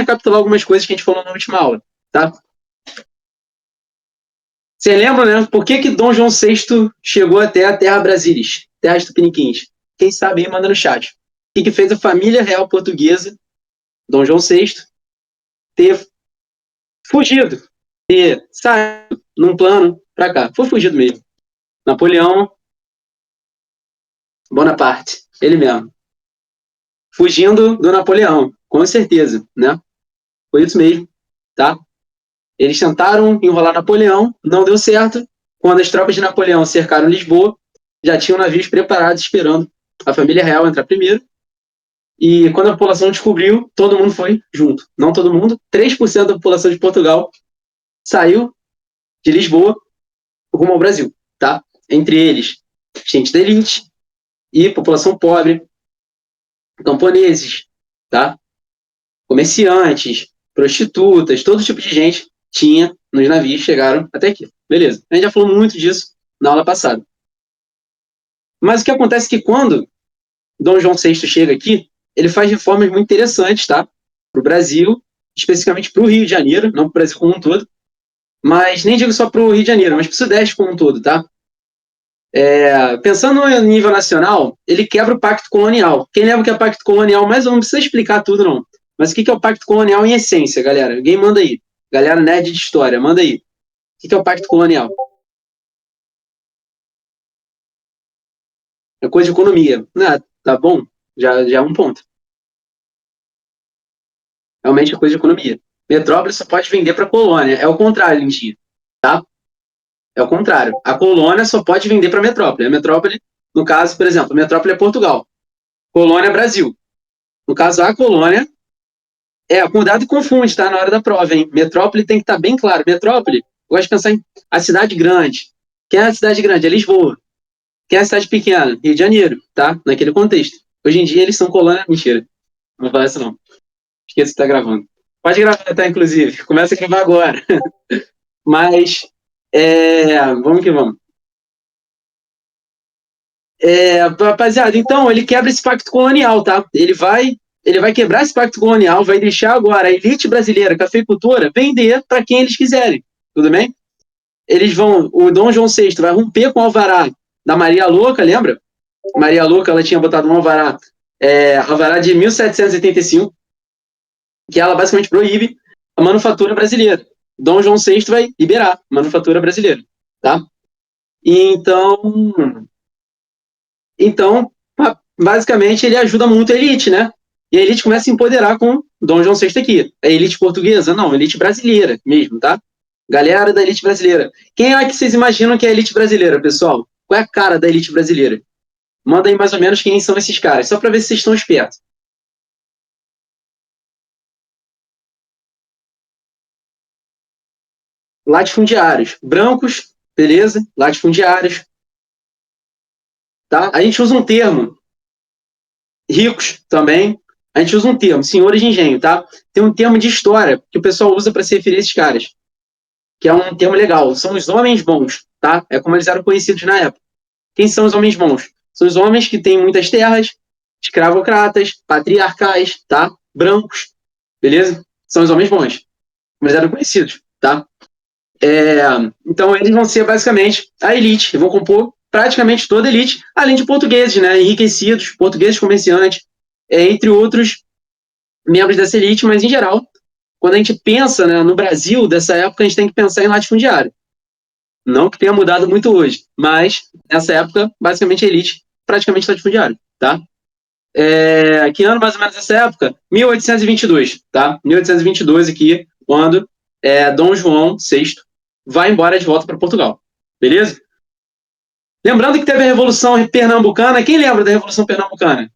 recapitular algumas coisas que a gente falou na última aula, tá? Vocês lembram, né? Por que Dom João VI chegou até a Terra Brasília, Terra dos Tupiniquins? Quem sabe aí, manda no chat. O que fez a família real portuguesa, Dom João VI, ter fugido, ter saído num plano para cá? Foi fugido mesmo. Napoleão Bonaparte, ele mesmo. Fugindo do Napoleão, com certeza, né? Foi isso mesmo, tá? Eles tentaram enrolar Napoleão, não deu certo. Quando as tropas de Napoleão cercaram Lisboa, já tinham navios preparados esperando a família real entrar primeiro. E quando a população descobriu, todo mundo foi junto. Não todo mundo, 3% da população de Portugal saiu de Lisboa rumo ao Brasil, tá? Entre eles, gente da elite e população pobre, camponeses, tá? Comerciantes, prostitutas, todo tipo de gente tinha nos navios, chegaram até aqui. Beleza. A gente já falou muito disso na aula passada. Mas o que acontece é que quando Dom João VI chega aqui, ele faz reformas muito interessantes, tá? Para o Brasil, especificamente para o Rio de Janeiro, não para o Brasil como um todo, mas nem digo só para o Rio de Janeiro, mas para o Sudeste como um todo, tá? Pensando no nível nacional, ele quebra o pacto colonial. Quem lembra o que é pacto colonial, mas não precisa explicar tudo, não. Mas o que é o pacto colonial em essência, galera? Alguém manda aí. Galera nerd de história, manda aí. O que é o pacto colonial? É coisa de economia. Tá bom? Já é um ponto. Realmente é coisa de economia. Metrópole só pode vender para a colônia. É o contrário, Lindinho. Tá? É o contrário. A colônia só pode vender para a metrópole. A metrópole, no caso, por exemplo, a metrópole é Portugal. Colônia é Brasil. No caso, a colônia cuidado e confunde, tá? Na hora da prova, hein? Metrópole tem que estar bem claro. Metrópole, eu gosto de pensar em a cidade grande. Quem é a cidade grande? É Lisboa. Quem é a cidade pequena? Rio de Janeiro, tá? Naquele contexto. Hoje em dia eles são colônia. Mentira. Não vou falar isso, não. Esqueça que tá gravando. Pode gravar, tá? Inclusive. Começa a gravar agora. Mas, vamos que vamos. Rapaziada, então, ele quebra esse pacto colonial, tá? Ele vai quebrar esse pacto colonial, vai deixar agora a elite brasileira, a cafeicultora, vender para quem eles quiserem. Tudo bem? O Dom João VI vai romper com o alvará da Maria Louca, lembra? Maria Louca, ela tinha botado um alvará de 1785, que ela basicamente proíbe a manufatura brasileira. Dom João VI vai liberar a manufatura brasileira, tá? Então, basicamente, ele ajuda muito a elite, né? E a elite começa a se empoderar com Dom João VI aqui. A elite portuguesa? Não, a elite brasileira mesmo, tá? Galera da elite brasileira. Quem é que vocês imaginam que é a elite brasileira, pessoal? Qual é a cara da elite brasileira? Manda aí mais ou menos quem são esses caras, só para ver se vocês estão espertos. Latifundiários. Brancos, beleza? Latifundiários. Tá? A gente usa um termo. Ricos também. A gente usa um termo, senhores de engenho, tá? Tem um termo de história que o pessoal usa para se referir a esses caras, que é um termo legal. São os homens bons, tá? É como eles eram conhecidos na época. Quem são os homens bons? São os homens que têm muitas terras, escravocratas, patriarcais, tá? Brancos, beleza? São os homens bons, como eles eram conhecidos, tá? Então, eles vão ser basicamente a elite, vão compor praticamente toda a elite, além de portugueses, né? Enriquecidos, portugueses comerciantes, entre outros membros dessa elite, mas em geral, quando a gente pensa, né, no Brasil dessa época, a gente tem que pensar em latifundiário. Não que tenha mudado muito hoje, mas nessa época, basicamente a elite praticamente latifundiário, tá? Que ano mais ou menos nessa época? 1822, tá? 1822 aqui, quando Dom João VI vai embora de volta para Portugal, beleza? Lembrando que teve a Revolução Pernambucana. Quem lembra da Revolução Pernambucana?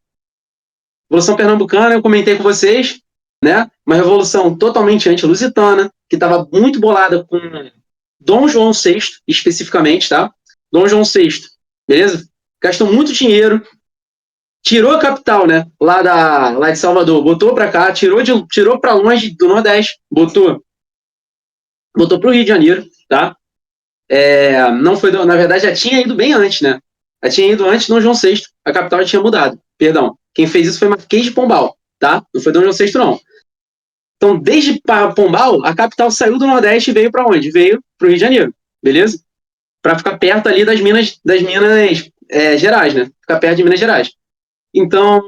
Revolução Pernambucana, eu comentei com vocês, né? Uma revolução totalmente anti-lusitana, que estava muito bolada com Dom João VI, especificamente, tá? Dom João VI, beleza? Gastou muito dinheiro, tirou a capital, né? Lá de Salvador, botou para cá, tirou para longe do Nordeste, botou para o Rio de Janeiro, tá? Não foi, na verdade, já tinha ido bem antes, né? Já tinha ido antes de Dom João VI, a capital já tinha mudado. Perdão, quem fez isso foi Marquês de Pombal, tá? Não foi Dom João VI, não. Então, desde Pombal, a capital saiu do Nordeste e veio para onde? Veio para o Rio de Janeiro, beleza? Para ficar perto ali das Minas Gerais, né? Ficar perto de Minas Gerais. Então,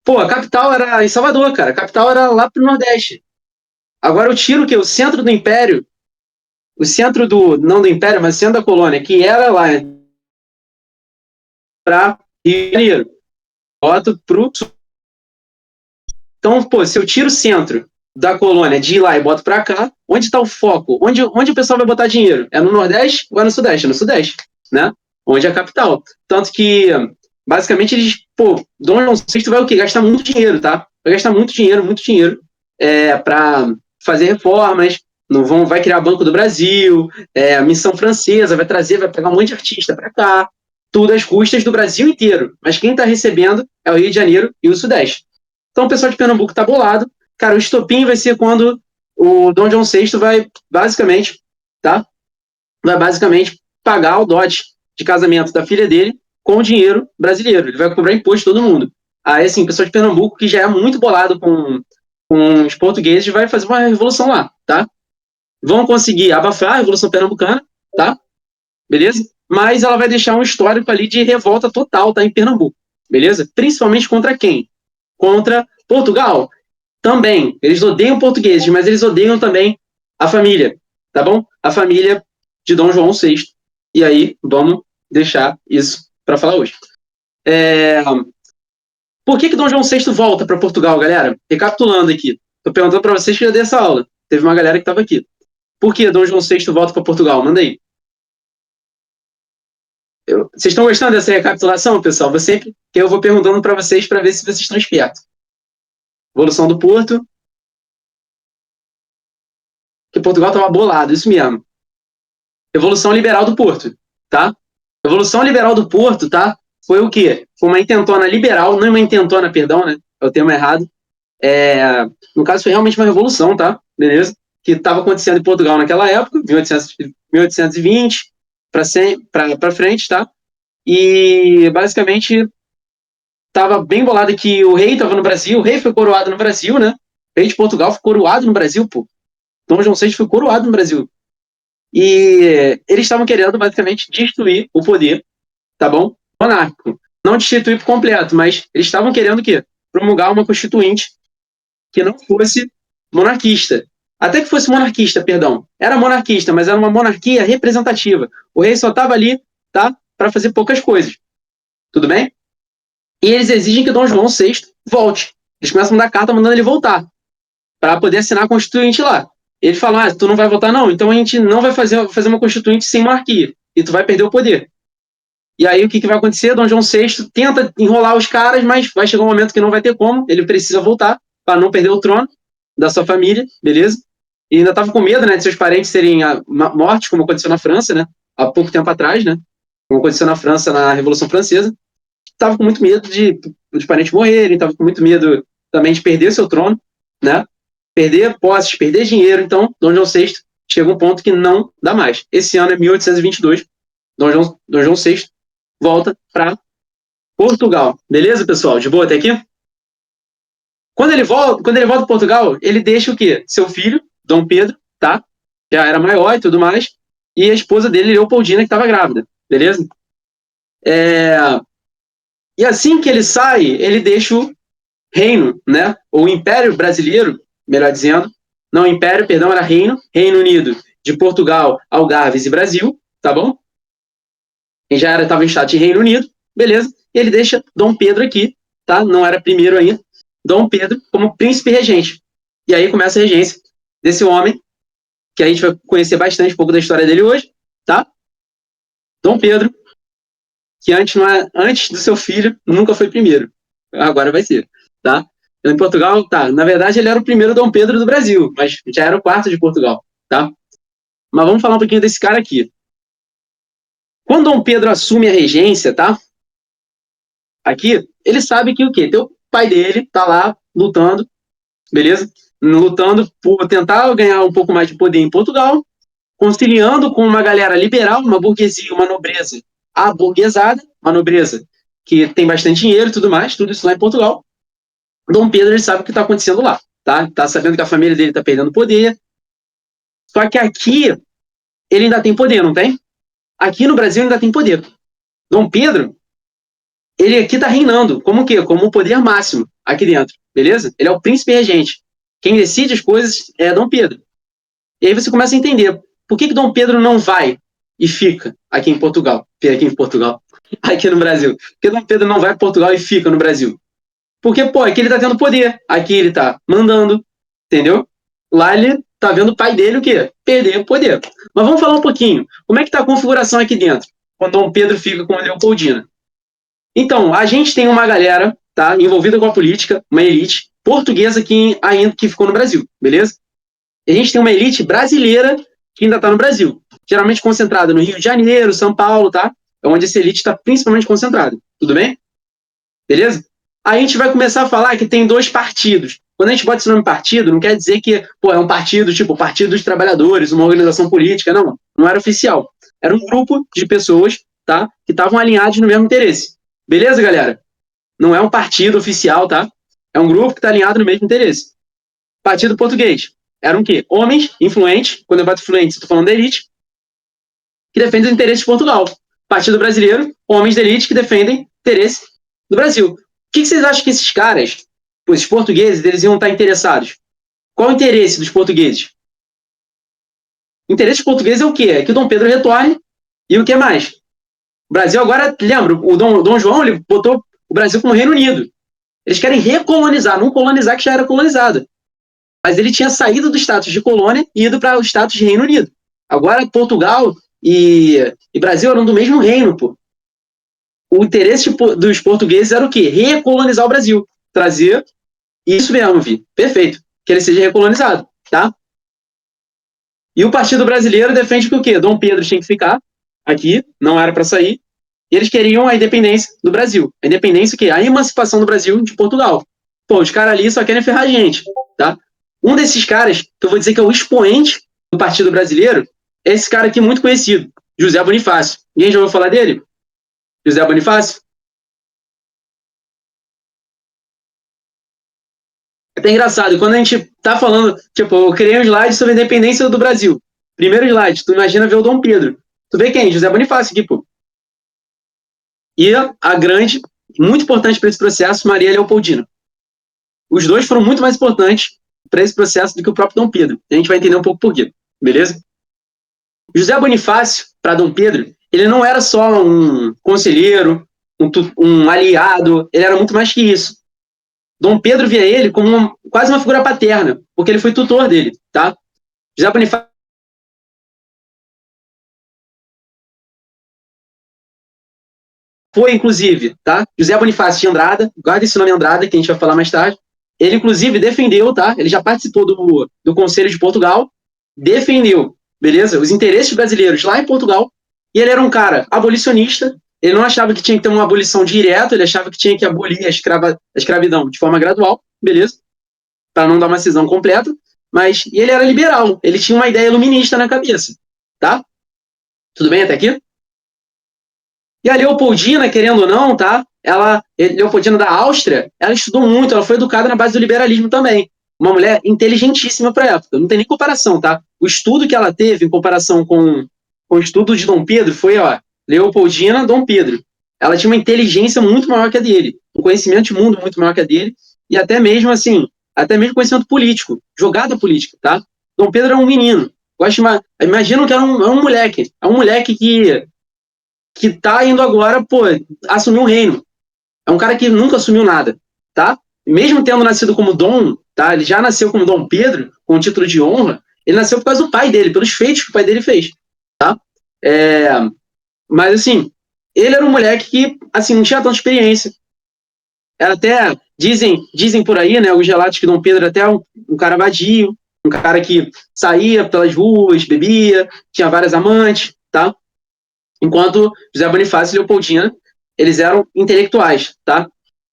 pô, a capital era em Salvador, cara. A capital era lá pro Nordeste. Agora eu tiro o quê? O centro do Império, o centro do, não do Império, mas o centro da colônia, que era lá para Rio de Janeiro. Boto pro sul. Então, pô, se eu tiro o centro da colônia de ir lá e boto para cá, onde está o foco? Onde o pessoal vai botar dinheiro? É no Nordeste ou é no Sudeste? É no Sudeste, né? Onde é a capital. Tanto que, basicamente, eles, pô, Dom João VI vai o quê? Gastar muito dinheiro, tá? Vai gastar muito dinheiro, para fazer reformas, vai criar Banco do Brasil, a Missão Francesa, vai pegar um monte de artista para cá, tudo às custas do Brasil inteiro. Mas quem está recebendo é o Rio de Janeiro e o Sudeste. Então o pessoal de Pernambuco está bolado. Cara, o estopim vai ser quando o Dom João VI vai basicamente, tá? Vai basicamente pagar o dote de casamento da filha dele com o dinheiro brasileiro. Ele vai cobrar imposto de todo mundo. Aí, assim, o pessoal de Pernambuco, que já é muito bolado com os portugueses, vai fazer uma revolução lá, tá? Vão conseguir abafar a Revolução Pernambucana, tá? Beleza? Mas ela vai deixar um histórico ali de revolta total, tá? Em Pernambuco, beleza? Principalmente contra quem? Contra Portugal. Também. Eles odeiam portugueses, mas eles odeiam também a família, tá bom? A família de Dom João VI. E aí, vamos deixar isso para falar hoje. Por que Dom João VI volta para Portugal, galera? Recapitulando aqui. Estou perguntando para vocês que já dei essa aula. Teve uma galera que estava aqui. Por que Dom João VI volta para Portugal? Manda aí. Vocês estão gostando dessa recapitulação, pessoal? Eu vou perguntando para vocês para ver se vocês estão espertos. Evolução do Porto. Que Portugal estava bolado, isso mesmo. Evolução liberal do Porto, tá? Evolução liberal do Porto, tá? Foi o quê? Foi uma intentona liberal, não uma intentona, perdão, né? É o termo errado. No caso, foi realmente uma revolução, tá? Beleza? Que estava acontecendo em Portugal naquela época, 1820 para frente, tá? E basicamente estava bem bolado que o rei estava no Brasil, o rei foi coroado no Brasil, né? O rei de Portugal foi coroado no Brasil, pô. Dom João VI foi coroado no Brasil. E eles estavam querendo basicamente destruir o poder, tá bom? Monárquico. Não destituir por completo, mas eles estavam querendo o quê? Promulgar uma constituinte que não fosse monarquista. Até que fosse monarquista, perdão. Era monarquista, mas era uma monarquia representativa. O rei só estava ali, tá? Para fazer poucas coisas. Tudo bem? E eles exigem que Dom João VI volte. Eles começam a mandar carta mandando ele voltar, para poder assinar a constituinte lá. Ele fala, tu não vai votar não? Então a gente não vai fazer uma constituinte sem monarquia. E tu vai perder o poder. E aí o que vai acontecer? Dom João VI tenta enrolar os caras, mas vai chegar um momento que não vai ter como. Ele precisa voltar para não perder o trono da sua família, beleza? E ainda estava com medo, né, de seus parentes serem mortos, como aconteceu na França, né? Há pouco tempo atrás, né? Como aconteceu na França na Revolução Francesa. Estava com muito medo de os parentes morrerem, estava com muito medo também de perder seu trono, né? Perder posses, perder dinheiro. Então, Dom João VI chega a um ponto que não dá mais. Esse ano é 1822. Dom João VI volta para Portugal. Beleza, pessoal? De boa até aqui? Quando ele volta para Portugal, ele deixa o quê? Seu filho, Dom Pedro, tá? Já era maior e tudo mais. E a esposa dele, Leopoldina, que estava grávida. Beleza? E assim que ele sai, ele deixa o reino, né? Ou o Império Brasileiro, melhor dizendo. Não, Império, perdão, era Reino. Reino Unido de Portugal, Algarves e Brasil, tá bom? Quem já estava em estado de Reino Unido, beleza? E ele deixa Dom Pedro aqui, tá? Não era primeiro ainda. Dom Pedro como príncipe regente. E aí começa a regência desse homem, que a gente vai conhecer bastante um pouco da história dele hoje, tá? Dom Pedro, que antes do seu filho, nunca foi primeiro. Agora vai ser, tá? Em Portugal, tá. Na verdade, ele era o primeiro Dom Pedro do Brasil, mas já era o quarto de Portugal, tá? Mas vamos falar um pouquinho desse cara aqui. Quando Dom Pedro assume a regência, tá? Aqui, ele sabe que o quê? O pai dele tá lá lutando, beleza? Lutando por tentar ganhar um pouco mais de poder em Portugal, conciliando com uma galera liberal, uma burguesia, uma nobreza aburguesada, uma nobreza que tem bastante dinheiro e tudo mais, tudo isso lá em Portugal. Dom Pedro, ele sabe o que está acontecendo lá, tá? Tá sabendo que a família dele tá perdendo poder. Só que aqui ele ainda tem poder, não tem? Aqui no Brasil ainda tem poder. Dom Pedro, ele aqui tá reinando. Como o quê? Como o poder máximo aqui dentro, beleza? Ele é o príncipe regente. Quem decide as coisas é Dom Pedro. E aí você começa a entender por que Dom Pedro não vai e fica aqui em Portugal. Aqui no Brasil. Por que Dom Pedro não vai para Portugal e fica no Brasil? Porque, pô, aqui ele tá tendo poder. Aqui ele tá mandando, entendeu? Lá ele tá vendo o pai dele o quê? Perder o poder. Mas vamos falar um pouquinho. Como é que tá a configuração aqui dentro? Quando Dom Pedro fica com a Leopoldina. Então, a gente tem uma galera, tá, envolvida com a política, uma elite portuguesa que ficou no Brasil, beleza? E a gente tem uma elite brasileira que ainda está no Brasil, geralmente concentrada no Rio de Janeiro, São Paulo, tá? É onde essa elite está principalmente concentrada, tudo bem? Beleza? Aí a gente vai começar a falar que tem 2 partidos. Quando a gente bota esse nome partido, não quer dizer que, pô, é um partido, tipo, Partido dos Trabalhadores, uma organização política, não. Não era oficial. Era um grupo de pessoas, tá? Que estavam alinhados no mesmo interesse. Beleza, galera? Não é um partido oficial, tá? É um grupo que está alinhado no mesmo interesse. Partido Português. Eram o quê? Homens influentes, quando eu bato influentes, estou falando da elite, que defendem os interesses de Portugal. Partido Brasileiro, homens da elite que defendem interesse do Brasil. O que vocês acham que esses caras, esses portugueses, eles iam estar interessados? Qual o interesse dos portugueses? O interesse dos portugueses é o quê? É que o Dom Pedro retorne e o que mais? O Brasil agora, lembra, o Dom João ele botou o Brasil como Reino Unido. Eles querem recolonizar, não colonizar que já era colonizado. Mas ele tinha saído do status de colônia e ido para o status de Reino Unido. Agora, Portugal e Brasil eram do mesmo reino, pô. O interesse dos portugueses era o quê? Recolonizar o Brasil. Trazer isso mesmo, Vi. Perfeito. Que ele seja recolonizado, tá? E o Partido Brasileiro defende que o quê? Dom Pedro tinha que ficar aqui, não era para sair. E eles queriam a independência do Brasil. A independência o quê? A emancipação do Brasil de Portugal. Pô, os caras ali só querem ferrar a gente, tá? Um desses caras, que eu vou dizer que é o expoente do Partido Brasileiro, é esse cara aqui muito conhecido, José Bonifácio. Ninguém já ouviu falar dele? José Bonifácio? É até engraçado, quando a gente tá falando, tipo, eu criei um slide sobre a independência do Brasil. Primeiro slide, tu imagina ver o Dom Pedro. Tu vê quem? José Bonifácio aqui, pô. E a grande, muito importante para esse processo, Maria Leopoldina. Os dois foram muito mais importantes para esse processo do que o próprio Dom Pedro. A gente vai entender um pouco por quê, beleza? José Bonifácio, para Dom Pedro, ele não era só um conselheiro, um aliado, ele era muito mais que isso. Dom Pedro via ele como quase uma figura paterna, porque ele foi tutor dele, tá? José Bonifácio foi, inclusive, tá? José Bonifácio de Andrada, guarda esse nome Andrada, que a gente vai falar mais tarde. Ele, inclusive, defendeu, tá? Ele já participou do Conselho de Portugal, defendeu, beleza? Os interesses brasileiros lá em Portugal, e ele era um cara abolicionista, ele não achava que tinha que ter uma abolição direta, ele achava que tinha que abolir a escravidão de forma gradual, beleza? Para não dar uma cisão completa, mas e ele era liberal, ele tinha uma ideia iluminista na cabeça, tá? Tudo bem até aqui? E a Leopoldina, querendo ou não, tá? Leopoldina da Áustria, ela estudou muito, ela foi educada na base do liberalismo também. Uma mulher inteligentíssima para a época, não tem nem comparação, tá? O estudo que ela teve em comparação com o estudo de Dom Pedro foi, ó, Leopoldina, Dom Pedro. Ela tinha uma inteligência muito maior que a dele, um conhecimento de mundo muito maior que a dele, e até mesmo, assim, até mesmo conhecimento político, jogada política, tá? Dom Pedro era um menino. Imaginam que era um moleque. É um moleque que tá indo agora, pô, assumir um reino. É um cara que nunca assumiu nada, tá? Mesmo tendo nascido como Dom, tá? Ele já nasceu como Dom Pedro, com o título de honra, ele nasceu por causa do pai dele, pelos feitos que o pai dele fez, tá? Mas, assim, ele era um moleque que, assim, não tinha tanta experiência. Era até, dizem por aí, né, os relatos que Dom Pedro era até um cara vadio, um cara que saía pelas ruas, bebia, tinha várias amantes, tá? Enquanto José Bonifácio e Leopoldina, eles eram intelectuais, tá?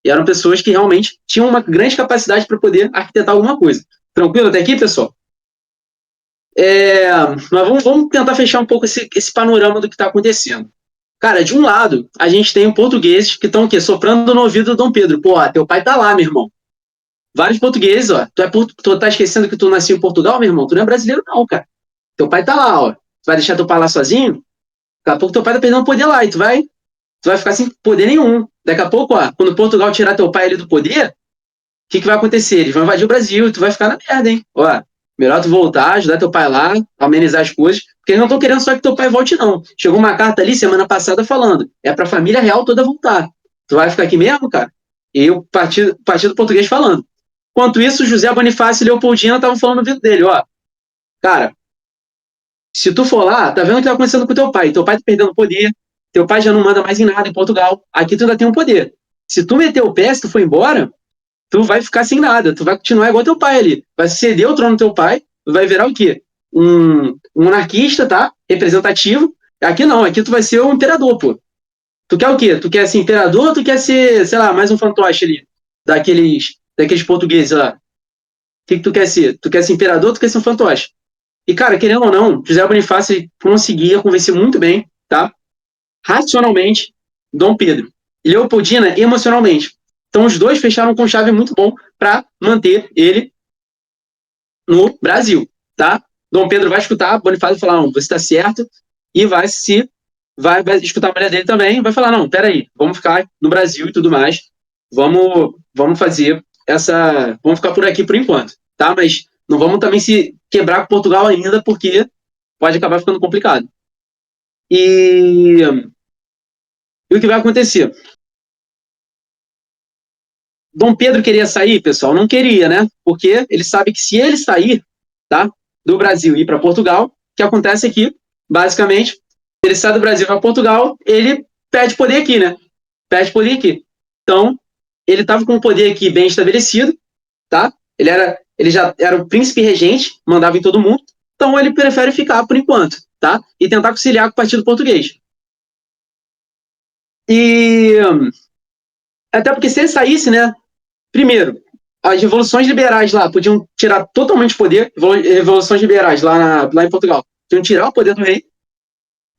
E eram pessoas que realmente tinham uma grande capacidade para poder arquitetar alguma coisa. Tranquilo até aqui, pessoal? Mas vamos tentar fechar um pouco esse panorama do que está acontecendo. Cara, de um lado, a gente tem portugueses que estão o quê? Soprando no ouvido do Dom Pedro. Pô, teu pai tá lá, meu irmão. vários portugueses, ó. Tu tá esquecendo que tu nasceu em Portugal, meu irmão? Tu não é brasileiro, não, cara. Teu pai tá lá, ó. Tu vai deixar teu pai lá sozinho? Daqui a pouco teu pai tá perdendo poder lá e tu vai ficar sem poder nenhum. Daqui a pouco, ó, quando Portugal tirar teu pai ali do poder, o que vai acontecer? Eles vão invadir o Brasil e tu vai ficar na merda, hein? Ó, melhor tu voltar, ajudar teu pai lá, amenizar as coisas, porque eles não estão querendo só que teu pai volte, não. Chegou uma carta ali semana passada falando, é pra família real toda voltar. Tu vai ficar aqui mesmo, cara? E o partido português falando. Enquanto isso, José Bonifácio e Leopoldina estavam falando no vídeo dele, ó. Cara, se tu for lá, tá vendo o que tá acontecendo com teu pai? Teu pai tá perdendo poder, teu pai já não manda mais em nada em Portugal. Aqui tu ainda tem um poder. Se tu meter o pé, se tu for embora, tu vai ficar sem nada. Tu vai continuar igual teu pai ali. Vai ceder o trono do teu pai, tu vai virar o quê? Um monarquista, tá? Representativo. Aqui não, aqui tu vai ser o imperador, pô. Tu quer o quê? Tu quer ser imperador ou tu quer ser, sei lá, mais um fantoche ali? Daqueles portugueses lá. O que tu quer ser? Tu quer ser imperador ou tu quer ser um fantoche? E, cara, querendo ou não, José Bonifácio conseguia convencer muito bem, tá? Racionalmente, Dom Pedro. E Leopoldina emocionalmente. Então, os dois fecharam com chave muito bom para manter ele no Brasil, tá? Dom Pedro vai escutar Bonifácio falar, não, você está certo, e vai escutar a mulher dele também, vai falar, não, peraí, vamos ficar no Brasil e tudo mais, vamos fazer vamos ficar por aqui por enquanto, tá? Mas não vamos também se quebrar com Portugal ainda, porque pode acabar ficando complicado. E o que vai acontecer? Dom Pedro queria sair, pessoal? Não queria, né? Porque ele sabe que se ele sair, tá, do Brasil e ir para Portugal, o que acontece aqui, basicamente, se ele sai do Brasil para Portugal, ele perde poder aqui, né? Perde poder aqui. Então, ele estava com o poder aqui bem estabelecido, tá? Ele já era o príncipe regente, mandava em todo mundo. Então, ele prefere ficar por enquanto, tá? E tentar conciliar com o partido português. E até porque se ele saísse, né? Primeiro, as revoluções liberais lá podiam tirar totalmente o poder, revoluções liberais lá em Portugal, podiam tirar o poder do rei.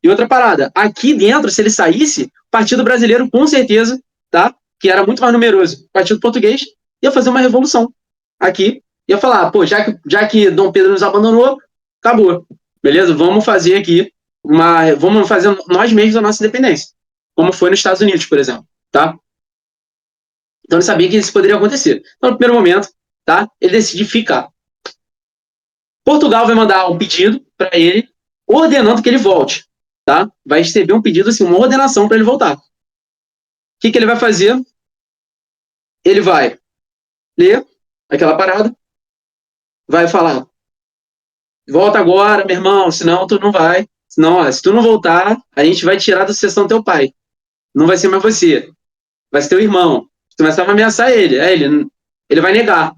E outra parada, aqui dentro, se ele saísse, o Partido Brasileiro, com certeza, tá? Que era muito mais numeroso, o Partido Português, ia fazer uma revolução aqui, ia falar, pô, já que Dom Pedro nos abandonou, acabou, beleza? Vamos fazer aqui vamos fazer nós mesmos a nossa independência, como foi nos Estados Unidos, por exemplo, tá? Então ele sabia que isso poderia acontecer. Então, no primeiro momento, tá? Ele decide ficar. Portugal vai mandar um pedido para ele, ordenando que ele volte, tá? Vai receber um pedido, assim, uma ordenação para ele voltar. O que ele vai fazer? Ele vai ler aquela parada, vai falar: volta agora, meu irmão, senão tu não vai. Senão, ó, se tu não voltar, a gente vai tirar da sucessão do teu pai. Não vai ser mais você, vai ser teu irmão. Tu começar a ameaçar ele. Aí ele vai negar.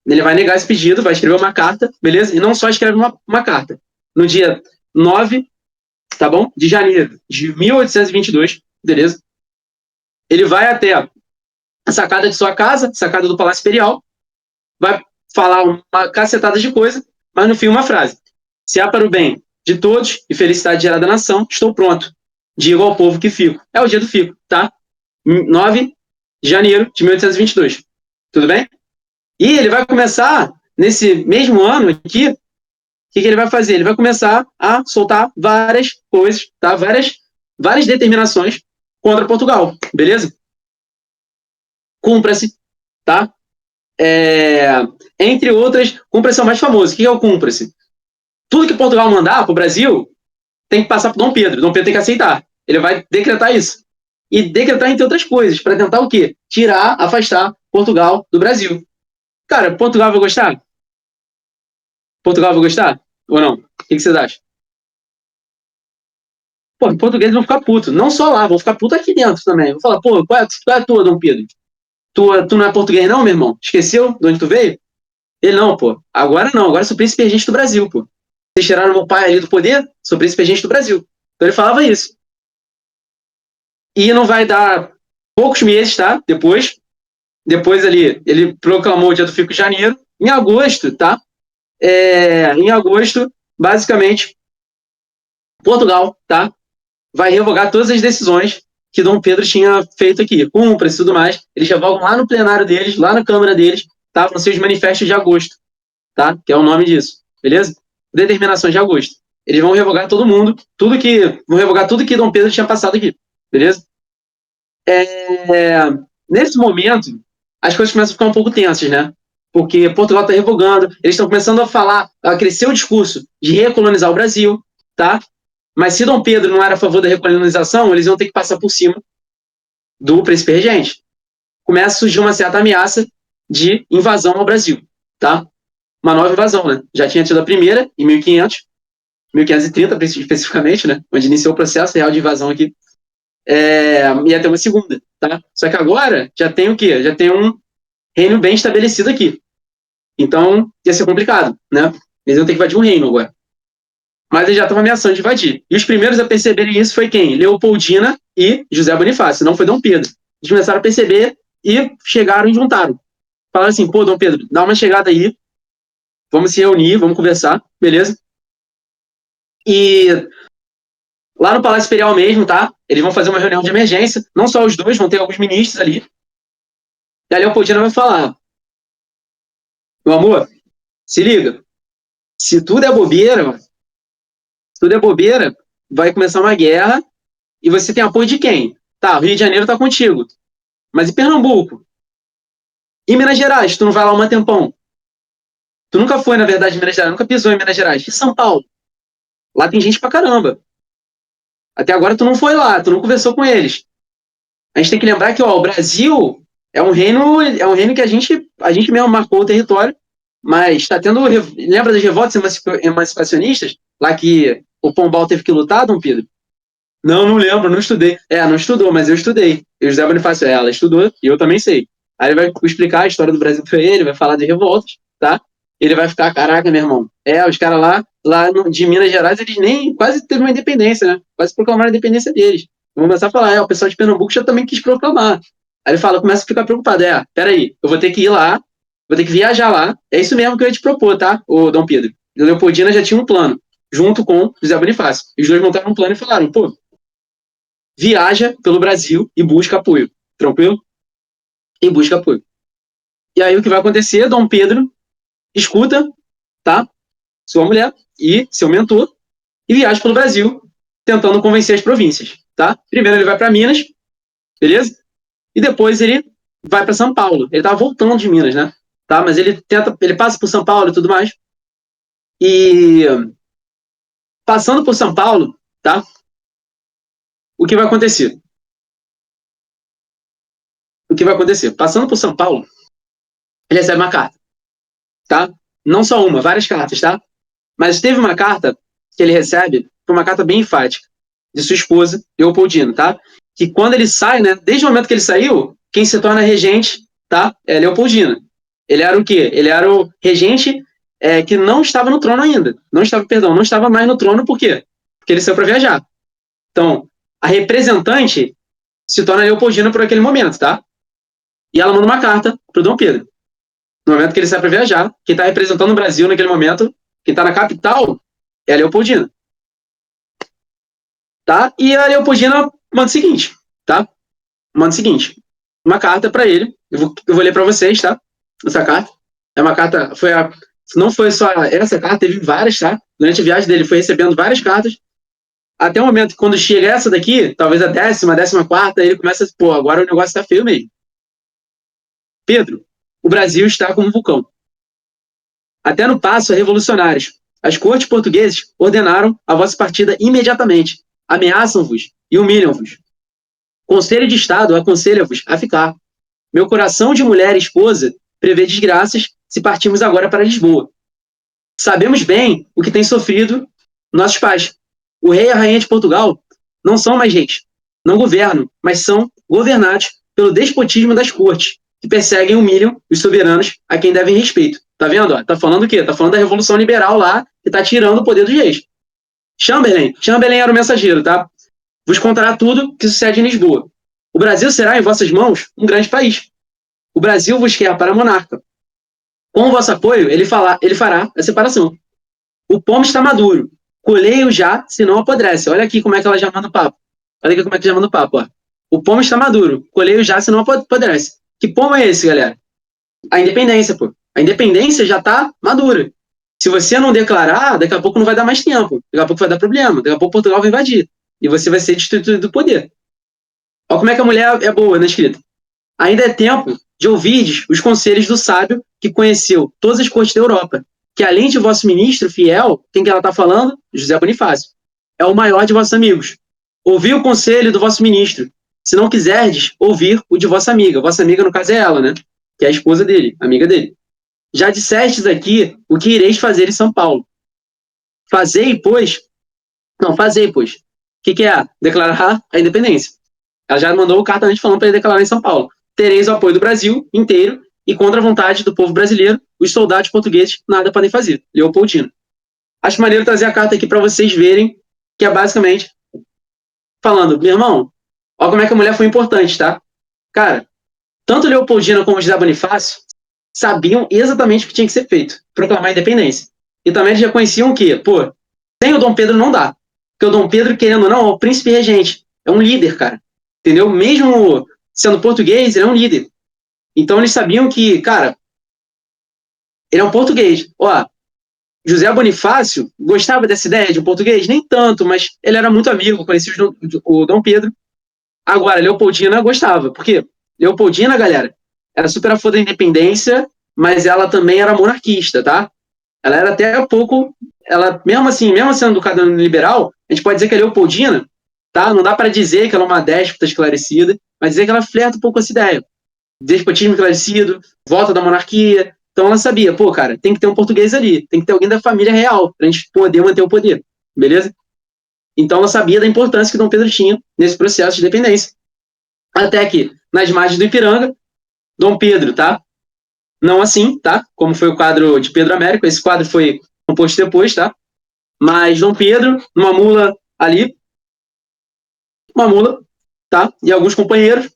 Ele vai negar esse pedido, vai escrever uma carta, beleza? E não só escreve uma carta. No dia 9, tá bom? De janeiro de 1822, beleza? Ele vai até a sacada de sua casa, sacada do Palácio Imperial, vai falar uma cacetada de coisa, mas no fim uma frase. Se há para o bem de todos e felicidade geral da nação, estou pronto. Digo ao povo que fico. É o dia do fico, tá? 9 de janeiro de 1822. Tudo bem? E ele vai começar, nesse mesmo ano aqui, o que ele vai fazer? Ele vai começar a soltar várias coisas, tá? Várias determinações contra Portugal, beleza? Cumpra-se, tá? Entre outras, cumpra-se é o mais famoso. O que é o cumpra-se? Tudo que Portugal mandar para o Brasil tem que passar por Dom Pedro. Dom Pedro tem que aceitar. Ele vai decretar isso. E decretar entre outras coisas, para tentar o quê? Tirar, afastar Portugal do Brasil. Cara, Portugal vai gostar? Portugal vai gostar? Ou não? O que vocês acham? Pô, os portugueses vão ficar putos. Não só lá, vão ficar putos aqui dentro também. Vão falar, pô, qual é a tua, Dom Pedro? Tu não é português não, meu irmão? Esqueceu de onde tu veio? Ele, não, pô. Agora não, agora sou príncipe regente do Brasil, pô. Vocês tiraram meu pai ali do poder? Sou príncipe regente do Brasil. Então ele falava isso. E não vai dar poucos meses, tá? Depois ali, ele proclamou o dia do Fico de Janeiro. Em agosto, tá? Em agosto, basicamente, Portugal, tá? Vai revogar todas as decisões que Dom Pedro tinha feito aqui, cumpra e tudo mais. Eles revogam lá no plenário deles, lá na Câmara deles, tá? Vão ser os manifestos de agosto, tá? Que é o nome disso, beleza? Determinações de agosto. Eles vão revogar todo mundo, vão revogar tudo que Dom Pedro tinha passado aqui, beleza? Nesse momento, as coisas começam a ficar um pouco tensas, né? Porque Portugal está revogando, eles estão começando a crescer o discurso de recolonizar o Brasil, tá? Mas se Dom Pedro não era a favor da recolonização, eles iam ter que passar por cima do príncipe regente. Começa a surgir uma certa ameaça de invasão ao Brasil, tá? Uma nova invasão, né? Já tinha tido a primeira, em 1530 especificamente, né? Onde iniciou o processo real de invasão aqui. Ia ter uma segunda, tá? Só que agora já tem o quê? Já tem um reino bem estabelecido aqui. Então, ia ser complicado, né? Eles iam ter que invadir um reino agora. Mas eles já estavam ameaçando de invadir. E os primeiros a perceberem isso foi quem? Leopoldina e José Bonifácio, não foi Dom Pedro. Eles começaram a perceber e chegaram e juntaram. Falaram assim, pô, Dom Pedro, dá uma chegada aí, vamos se reunir, vamos conversar, beleza? E lá no Palácio Imperial mesmo, tá? Eles vão fazer uma reunião de emergência, não só os dois, vão ter alguns ministros ali. E a Leopoldina vai falar, meu amor, se liga, se tudo é bobeira, vai começar uma guerra e você tem apoio de quem? Tá, o Rio de Janeiro tá contigo. Mas e Pernambuco? E Minas Gerais? Tu não vai lá um tempão? Tu nunca foi, na verdade, em Minas Gerais, nunca pisou em Minas Gerais. E São Paulo? Lá tem gente pra caramba. Até agora tu não foi lá, tu não conversou com eles. A gente tem que lembrar que, ó, o Brasil é um reino que a gente mesmo marcou o território, mas está tendo. Lembra das revoltas emancipacionistas? Lá que o Pombal teve que lutar, Dom Pedro? Não lembro, não estudei. Não estudou, mas eu estudei. E o José Bonifácio, ela estudou e eu também sei. Aí ele vai explicar a história do Brasil pra ele, vai falar de revoltas, tá? Ele vai ficar, caraca, meu irmão. Os caras lá de Minas Gerais, eles nem quase teve uma independência, né? Quase proclamaram a independência deles. Vamos começar a falar, o pessoal de Pernambuco já também quis proclamar. Aí ele fala, começa a ficar preocupado. Peraí, eu vou ter que ir lá, vou ter que viajar lá. É isso mesmo que eu ia te propor, tá, o Dom Pedro? E Leopoldina já tinha um plano, junto com José Bonifácio. Os dois montaram um plano e falaram, pô, viaja pelo Brasil e busca apoio. Tranquilo? E busca apoio. E aí o que vai acontecer? Dom Pedro escuta, tá? Sua mulher e seu mentor e viaja pelo Brasil tentando convencer as províncias, tá? Primeiro ele vai para Minas, beleza? E depois ele vai para São Paulo. Ele tava voltando de Minas, né? Tá? Mas ele passa por São Paulo e tudo mais. E passando por São Paulo, tá? O que vai acontecer? Passando por São Paulo, ele recebe uma carta, tá? Não só uma, várias cartas, tá? Mas teve uma carta que ele recebe, foi uma carta bem enfática, de sua esposa, Leopoldina, tá? Que quando ele sai, né? Desde o momento que ele saiu, quem se torna regente, tá? É Leopoldina. Ele era o quê? Ele era o regente que não estava no trono ainda. Não estava mais no trono, por quê? Porque ele saiu para viajar. Então, a representante se torna Leopoldina por aquele momento, tá? E ela manda uma carta pro Dom Pedro. No momento que ele sai para viajar, quem está representando o Brasil naquele momento, quem está na capital, é a Leopoldina. Tá? E a Leopoldina manda o seguinte, tá? Manda o seguinte, uma carta para ele, eu vou ler para vocês, tá? Essa carta, é uma carta, não foi só essa carta, teve várias, tá? Durante a viagem dele, foi recebendo várias cartas, até o momento que quando chega essa daqui, talvez a 14ª, ele começa a, pô, agora o negócio tá feio mesmo. Pedro, o Brasil está como um vulcão. Até no passo a revolucionários. As cortes portuguesas ordenaram a vossa partida imediatamente. Ameaçam-vos e humilham-vos. Conselho de Estado aconselha-vos a ficar. Meu coração de mulher e esposa prevê desgraças se partirmos agora para Lisboa. Sabemos bem o que têm sofrido nossos pais. O rei e a rainha de Portugal não são mais reis, não governam, mas são governados pelo despotismo das cortes, que perseguem e humilham os soberanos a quem devem respeito. Tá vendo? Ó? Tá falando o quê? Tá falando da Revolução Liberal lá, que tá tirando o poder dos reis. Chamberlain era o mensageiro, tá? Vos contará tudo que sucede em Lisboa. O Brasil será em vossas mãos um grande país. O Brasil vos quer para monarca. Com o vosso apoio, ele fará a separação. O pomo está maduro. Colhei-o já, se não apodrece. Olha aqui como é que ela já manda o papo. Olha aqui como é que já manda o papo, ó. O pomo está maduro. Colhei-o já, se não apodrece. Que pomo é esse, galera? a independência, pô. A independência já tá madura. Se você não declarar, daqui a pouco não vai dar mais tempo. Daqui a pouco vai dar problema. Daqui a pouco Portugal vai invadir. E você vai ser destituído do poder. Olha como é que a mulher é boa na escrita. Ainda é tempo de ouvirdes os conselhos do sábio que conheceu todas as cortes da Europa, que além de vosso ministro fiel, quem que ela está falando? José Bonifácio. É o maior de vossos amigos. Ouvi o conselho do vosso ministro. Se não quiserdes, ouvir o de vossa amiga. Vossa amiga, no caso, é ela, né? Que é a esposa dele, amiga dele. Já dissestes aqui o que ireis fazer em São Paulo. Fazei, pois. Não, fazei, pois. O que é? Declarar a independência. Ela já mandou carta antes falando para ele declarar em São Paulo. Tereis o apoio do Brasil inteiro e contra a vontade do povo brasileiro, os soldados portugueses nada podem fazer. Leopoldina. Acho maneiro trazer a carta aqui para vocês verem, que é basicamente falando, meu irmão, olha como é que a mulher foi importante, tá? Cara, tanto Leopoldina como José Bonifácio sabiam exatamente o que tinha que ser feito, proclamar a independência. E também eles reconheciam que, pô, sem o Dom Pedro não dá. Porque o Dom Pedro, querendo ou não, é o príncipe regente. É um líder, cara. Entendeu? Mesmo sendo português, ele é um líder. Então eles sabiam que, cara, ele é um português. Ó, José Bonifácio gostava dessa ideia de um português? Nem tanto, mas ele era muito amigo, conhecia o Dom Pedro. Agora, Leopoldina gostava. Por quê? Leopoldina, galera, era super a favor da independência, mas ela também era monarquista, tá? Ela era até pouco... Ela, mesmo assim, mesmo sendo educada no liberal, a gente pode dizer que a Leopoldina, tá? Não dá para dizer que ela é uma déspota esclarecida, mas dizer que ela flerta um pouco com essa ideia. Despotismo esclarecido, volta da monarquia. Então ela sabia, pô, cara, tem que ter um português ali, tem que ter alguém da família real pra gente poder manter o poder, beleza? Então ela sabia da importância que Dom Pedro tinha nesse processo de independência. Até que, nas margens do Ipiranga, Dom Pedro, tá? Não assim, tá? Como foi o quadro de Pedro Américo, esse quadro foi composto depois, tá? Mas Dom Pedro, numa mula ali, uma mula, tá? E alguns companheiros.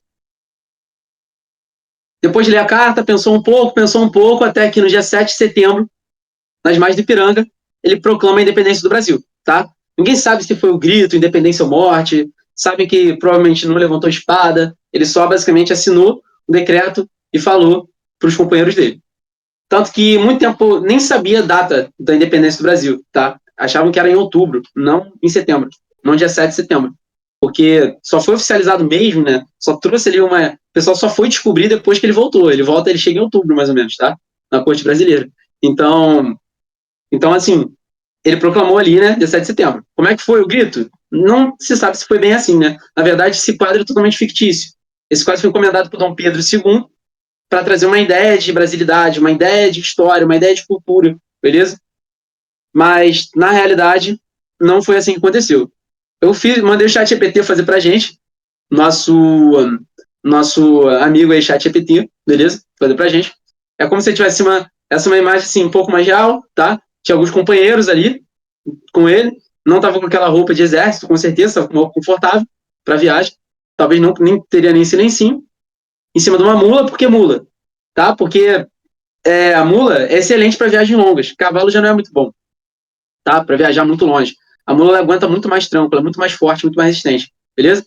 Depois de ler a carta, pensou um pouco, até que no dia 7 de setembro, nas margens do Ipiranga, ele proclama a independência do Brasil, tá? Ninguém sabe se foi o grito, independência ou morte, sabe que provavelmente não levantou espada, ele só basicamente assinou o decreto e falou para os companheiros dele. Tanto que muito tempo nem sabia a data da independência do Brasil, tá? Achavam que era em outubro, não em setembro, não dia 7 de setembro. Porque só foi oficializado mesmo, né? Só trouxe ali uma... O pessoal só foi descobrir depois que ele voltou. Ele volta, ele chega em outubro, mais ou menos, tá? Na corte brasileira. Então assim, ele proclamou ali, né, 17 de setembro. Como é que foi o grito? Não se sabe se foi bem assim, né? Na verdade, esse quadro é totalmente fictício. Esse quadro foi encomendado por Dom Pedro II para trazer uma ideia de brasilidade, uma ideia de história, uma ideia de cultura, beleza? Mas, na realidade, não foi assim que aconteceu. Mandei o ChatGPT fazer pra gente, nosso amigo aí, ChatGPT, beleza? Fazer pra gente. É como se tivesse uma imagem assim, um pouco mais real, tá? Tinha alguns companheiros ali com ele, não tava com aquela roupa de exército, com certeza, tava com uma roupa confortável pra viagem. Talvez não nem teria nem silencinho. Em cima de uma mula, por que mula? Tá? Porque a mula é excelente para viagens longas. Cavalo já não é muito bom, tá? Para viajar muito longe. A mula aguenta muito mais tranquila, muito mais forte, muito mais resistente, beleza?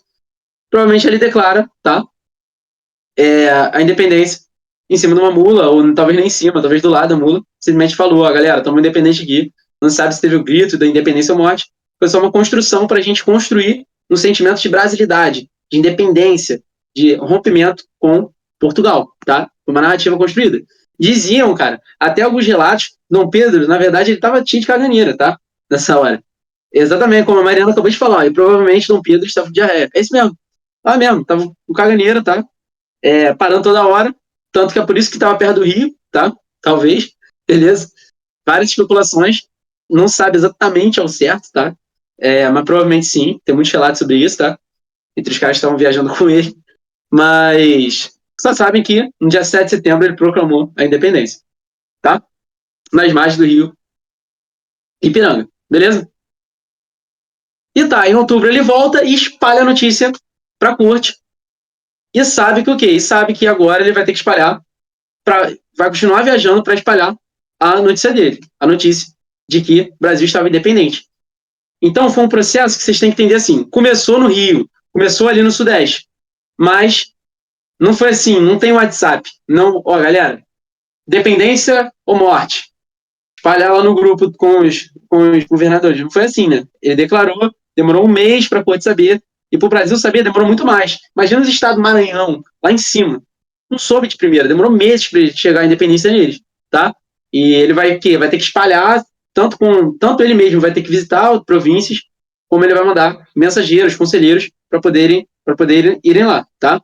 Provavelmente ele declara, tá? A independência em cima de uma mula, ou talvez nem em cima, talvez do lado da mula. Simplesmente falou, ó, galera, estamos independentes aqui. Não sabe se teve o grito da independência ou morte. Foi só uma construção para a gente construir um sentimento de brasilidade, de independência, de rompimento com Portugal, tá? Foi uma narrativa construída. Diziam, cara, até alguns relatos, Dom Pedro, na verdade, ele estava cheio de caganeira, tá? Nessa hora. Exatamente, como a Mariana acabou de falar. E provavelmente Dom Pedro estava com diarreia. É isso mesmo. Ah, mesmo, tava com caganeira, tá? Parando toda hora. Tanto que é por isso que estava perto do Rio, tá? Talvez. Beleza? Várias especulações. Não sabe exatamente ao certo, tá? Mas provavelmente sim. Tem muitos relatos sobre isso, tá? Entre os caras que estavam viajando com ele. Mas só sabem que no dia 7 de setembro ele proclamou a independência, tá? Nas margens do Rio Ipiranga. Beleza? E tá, em outubro ele volta e espalha a notícia para a corte. E sabe que o quê? E sabe que agora ele vai ter que espalhar, vai continuar viajando para espalhar a notícia dele, a notícia de que o Brasil estava independente. Então foi um processo que vocês têm que entender assim, começou no Rio, começou ali no Sudeste, mas não foi assim, não tem WhatsApp. Não, ó, galera, dependência ou morte. Espalhar lá no grupo com os governadores. Não foi assim, né? Ele declarou, demorou um mês para a corte saber, e para o Brasil saber demorou muito mais. Imagina os estados do Maranhão, lá em cima. Não soube de primeira, demorou meses para chegar à independência deles, tá? E ele vai ter que espalhar, tanto ele mesmo vai ter que visitar províncias, como ele vai mandar mensageiros, conselheiros, para poderem irem lá, tá?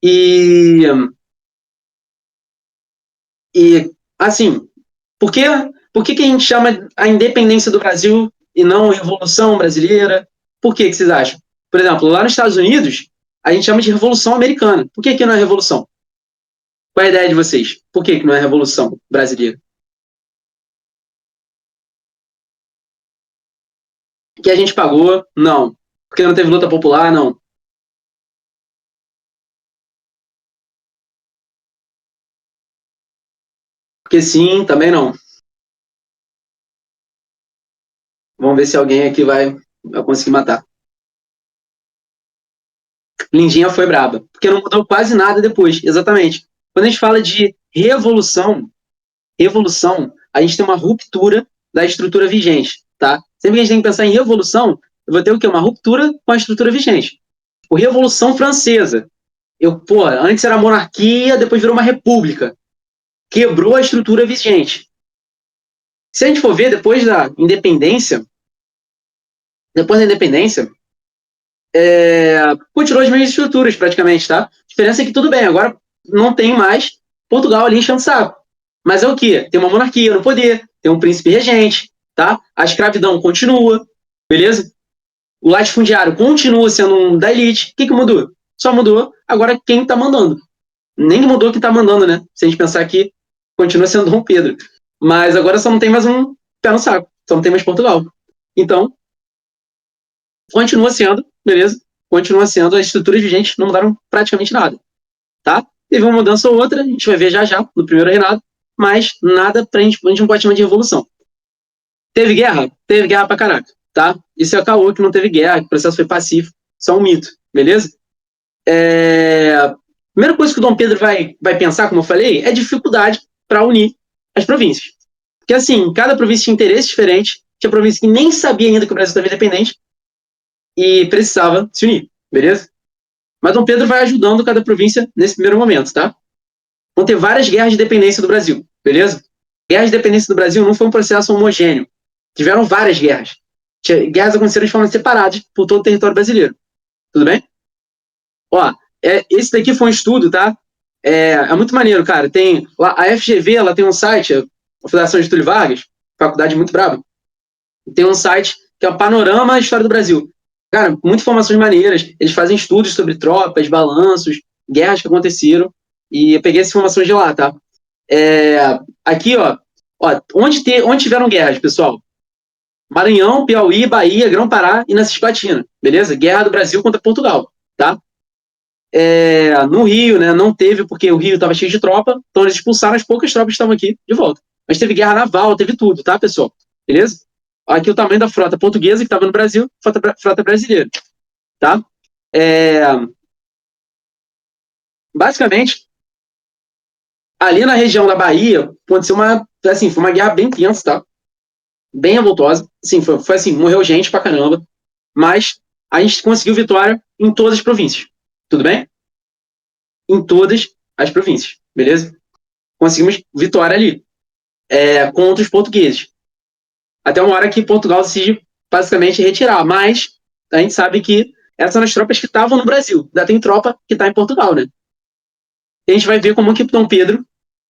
E assim, por que a gente chama a independência do Brasil e não Revolução Brasileira? Por que vocês acham? Por exemplo, lá nos Estados Unidos, a gente chama de Revolução Americana. Por que não é Revolução? Qual é a ideia de vocês? Por que não é Revolução Brasileira? Que a gente pagou? Não. Porque não teve luta popular? Não. Porque sim, também não. Vamos ver se alguém aqui vai conseguir matar. Lindinha foi braba. Porque não mudou quase nada depois. Exatamente. Quando a gente fala de revolução, a gente tem uma ruptura da estrutura vigente, tá? Sempre que a gente tem que pensar em revolução, eu vou ter o quê? Uma ruptura com a estrutura vigente. O Revolução Francesa. Antes era monarquia, depois virou uma república. Quebrou a estrutura vigente. Se a gente for ver, depois da independência, continuou as mesmas estruturas praticamente, tá? A diferença é que tudo bem, agora não tem mais Portugal ali enchendo o saco. Mas é o quê? Tem uma monarquia no poder, tem um príncipe regente, tá? A escravidão continua, beleza? O latifundiário continua sendo um da elite. O que mudou? Só mudou agora quem tá mandando. Nem mudou quem tá mandando, né? Se a gente pensar que continua sendo Dom Pedro. Mas agora só não tem mais um pé no saco. Só não tem mais Portugal. Então, continua sendo, beleza? Continua sendo, as estruturas vigentes não mudaram praticamente nada, tá? Teve uma mudança ou outra, a gente vai ver já no primeiro reinado, mas nada a gente não pode chamar de revolução. Teve guerra? Teve guerra pra caraca, tá? Isso é caô que não teve guerra, que o processo foi pacífico, isso é um mito, beleza? Primeira coisa que o Dom Pedro vai pensar, como eu falei, é dificuldade para unir as províncias. Porque assim, cada província tinha interesse diferente, tinha província que nem sabia ainda que o Brasil estava independente, e precisava se unir, beleza? Mas Dom Pedro vai ajudando cada província nesse primeiro momento, tá? Vão ter várias guerras de independência do Brasil, beleza? Guerra de independência do Brasil não foi um processo homogêneo. Tiveram várias guerras. Guerras aconteceram de forma separada por todo o território brasileiro. Tudo bem? Ó, esse daqui foi um estudo, tá? É muito maneiro, cara. Tem a FGV, ela tem um site, a Fundação Getúlio Vargas, faculdade muito braba. Tem um site que é o Panorama História do Brasil. Cara, muitas informações maneiras. Eles fazem estudos sobre tropas, balanços, guerras que aconteceram. E eu peguei essas informações de lá, tá? Aqui, ó onde tiveram guerras, pessoal? Maranhão, Piauí, Bahia, Grão-Pará e na Cisplatina, beleza? Guerra do Brasil contra Portugal, tá? No Rio, né, não teve, porque o Rio estava cheio de tropa, então eles expulsaram as poucas tropas que estavam aqui de volta. Mas teve guerra naval, teve tudo, tá, pessoal? Beleza? Aqui o tamanho da frota portuguesa que estava no Brasil, frota brasileira, tá? Basicamente, ali na região da Bahia, aconteceu foi uma guerra bem tensa, tá? Bem revoltosa. Assim, foi assim, morreu gente pra caramba, mas a gente conseguiu vitória em todas as províncias. Tudo bem? Em todas as províncias, beleza? Conseguimos vitória ali, contra os portugueses. Até uma hora que Portugal decide basicamente retirar, mas a gente sabe que essas são as tropas que estavam no Brasil. Ainda tem tropa que está em Portugal, né? E a gente vai ver como que Dom Pedro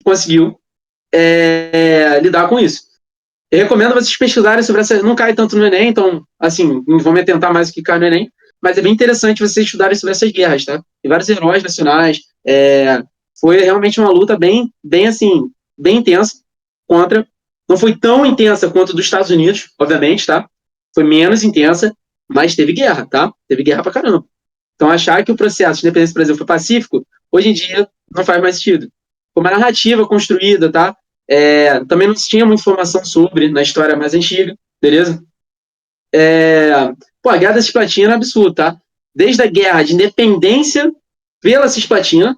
conseguiu lidar com isso. Eu recomendo vocês pesquisarem sobre essa. Não cai tanto no Enem, então, assim, não vou me atentar mais do que cai no Enem, mas é bem interessante vocês estudarem sobre essas guerras, tá? Tem vários heróis nacionais. Foi realmente uma luta bem assim, bem intensa contra. Não foi tão intensa quanto a dos Estados Unidos, obviamente, tá? Foi menos intensa, mas teve guerra, tá? Teve guerra pra caramba. Então, achar que o processo de independência do Brasil foi pacífico, hoje em dia, não faz mais sentido. Foi uma narrativa construída, tá? Também não se tinha muita informação sobre na história mais antiga, beleza? A Guerra da Cisplatina é absurdo, tá? Desde a Guerra de Independência pela Cisplatina,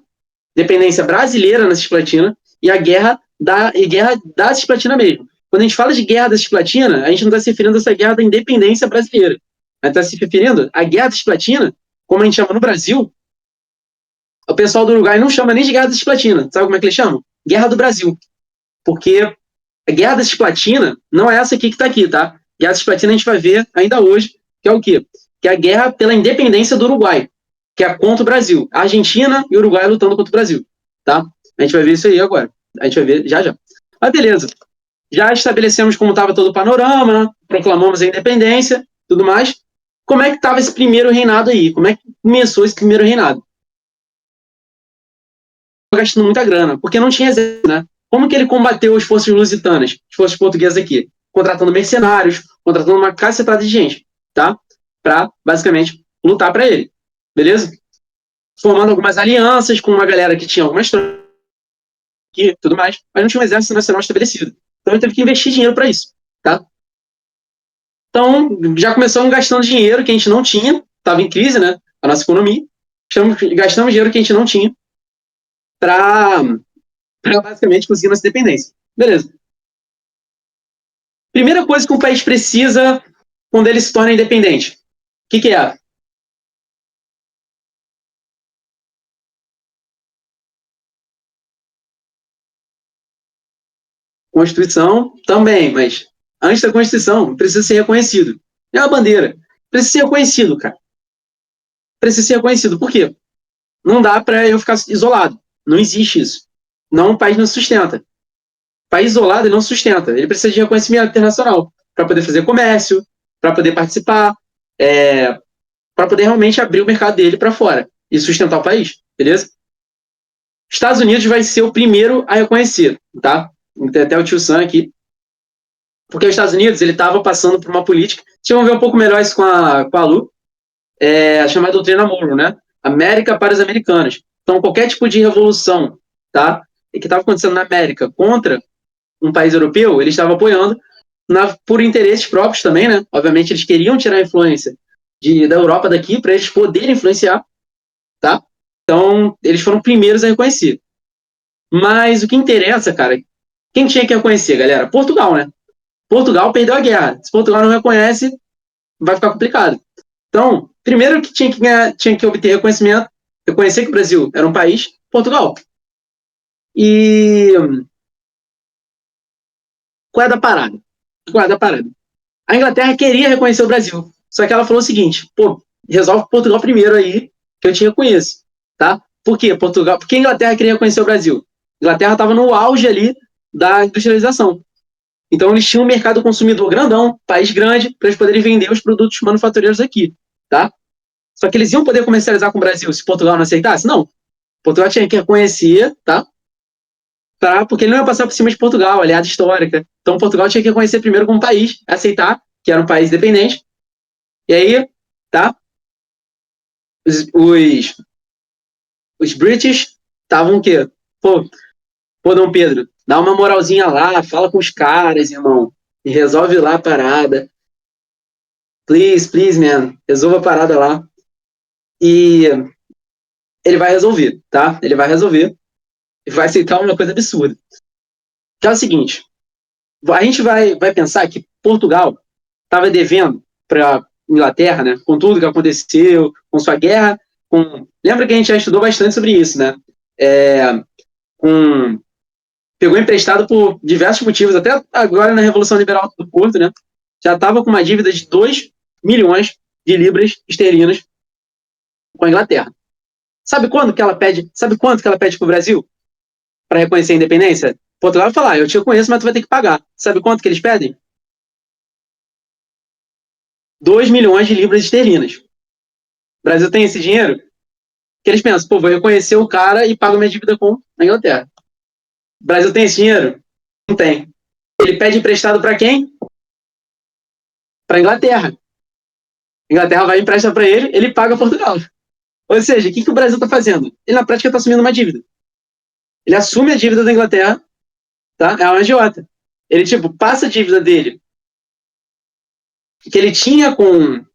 independência brasileira na Cisplatina, e a guerra da Cisplatina mesmo. Quando a gente fala de guerra da Cisplatina, a gente não está se referindo a essa guerra da independência brasileira. A gente está se referindo à guerra da Cisplatina, como a gente chama no Brasil. O pessoal do Uruguai não chama nem de guerra da Cisplatina. Sabe como é que eles chamam? Guerra do Brasil. Porque a guerra da Cisplatina não é essa aqui que está aqui, tá? Guerra da Cisplatina a gente vai ver ainda hoje, que é o quê? Que é a guerra pela independência do Uruguai, que é contra o Brasil. A Argentina e o Uruguai lutando contra o Brasil, tá? A gente vai ver isso aí agora. A gente vai ver já já. Mas beleza. Já estabelecemos como estava todo o panorama, proclamamos a independência, tudo mais. Como é que estava esse primeiro reinado aí? Como é que começou esse primeiro reinado? Gastando muita grana, porque não tinha exército, né? Como que ele combateu as forças lusitanas, as forças portuguesas aqui? Contratando mercenários, contratando uma cacetada de gente, tá? Para, basicamente, lutar para ele, beleza? Formando algumas alianças com uma galera que tinha algumas tropas e tudo mais, mas não tinha um exército nacional estabelecido. Então ele teve que investir dinheiro para isso, tá? Então, já começamos gastando dinheiro que a gente não tinha, estava em crise, né? A nossa economia. Gastamos dinheiro que a gente não tinha para basicamente conseguir nossa independência. Beleza. Primeira coisa que um país precisa quando ele se torna independente. O que é? Constituição também, mas antes da Constituição precisa ser reconhecido. É a bandeira. Precisa ser reconhecido, cara. Precisa ser reconhecido. Por quê? Não dá para eu ficar isolado. Não existe isso. Não, o país não sustenta. O país isolado ele não sustenta. Ele precisa de reconhecimento internacional para poder fazer comércio, para poder participar, para poder realmente abrir o mercado dele para fora e sustentar o país, beleza? Estados Unidos vai ser o primeiro a reconhecer, tá? Tem até o tio Sam aqui. Porque os Estados Unidos ele estava passando por uma política. Deixa eu ver um pouco melhor isso com a Lu. A chamada doutrina Monroe, né? América para os americanos. Então, qualquer tipo de revolução, tá? Que estava acontecendo na América contra um país europeu, ele estava apoiando por interesses próprios também, né? Obviamente, eles queriam tirar a influência da Europa daqui para eles poderem influenciar, tá? Então, eles foram primeiros a reconhecer. Mas o que interessa, cara, quem tinha que reconhecer, galera? Portugal, né? Portugal perdeu a guerra. Se Portugal não reconhece, vai ficar complicado. Então, primeiro que tinha que obter reconhecimento, reconhecer que o Brasil era um país, Portugal. E qual é da parada? Qual é da parada? A Inglaterra queria reconhecer o Brasil, só que ela falou o seguinte, pô, resolve Portugal primeiro aí, que eu te reconheço, tá? Por quê? Portugal, por que a Inglaterra queria reconhecer o Brasil? A Inglaterra estava no auge ali da industrialização. Então eles tinham um mercado consumidor grandão, país grande, para eles poderem vender os produtos manufatureiros aqui, tá? Só que eles iam poder comercializar com o Brasil se Portugal não aceitasse? Não. Portugal tinha que reconhecer, tá? Porque ele não ia passar por cima de Portugal, aliada histórica. Então Portugal tinha que reconhecer primeiro como país, aceitar que era um país independente. E aí, tá? Os British estavam o quê? Pô, Dom Pedro, dá uma moralzinha lá, fala com os caras, irmão, e resolve lá a parada. Please, man, resolva a parada lá. E ele vai resolver, tá? Ele vai resolver e vai aceitar uma coisa absurda. Que é o seguinte, a gente vai pensar que Portugal estava devendo para Inglaterra, né? Com tudo que aconteceu, com sua guerra, lembra que a gente já estudou bastante sobre isso, né? Pegou emprestado por diversos motivos, até agora na Revolução Liberal do Porto, né? Já estava com uma dívida de 2 milhões de libras esterlinas com a Inglaterra. Sabe quanto que ela pede para o Brasil para reconhecer a independência? Portugal vai falar, eu te conheço, mas tu vai ter que pagar. Sabe quanto que eles pedem? 2 milhões de libras esterlinas. O Brasil tem esse dinheiro? Que eles pensam, pô, vou reconhecer o cara e pago minha dívida com a Inglaterra. O Brasil tem esse dinheiro? Não tem. Ele pede emprestado para quem? Para a Inglaterra. A Inglaterra vai emprestar para ele, ele paga Portugal. Ou seja, o que o Brasil está fazendo? Ele na prática está assumindo uma dívida. Ele assume a dívida da Inglaterra, tá? É uma agiota. Ele, passa a dívida dele que ele tinha com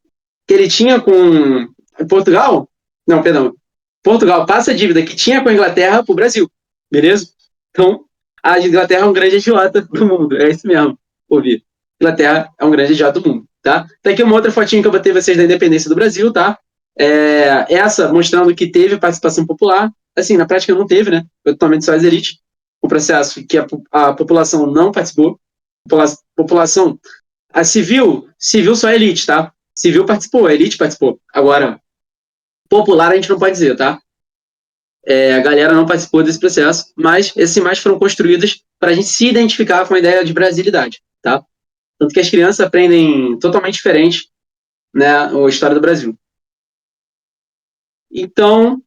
Portugal. Não, perdão. Portugal passa a dívida que tinha com a Inglaterra para o Brasil. Beleza? Então, A Inglaterra é um grande idiota do mundo. É isso mesmo, ouvi. Inglaterra é um grande idiota do mundo, tá? Tá aqui uma outra fotinha que eu botei vocês da independência do Brasil, tá? Essa mostrando que teve participação popular. Assim, na prática não teve, né? Foi totalmente só as elites. O processo que a população não participou. População. A civil só a elite, tá? Civil participou, a elite participou. Agora, popular a gente não pode dizer, tá? A galera não participou desse processo, mas essas imagens foram construídas para a gente se identificar com a ideia de brasilidade, tá? Tanto que as crianças aprendem totalmente diferente, né, a história do Brasil. Então,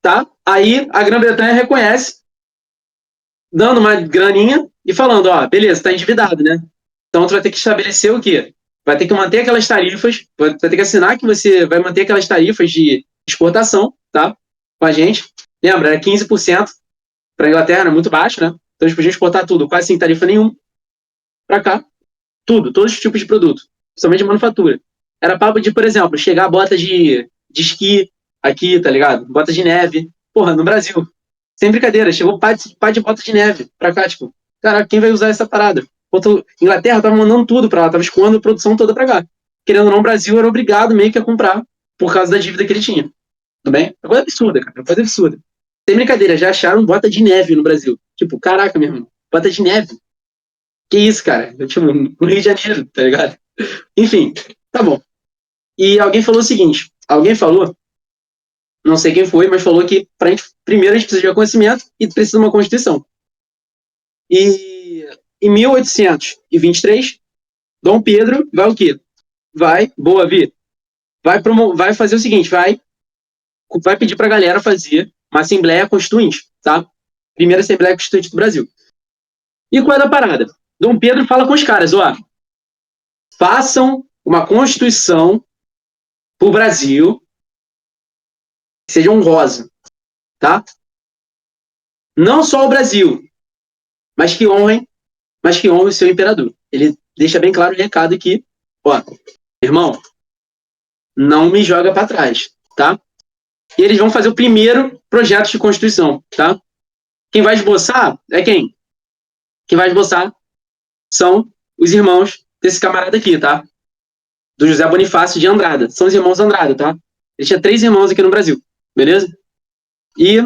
tá? Aí a Grã-Bretanha reconhece, dando uma graninha e falando, ó, beleza, tá endividado, né? Então tu vai ter que estabelecer o quê? Vai ter que manter aquelas tarifas, vai ter que assinar que você vai manter aquelas tarifas de exportação, tá? Com a gente. Lembra, era 15% para a Inglaterra, era muito baixo, né? Então eles podiam exportar tudo, quase sem tarifa nenhuma, para cá. Tudo, todos os tipos de produto, principalmente de manufatura. Era papo de, por exemplo, chegar a bota de esqui aqui, tá ligado? Bota de neve. Porra, no Brasil. Sem brincadeira, chegou pá de bota de neve pra cá, tipo, caraca, quem vai usar essa parada? Inglaterra tava mandando tudo pra lá, tava escoando a produção toda pra cá. Querendo ou não, o Brasil era obrigado meio que a comprar por causa da dívida que ele tinha. Tudo bem? É coisa absurda, cara. É coisa absurda. Sem brincadeira, já acharam bota de neve no Brasil. Tipo, caraca, meu irmão, bota de neve. Que isso, cara? Eu, tipo, no Rio de Janeiro, tá ligado? Enfim, tá bom. E alguém falou o seguinte: alguém falou, não sei quem foi, mas falou que primeiro a gente precisa de conhecimento e precisa de uma Constituição. E em 1823, Dom Pedro vai o quê? Boa, Vi, vai fazer o seguinte: vai pedir pra galera fazer uma Assembleia Constituinte, tá? Primeira Assembleia Constituinte do Brasil. E qual é a parada? Dom Pedro fala com os caras, ó, façam uma Constituição pro Brasil que seja honrosa, tá? Não só o Brasil, mas que honre o seu imperador. Ele deixa bem claro o recado aqui, ó, irmão, não me joga para trás, tá? E eles vão fazer o primeiro projeto de Constituição, tá? Quem vai esboçar é quem? Quem vai esboçar são os irmãos desse camarada aqui, tá? Do José Bonifácio de Andrada. São os irmãos Andrada, tá? Ele tinha 3 irmãos aqui no Brasil, beleza? E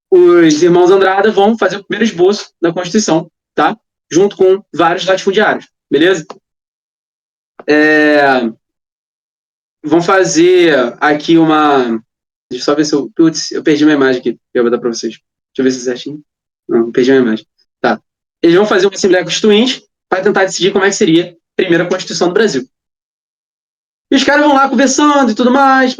os irmãos Andrada vão fazer o primeiro esboço da Constituição, tá? Junto com vários latifundiários, beleza? Vão fazer aqui uma... Deixa eu só ver se eu... Putz, eu perdi uma imagem aqui, que eu vou dar para vocês. Deixa eu ver se é certinho. Não, perdi uma imagem. Tá. Eles vão fazer uma Assembleia Constituinte para tentar decidir como é que seria a primeira Constituição do Brasil. E os caras vão lá conversando e tudo mais,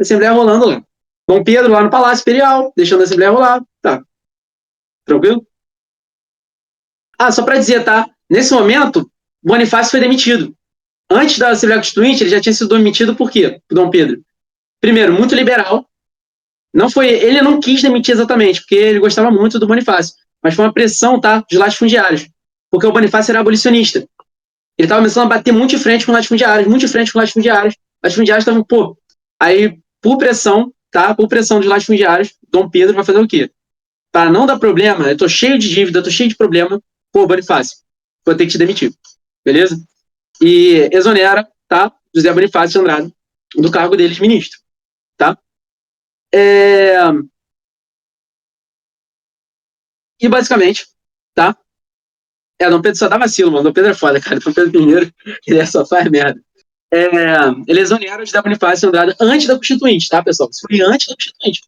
Assembleia rolando lá. Dom Pedro lá no Palácio Imperial, deixando a Assembleia rolar. Tá. Tranquilo? Ah, só para dizer, tá? Nesse momento, Bonifácio foi demitido. Antes da Assembleia Constituinte, ele já tinha sido demitido por quê? Por Dom Pedro. Primeiro, muito liberal. Ele não quis demitir exatamente, porque ele gostava muito do Bonifácio. Mas foi uma pressão, tá? Dos latifundiários. Porque o Bonifácio era abolicionista. Ele estava começando a bater muito de frente com latifundiários, muito de frente com latifundiários. Latifundiários estavam, pô. Aí, por pressão, tá? Por pressão dos latifundiários, Dom Pedro vai fazer o quê? Para não dar problema, eu tô cheio de dívida, tô cheio de problema, pô, Bonifácio, vou ter que te demitir. Beleza? E exonera, tá? José Bonifácio de Andrada do cargo dele de ministro, tá? E basicamente, tá? Dom Pedro só dá vacilo, mano. Dom Pedro é foda, cara. Dom Pedro I, ele só faz merda. Ele exonera o José Bonifácio de Andrada antes da Constituinte, tá, pessoal? Isso foi antes da Constituinte.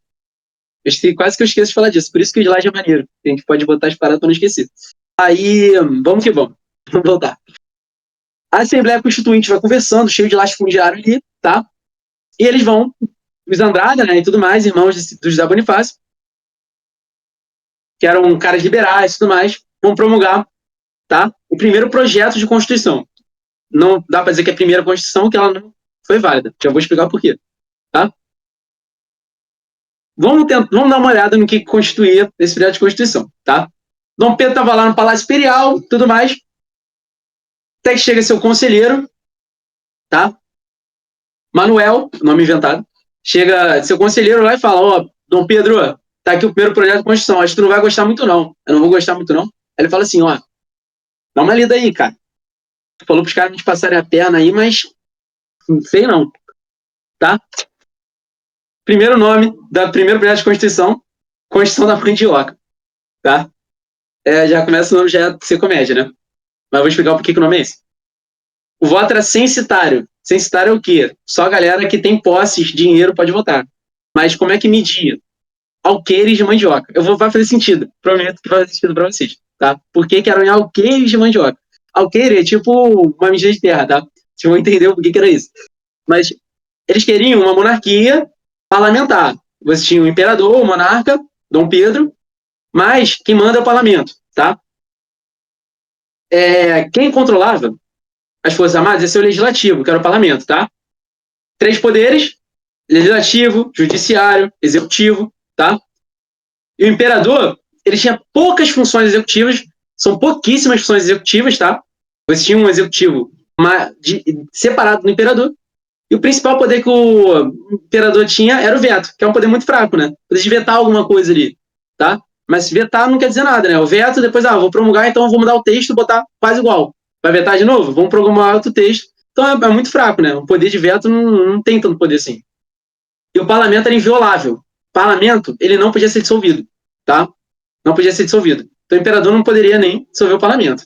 Quase que eu esqueço de falar disso. Por isso que o slide é maneiro. A gente pode botar as paradas pra não esquecer. Aí, vamos que vamos. Vamos voltar. A Assembleia Constituinte vai conversando, cheio de latifundiário ali, tá? E eles vão, os Andrada, né, e tudo mais, irmãos do José Bonifácio, que eram caras liberais e tudo mais, vão promulgar, tá? O primeiro projeto de Constituição. Não dá para dizer que é a primeira Constituição, que ela não foi válida. Já vou explicar por quê, tá? Vamos dar uma olhada no que constituía esse projeto de Constituição, tá? Dom Pedro estava lá no Palácio Imperial, tudo mais, até que chega seu conselheiro, tá? Manuel, nome inventado, chega seu conselheiro lá e fala, ó, Dom Pedro, tá aqui o primeiro projeto de Constituição. Acho que tu não vai gostar muito, não. Eu não vou gostar muito, não. Aí ele fala assim, ó, dá uma lida aí, cara. Tu falou pros caras me passarem a perna aí, mas não sei não, tá? Primeiro nome da primeiro projeto de Constituição, Constituição da Mandioca, tá? Já começa o nome já a ser comédia, né? Mas eu vou explicar por que o nome é esse. O voto era censitário. Censitário é o quê? Só a galera que tem posses, dinheiro, pode votar. Mas como é que media? Alqueires de mandioca. Vai fazer sentido. Prometo que vai fazer sentido pra vocês, tá? Por que eram em alqueires de mandioca? Alqueire é tipo uma medida de terra, tá? Vocês vão entender por que era isso. Mas eles queriam uma monarquia parlamentar. Você tinha o imperador, o monarca, Dom Pedro, mas quem manda é o parlamento, tá? Quem controlava as Forças Armadas ia ser o legislativo, que era o parlamento, tá? 3 poderes, legislativo, judiciário, executivo, tá? E o imperador, ele tinha poucas funções executivas, são pouquíssimas funções executivas, tá? Você tinha um executivo separado do imperador, e o principal poder que o imperador tinha era o veto, que é um poder muito fraco, né? Poder de vetar alguma coisa ali, tá? Mas vetar não quer dizer nada, né? O veto, depois, vou promulgar, então vou mudar o texto e botar quase igual. Vai vetar de novo? Vamos promulgar outro texto. Então é muito fraco, né? O poder de veto não tem tanto poder assim. E o parlamento era inviolável. O parlamento, ele não podia ser dissolvido, tá? Não podia ser dissolvido. Então o imperador não poderia nem dissolver o parlamento.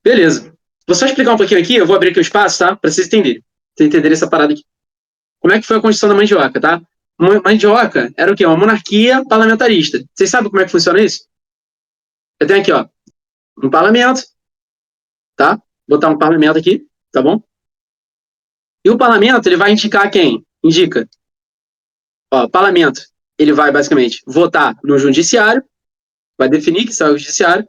Beleza. Vou só explicar um pouquinho aqui, eu vou abrir aqui o espaço, tá? Para vocês entenderem essa parada aqui. Como é que foi a Constituição da Mandioca, tá? Mandioca era o quê? Uma monarquia parlamentarista. Vocês sabem como é que funciona isso? Eu tenho aqui, ó, um parlamento, tá? Vou botar um parlamento aqui, tá bom? E o parlamento, ele vai indicar quem? Indica. Ó, o parlamento, ele vai basicamente votar no judiciário, vai definir que isso é o judiciário,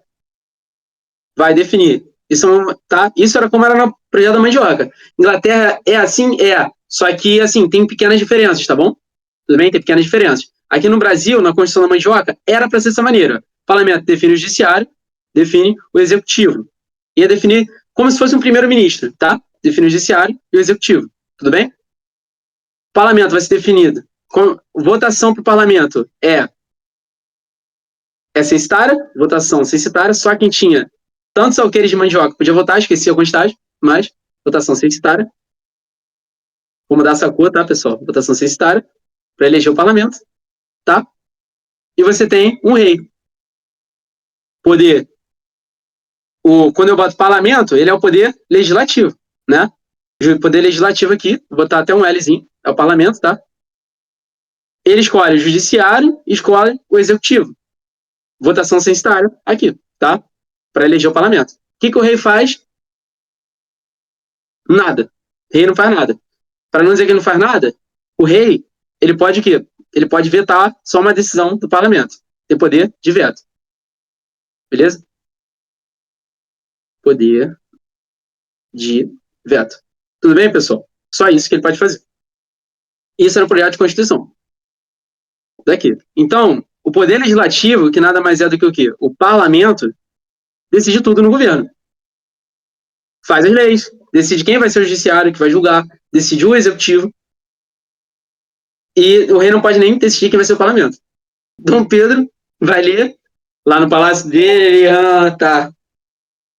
vai definir. Isso, tá? Isso era como era no projeto da Mandioca. Inglaterra é assim? É. Só que, assim, tem pequenas diferenças, tá bom? Tudo bem? Tem pequenas diferenças. Aqui no Brasil, na Constituição da Mandioca, era para ser dessa maneira. O parlamento define o judiciário, define o executivo. Ia definir como se fosse um primeiro-ministro, tá? Define o judiciário e o executivo. Tudo bem? O parlamento vai ser definido. Votação para o parlamento é censitária, votação censitária, só quem tinha tantos alqueires de mandioca podia votar, esqueci a quantidade, mas votação censitária. Vou mudar essa cor, tá, pessoal? Votação censitária, para eleger o parlamento, tá? E você tem um rei. Poder. Quando eu boto parlamento, ele é o poder legislativo, né? O poder legislativo aqui, vou botar até um Lzinho, é o parlamento, tá? Ele escolhe o judiciário e escolhe o executivo. Votação censitária aqui, tá? Para eleger o parlamento. O que o rei faz? Nada. O rei não faz nada. Para não dizer que ele não faz nada, o rei, ele pode o quê? Ele pode vetar só uma decisão do parlamento. Tem poder de veto. Beleza? Poder de veto. Tudo bem, pessoal? Só isso que ele pode fazer. Isso era o projeto de Constituição. Daqui. Então, o poder legislativo, que nada mais é do que o quê? O parlamento decide tudo no governo. Faz as leis, decide quem vai ser o judiciário, que vai julgar, decide o executivo. E o rei não pode nem decidir quem vai ser o parlamento. Dom Pedro vai ler lá no palácio dele, tá.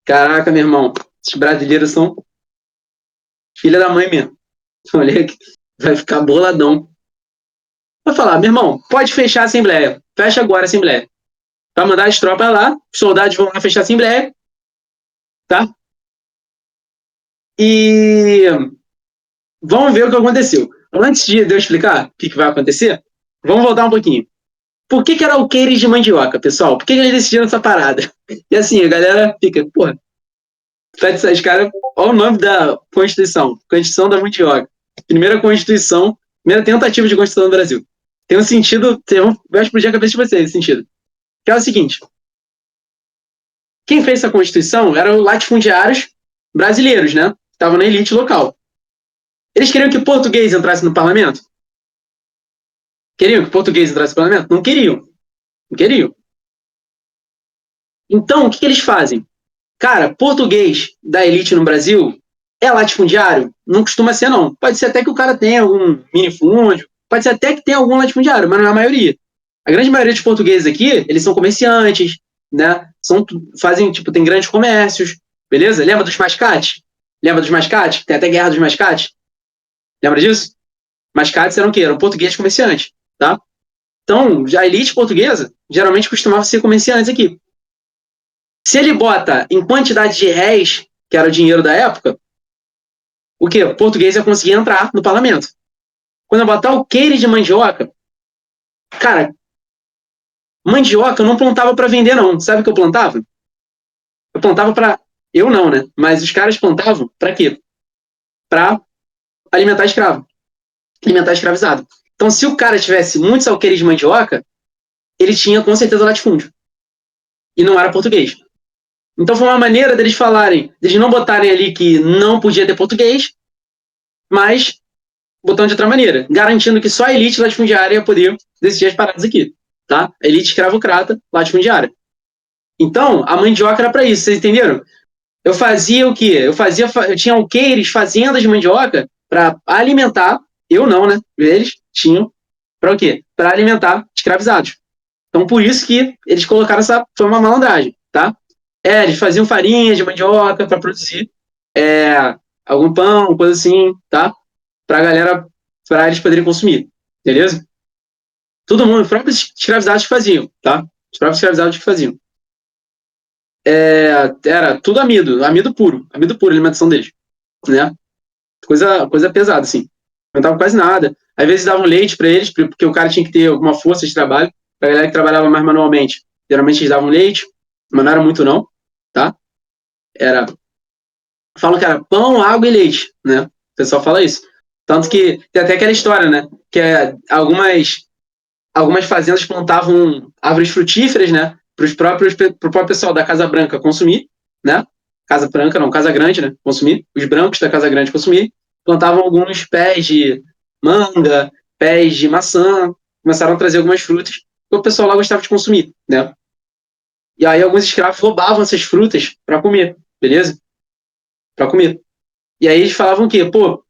Caraca, meu irmão, esses brasileiros são filha da mãe mesmo. Olha aqui, vai ficar boladão. Vai falar, meu irmão, pode fechar a Assembleia. Fecha agora a Assembleia. Vai mandar as tropas lá, os soldados vão lá fechar a Assembleia, tá? E vamos ver o que aconteceu. Antes de eu explicar o que vai acontecer, vamos voltar um pouquinho. Por que era alqueires de mandioca, pessoal? Por que eles decidiram essa parada? E assim, a galera fica, porra, os caras, olha o nome da Constituição. Constituição da Mandioca. Primeira Constituição, primeira tentativa de Constituição do Brasil. Tem um sentido, vai explodir a cabeça de vocês esse sentido. Que é o seguinte, quem fez essa Constituição eram latifundiários brasileiros, né? Que estavam na elite local. Eles queriam que português entrasse no parlamento? Queriam que português entrasse no parlamento? Não queriam. Não queriam. Então, o que eles fazem? Cara, português da elite no Brasil é latifundiário? Não costuma ser, não. Pode ser até que o cara tenha algum minifúndio, pode ser até que tenha algum latifundiário, mas não é a maioria. A grande maioria dos portugueses aqui, eles são comerciantes, né? Fazem, tipo, tem grandes comércios, beleza? Lembra dos mascates? Lembra dos mascates? Tem até guerra dos mascates. Lembra disso? Mascates eram o quê? Eram portugueses comerciantes, tá? Então, a elite portuguesa geralmente costumava ser comerciantes aqui. Se ele bota em quantidade de réis, que era o dinheiro da época, o quê? O português ia conseguir entrar no parlamento. Quando eu botar o queire de mandioca, cara, mandioca eu não plantava para vender, não. Sabe o que eu plantava? Eu plantava para. Eu não, né? Mas os caras plantavam para quê? Para alimentar escravo. Alimentar escravizado. Então, se o cara tivesse muitos alqueires de mandioca, ele tinha com certeza latifúndio. E não era português. Então, foi uma maneira deles falarem, deles não botarem ali que não podia ter português, mas botando de outra maneira, garantindo que só a elite latifundiária ia poder decidir as paradas aqui. Tá? A elite escravocrata latifundiária. Então, a mandioca era para isso, vocês entenderam? Eu fazia o quê? Eu tinha alqueires, fazendas de mandioca para alimentar, eu não, né? Eles tinham para o quê? Para alimentar escravizados. Então, por isso que eles colocaram essa, foi uma malandragem, tá? Eles faziam farinha de mandioca para produzir algum pão, coisa assim, tá? Para a galera, para eles poderem consumir, beleza? Todo mundo, os próprios escravizados que faziam, tá? Os próprios escravizados que faziam. Era tudo amido puro, a alimentação deles, né? Coisa pesada, assim. Não tava quase nada. Às vezes davam leite para eles, porque o cara tinha que ter alguma força de trabalho. Pra galera que trabalhava mais manualmente, geralmente eles davam leite, mas não era muito, não, tá? Era. Falam que era pão, água e leite, né? O pessoal fala isso. Tanto que tem até aquela história, né? Que algumas fazendas plantavam árvores frutíferas, né? Pro próprio pessoal da Casa Branca consumir, né? Casa Branca, não, Casa Grande, né? Consumir. Os brancos da Casa Grande consumir. Plantavam alguns pés de manga, pés de maçã. Começaram a trazer algumas frutas que o pessoal lá gostava de consumir, né? E aí alguns escravos roubavam essas frutas para comer, beleza? Para comer. E aí eles falavam o quê? Pô,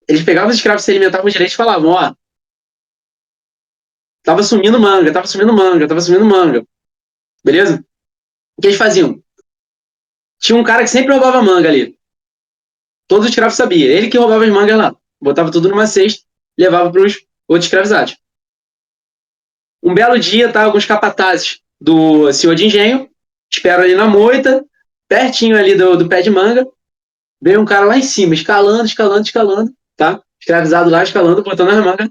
eles pegavam os escravos, se alimentavam direito e falavam, ó, tava sumindo manga, tava sumindo manga, tava sumindo manga. Beleza? O que eles faziam? Tinha um cara que sempre roubava manga ali. Todos os escravos sabiam. Ele que roubava as mangas lá. Botava tudo numa cesta, levava para os outros escravizados. Um belo dia, tá alguns capatazes do senhor de engenho, esperam ali na moita, pertinho ali do pé de manga, veio um cara lá em cima, escalando, escalando, escalando, tá? Escravizado lá, escalando, botando as mangas.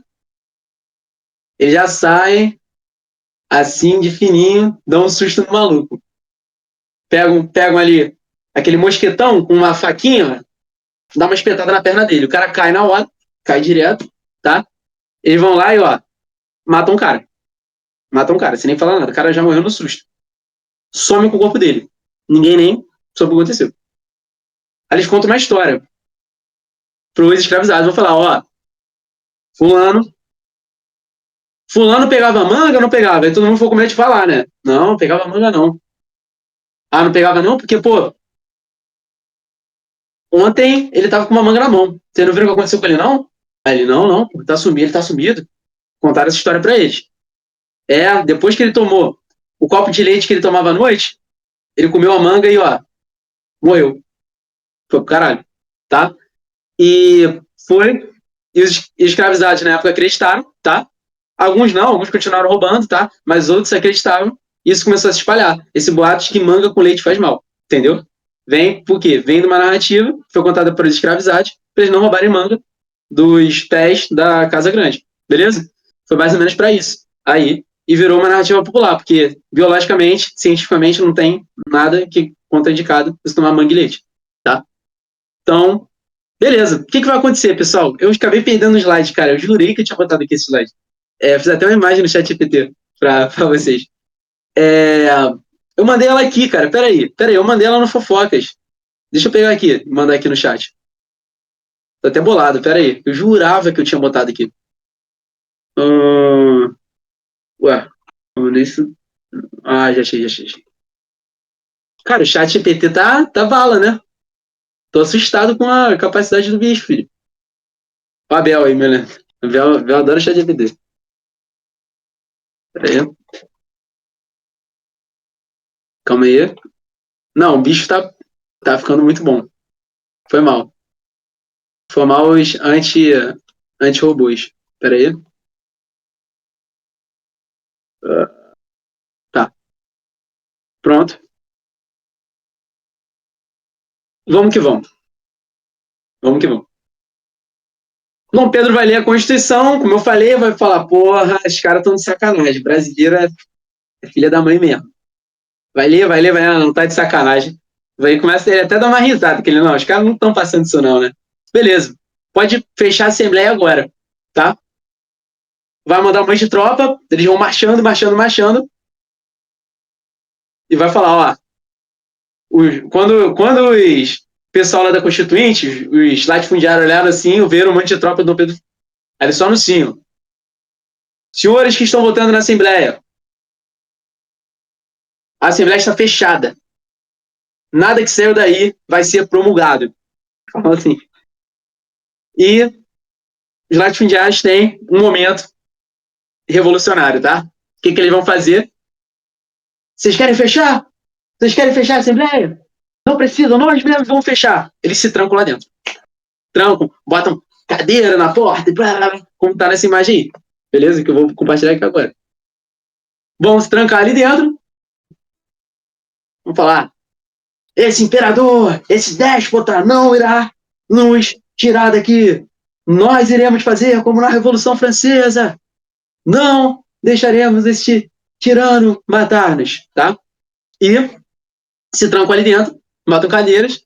Ele já sai, assim, de fininho, dá um susto no maluco. Pegam ali aquele mosquetão com uma faquinha, dá uma espetada na perna dele. O cara cai na hora, cai direto, tá? Eles vão lá e, ó, matam o cara. Matam o cara, sem nem falar nada. O cara já morreu no susto. Some com o corpo dele. Ninguém nem soube o que aconteceu. Aí eles contam uma história pros escravizados. Vão falar, ó, fulano, fulano pegava manga ou não pegava? Aí todo mundo ficou com medo de falar, né? Não, pegava manga não. Ah, não pegava não? Porque, pô, ontem ele tava com uma manga na mão. Você não viu o que aconteceu com ele, não? Aí ele, não, tá sumido, ele tá sumido. Contaram essa história pra eles. Depois que ele tomou o copo de leite que ele tomava à noite, ele comeu a manga e, ó, morreu. Foi pro caralho, tá? E foi. E os escravizados na época acreditaram, tá? Alguns não, alguns continuaram roubando, tá? Mas outros acreditavam. E isso começou a se espalhar. Esse boato de que manga com leite faz mal, entendeu? Vem, por quê? Vem de uma narrativa que foi contada por escravizados para eles não roubarem manga dos pés da Casa Grande, beleza? Foi mais ou menos para isso. Aí, e virou uma narrativa popular, porque biologicamente, cientificamente, não tem nada que contraindicado você tomar manga e leite, tá? Então, beleza. O que vai acontecer, pessoal? Eu acabei perdendo o slide, cara. Eu jurei que eu tinha botado aqui esse slide. Fiz até uma imagem no chat GPT para vocês. Eu mandei ela aqui, cara. Peraí, eu mandei ela no Fofocas. Deixa eu pegar aqui e mandar aqui no chat. Tô até bolado, peraí. Eu jurava que eu tinha botado aqui. Ué, eu mandei isso. Ah, já achei. Cara, o chat GPT tá bala, né? Tô assustado com a capacidade do bicho, filho. Ó a Bel aí, Melena. A Bel adora o chat GPT. Pera aí. Calma aí. Não, o bicho tá ficando muito bom. Foi mal. Foi mal os anti-robôs. Pera aí. Tá, pronto. Vamos que vamos. Vamos que vamos. Dom Pedro vai ler a Constituição, como eu falei, vai falar, porra, os caras estão de sacanagem. Brasileira é filha da mãe mesmo. Vai ler, não tá de sacanagem. Aí começa ele até dar uma risada, que ele, não, os caras não estão passando isso não, né? Beleza. Pode fechar a Assembleia agora, tá? Vai mandar um monte de tropa, eles vão marchando, marchando, marchando, e vai falar, ó, quando os pessoal lá da Constituinte, os latifundiários olharam assim, viram um monte de tropa do Dom Pedro, aí eles só anunciam. Senhores que estão votando na Assembleia, a Assembleia está fechada. Nada que saiu daí vai ser promulgado. Fala assim. E os latifundiários têm um momento revolucionário, tá? O que eles vão fazer? Vocês querem fechar? Vocês querem fechar a Assembleia? Não precisam, nós mesmos vamos fechar. Eles se trancam lá dentro. Trancam, botam cadeira na porta, e blá, blá, blá, como tá nessa imagem aí. Beleza? Que eu vou compartilhar aqui agora. Vão se trancar ali dentro. Vão falar, esse imperador, esse déspota não irá nos tirar daqui. Nós iremos fazer como na Revolução Francesa. Não deixaremos este tirano matar-nos, tá? E se trancam ali dentro, matam cadeiras,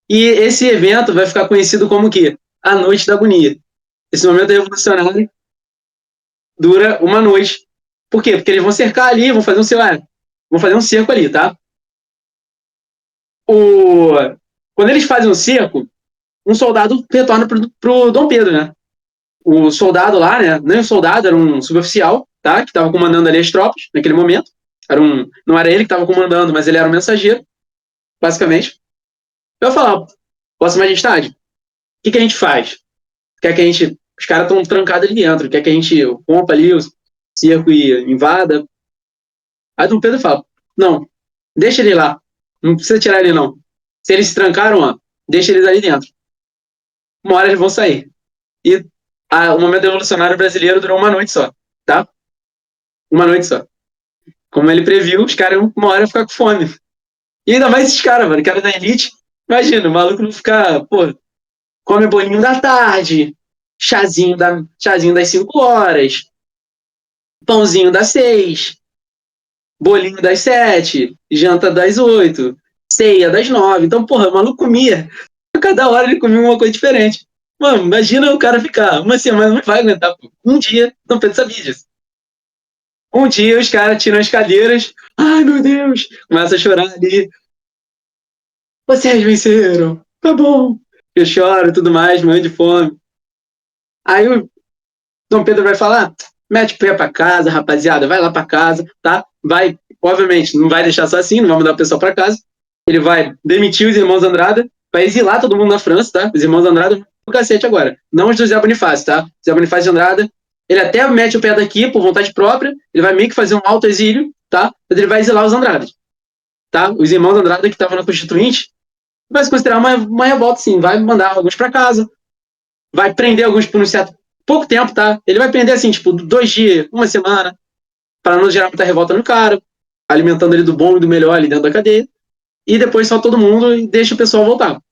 e esse evento vai ficar conhecido como o quê? A Noite da Agonia. Esse momento revolucionário dura uma noite. Por quê? Porque eles vão cercar ali, vão fazer um cerco ali, tá? Quando eles fazem um cerco, um soldado retorna pro Dom Pedro, né? O soldado lá, né? Nem um soldado, era um suboficial, tá? Que estava comandando ali as tropas naquele momento. Não era ele que estava comandando, mas ele era um mensageiro, basicamente. Eu falava, Vossa Majestade, o que a gente faz? Quer que a gente. Os caras estão trancados ali dentro, quer que a gente rompa ali o cerco e invada? Aí Dom Pedro fala, não, deixa ele lá, não precisa tirar ele não. Se eles se trancaram, ó, deixa eles ali dentro. Uma hora eles vão sair. E o momento revolucionário brasileiro durou uma noite só, tá? Uma noite só. Como ele previu, os caras uma hora iam ficar com fome. E ainda mais esses caras, mano, cara da elite. Imagina, o maluco não ficar, pô, come bolinho da tarde, chazinho das 5 horas, pãozinho das 6, bolinho das 7, janta das 8, ceia das 9. Então, porra, o maluco comia. A cada hora ele comia uma coisa diferente. Mano, imagina o cara ficar uma semana, não vai aguentar, pô. Um dia, não pensa disso. Um dia os caras tiram as cadeiras, ai meu Deus, começa a chorar ali. Vocês venceram, tá bom. Eu choro e tudo mais, morrendo de fome. Aí o Dom Pedro vai falar, mete o pé pra casa, rapaziada, vai lá pra casa, tá? Vai, obviamente, não vai deixar só assim, não vai mandar o pessoal pra casa. Ele vai demitir os irmãos Andrada, vai exilar todo mundo na França, tá? Os irmãos Andrada no cacete agora. Não os do Zé Bonifácio, tá? Zé Bonifácio de Andrada, ele até mete o pé daqui por vontade própria, ele vai meio que fazer um alto exílio, tá? Mas ele vai exilar os Andrada, tá? Os irmãos Andrada que estavam na Constituinte, vai se considerar uma revolta, sim. Vai mandar alguns pra casa, vai prender alguns por um certo pouco tempo, tá? Ele vai prender assim, tipo, 2 dias, uma semana, para não gerar muita revolta no cara, alimentando ele do bom e do melhor ali dentro da cadeia, e depois só todo mundo e deixa o pessoal voltar,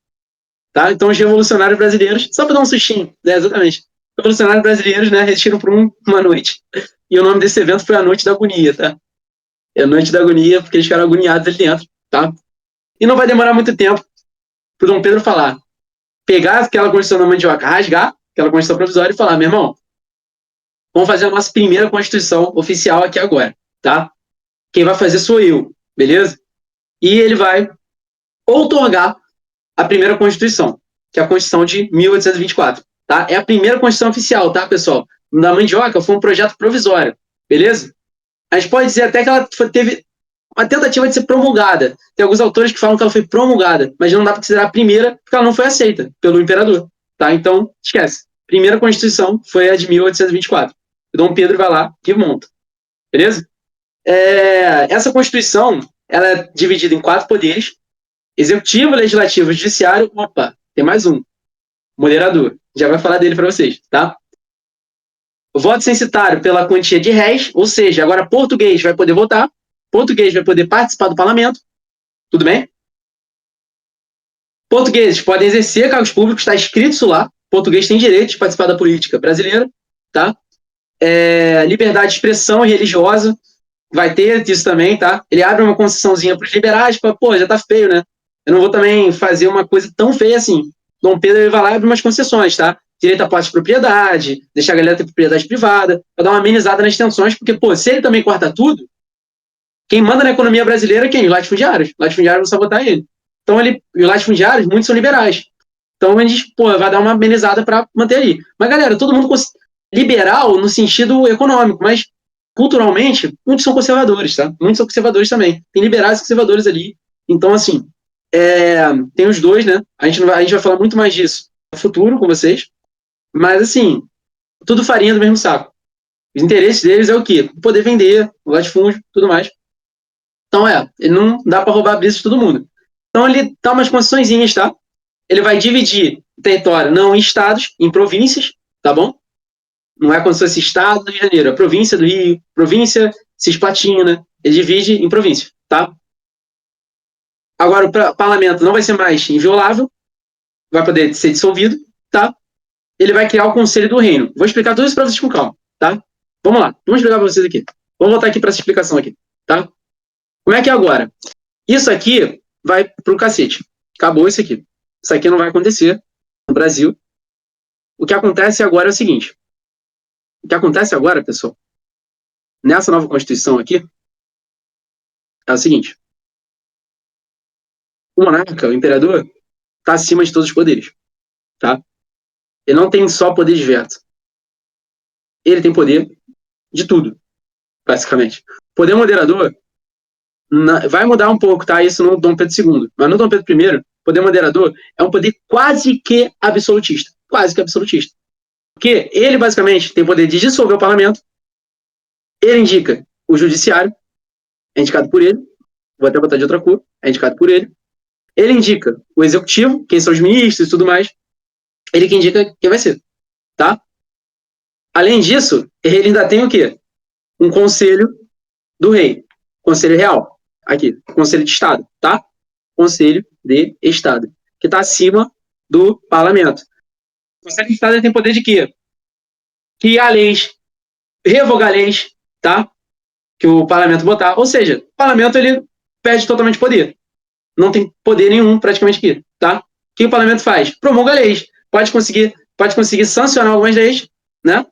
tá? Então os revolucionários brasileiros, só para dar um sustinho, né, exatamente, revolucionários brasileiros, né, resistiram por uma noite, e o nome desse evento foi a Noite da Agonia, tá? É a Noite da Agonia, porque eles ficaram agoniados ali dentro, tá? E não vai demorar muito tempo pro Dom Pedro falar, pegar aquela Constituição da Mandioca, rasgar aquela Constituição provisória e falar, meu irmão, vamos fazer a nossa primeira Constituição oficial aqui agora, tá? Quem vai fazer sou eu, beleza? E ele vai outorgar a primeira Constituição, que é a Constituição de 1824, tá? É a primeira Constituição oficial, tá, pessoal? Da Mandioca foi um projeto provisório, beleza? A gente pode dizer até que ela teve uma tentativa de ser promulgada. Tem alguns autores que falam que ela foi promulgada, mas não dá para considerar a primeira, porque ela não foi aceita pelo imperador, tá? Então, esquece. Primeira Constituição foi a de 1824. O Dom Pedro vai lá e monta. beleza? Essa Constituição, ela é dividida em 4 poderes: executivo, legislativo, judiciário. Opa, tem mais um, moderador. Já vai falar dele para vocês, tá? O voto censitário pela quantia de réis, ou seja, agora português vai poder votar, português vai poder participar do parlamento, tudo bem? Portugueses podem exercer cargos públicos, está escrito isso lá. Português tem direito de participar da política brasileira, tá? Liberdade de expressão religiosa, vai ter isso também, tá? Ele abre uma concessãozinha para os liberais, para, pô, já tá feio, né? Eu não vou também fazer uma coisa tão feia assim. Dom Pedro ele vai lá e abre umas concessões, tá? Direito à posse de propriedade, deixar a galera ter propriedade privada, para dar uma amenizada nas tensões, porque, pô, se ele também corta tudo, quem manda na economia brasileira é quem? Os latifundiários. Os latifundiários vão sabotar ele. Então, e os latifundiários, muitos são liberais. Então, a gente, pô, vai dar uma amenizada para manter ali. Mas, galera, todo mundo liberal no sentido econômico, mas culturalmente, muitos são conservadores, tá? Muitos são conservadores também. Tem liberais e conservadores ali. Então, assim, tem os dois, né? A gente vai falar muito mais disso no futuro com vocês. Mas, assim, tudo farinha do mesmo saco. Os interesses deles é o quê? Poder vender, o latifúndio, tudo mais. Então, ele não dá para roubar a brisa de todo mundo. Então, ele dá umas concessõezinhas, tá? Ele vai dividir o território não em estados, em províncias, tá bom? Não é como se fosse estado do Rio de Janeiro, é província do Rio, província Cisplatina, ele divide em província, tá? Agora, o parlamento não vai ser mais inviolável, vai poder ser dissolvido, tá? Ele vai criar o Conselho do Reino. Vou explicar tudo isso para vocês com calma, tá? Vamos lá, vamos explicar para vocês aqui. Vamos voltar aqui para essa explicação aqui, tá? Como é que é agora? Isso aqui vai pro cacete. Acabou isso aqui. Isso aqui não vai acontecer no Brasil. O que acontece agora é o seguinte. O que acontece agora, pessoal, nessa nova Constituição aqui, é o seguinte. O monarca, o imperador, está acima de todos os poderes, tá? Ele não tem só poder de veto. Ele tem poder de tudo, basicamente. Poder moderador vai mudar um pouco, tá? Isso no Dom Pedro II. Mas no Dom Pedro I, poder moderador é um poder quase que absolutista. Quase que absolutista. Porque ele, basicamente, tem poder de dissolver o parlamento, ele indica o judiciário, é indicado por ele, vou até botar de outra cor, é indicado por ele. Ele indica o executivo, quem são os ministros e tudo mais, ele que indica quem vai ser, tá? Além disso, ele ainda tem o quê? Um conselho do rei, conselho real, aqui, conselho de estado, tá? Conselho de estado, que está acima do parlamento. O conselho de estado tem poder de quê? Criar leis, revogar leis, tá? Que o parlamento botar. Ou seja, o parlamento ele perde totalmente poder. Não tem poder nenhum praticamente aqui, tá? O que o parlamento faz? Promulga leis. Pode conseguir sancionar algumas leis, né?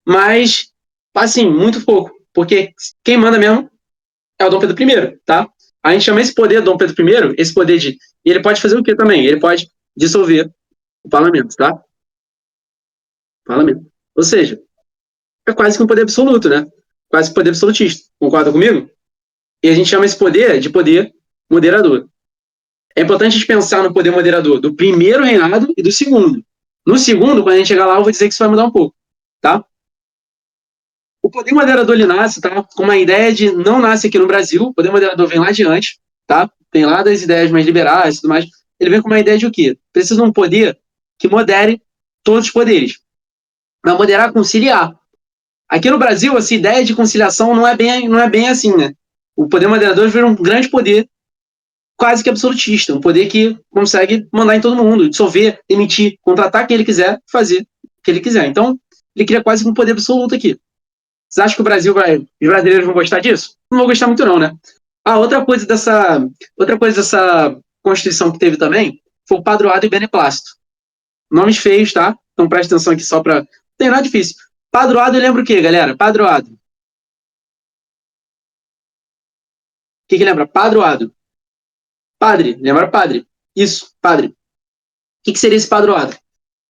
Mas, assim, muito pouco. Porque quem manda mesmo é o Dom Pedro I, tá? A gente chama esse poder Dom Pedro I, esse poder de... E ele pode fazer o quê também? Ele pode dissolver o parlamento, tá? Parlamento. Ou seja, é quase que um poder absoluto, né? Quase que um poder absolutista. Concorda comigo? E a gente chama esse poder de poder moderador. É importante a gente pensar no poder moderador do primeiro reinado e do segundo. No segundo, quando a gente chegar lá, eu vou dizer que isso vai mudar um pouco, tá? O poder moderador, ele nasce, tá? Com uma ideia de... Não nasce aqui no Brasil, o poder moderador vem lá de antes, tá? Tem lá das ideias mais liberais e tudo mais. Ele vem com uma ideia de o quê? Precisa de um poder que modere todos os poderes. Mas moderar, conciliar. Aqui no Brasil, essa ideia de conciliação não é bem assim, né? O poder moderador vira um grande poder quase que absolutista, um poder que consegue mandar em todo mundo, dissolver, demitir, contratar quem ele quiser, fazer o que ele quiser. Então, ele cria quase que um poder absoluto aqui. Vocês acham que os brasileiros vão gostar disso? Não vão gostar muito não, né? Outra coisa dessa Constituição que teve também foi o padroado e beneplácito. Nomes feios, tá? Então presta atenção aqui só para... Não tem nada difícil. Padroado lembra o quê, galera? Padroado. O que lembra? Padroado. Padre, lembra padre? Isso, padre. O que seria esse padroado?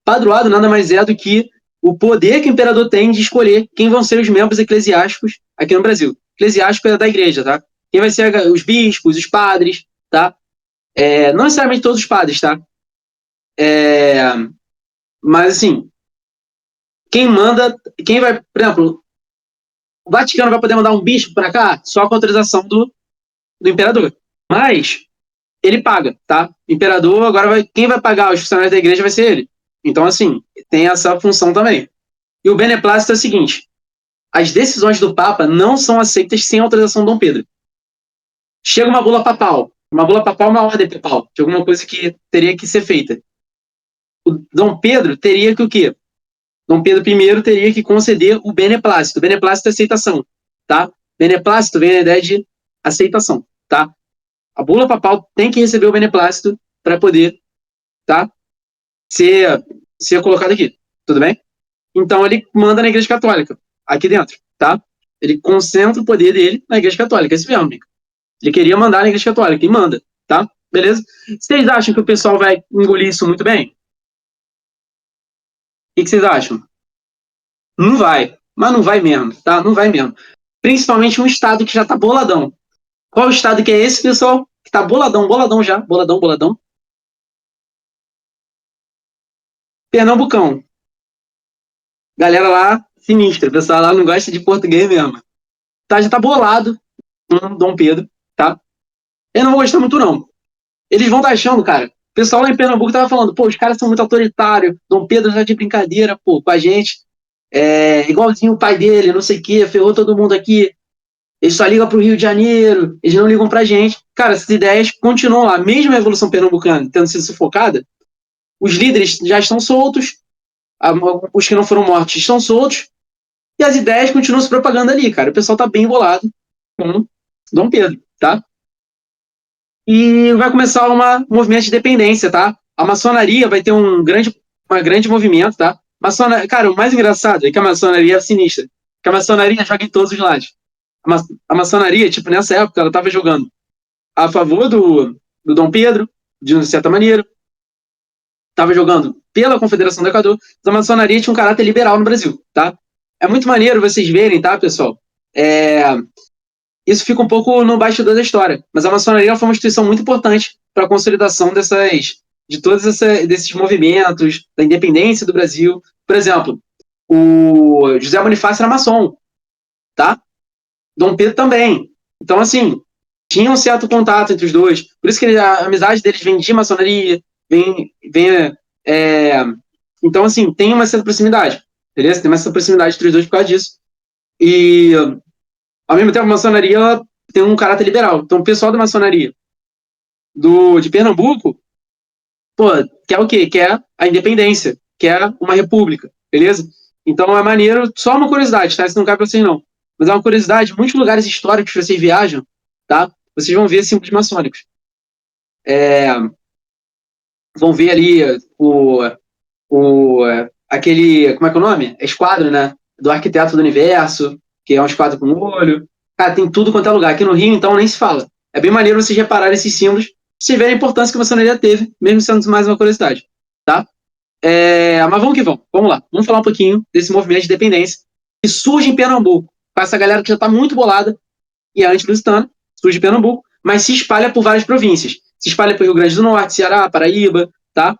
Padroado nada mais é do que o poder que o imperador tem de escolher quem vão ser os membros eclesiásticos aqui no Brasil. Eclesiástico é da igreja, tá? Quem vai ser os bispos, os padres, tá? Não necessariamente todos os padres, tá? Mas, assim, quem manda... Quem vai... Por exemplo, O Vaticano vai poder mandar um bispo para cá só com autorização do imperador. Mas ele paga, tá? O imperador, agora quem vai pagar os funcionários da igreja vai ser ele. Então, assim, tem essa função também. E o beneplácito é o seguinte: as decisões do Papa não são aceitas sem autorização de Dom Pedro. Chega uma bula papal. Uma bula papal é uma ordem papal, de alguma coisa que teria que ser feita. O Dom Pedro teria que o quê? Dom Pedro I teria que conceder o beneplácito. O beneplácito é aceitação, tá? Beneplácito vem da ideia de aceitação, tá? A bula papal tem que receber o beneplácito para poder, tá? Ser colocado aqui, tudo bem? Então ele manda na Igreja Católica, aqui dentro, tá? Ele concentra o poder dele na Igreja Católica, esse mesmo, amigo. Ele queria mandar na Igreja Católica e manda, tá? Beleza? Vocês acham que o pessoal vai engolir isso muito bem? O que vocês acham? Não vai, mas não vai mesmo, tá? Não vai mesmo. Principalmente um estado que já tá boladão. Qual estado que é esse, pessoal? Que tá boladão, boladão já, boladão, boladão. Pernambucão. Galera lá, sinistra. O pessoal lá não gosta de português mesmo. Tá, já tá bolado com Dom Pedro, tá? Eu não vou gostar muito, não. Eles vão estar achando, cara. O pessoal lá em Pernambuco tava falando, pô, os caras são muito autoritários. Dom Pedro tá de brincadeira, pô, com a gente. Igualzinho o pai dele, não sei o quê, ferrou todo mundo aqui. Eles só ligam pro Rio de Janeiro, eles não ligam pra gente. Cara, essas ideias continuam lá. Mesmo a Revolução Pernambucana tendo sido sufocada, os líderes já estão soltos, os que não foram mortos estão soltos, e as ideias continuam se propagando ali, cara. O pessoal tá bem embolado com Dom Pedro, tá? E vai começar um movimento de dependência, tá? A maçonaria vai ter um grande movimento, tá? Cara, o mais engraçado é que a maçonaria é sinistra. Que a maçonaria joga em todos os lados. A maçonaria, tipo, nessa época, ela tava jogando a favor do Dom Pedro, de certa maneira. Tava jogando pela Confederação do Equador. Mas a maçonaria tinha um caráter liberal no Brasil, tá? É muito maneiro vocês verem, tá, pessoal? Isso fica um pouco no bastidor da história. Mas a maçonaria foi uma instituição muito importante para a consolidação de todos desses movimentos, da independência do Brasil. Por exemplo, o José Bonifácio era maçom, tá? Dom Pedro também. Então, assim, tinha um certo contato entre os dois. Por isso que a amizade deles vem de maçonaria, então, assim, tem uma certa proximidade, beleza? Tem uma certa proximidade entre os dois por causa disso. E, ao mesmo tempo, a maçonaria tem um caráter liberal. Então, o pessoal da maçonaria de Pernambuco, pô, quer o quê? Quer a independência, quer uma república, beleza? Então, é maneiro, só uma curiosidade, tá? Isso não cabe pra vocês, não. Mas é uma curiosidade, muitos lugares históricos que vocês viajam, tá? Vocês vão ver símbolos maçônicos. Vão ver ali aquele, como é que é o nome? É esquadro, né? Do Arquiteto do Universo, que é um esquadro com olho. Cara, tem tudo quanto é lugar. Aqui no Rio, então, nem se fala. É bem maneiro vocês repararem esses símbolos, se verem a importância que a maçonaria teve, mesmo sendo mais uma curiosidade, tá? Mas vamos que vamos. Vamos lá. Vamos falar um pouquinho desse movimento de dependência que surge em Pernambuco, com essa galera que já está muito bolada e é anti-lusitana, surge em Pernambuco, mas se espalha por várias províncias. Se espalha por Rio Grande do Norte, Ceará, Paraíba, tá?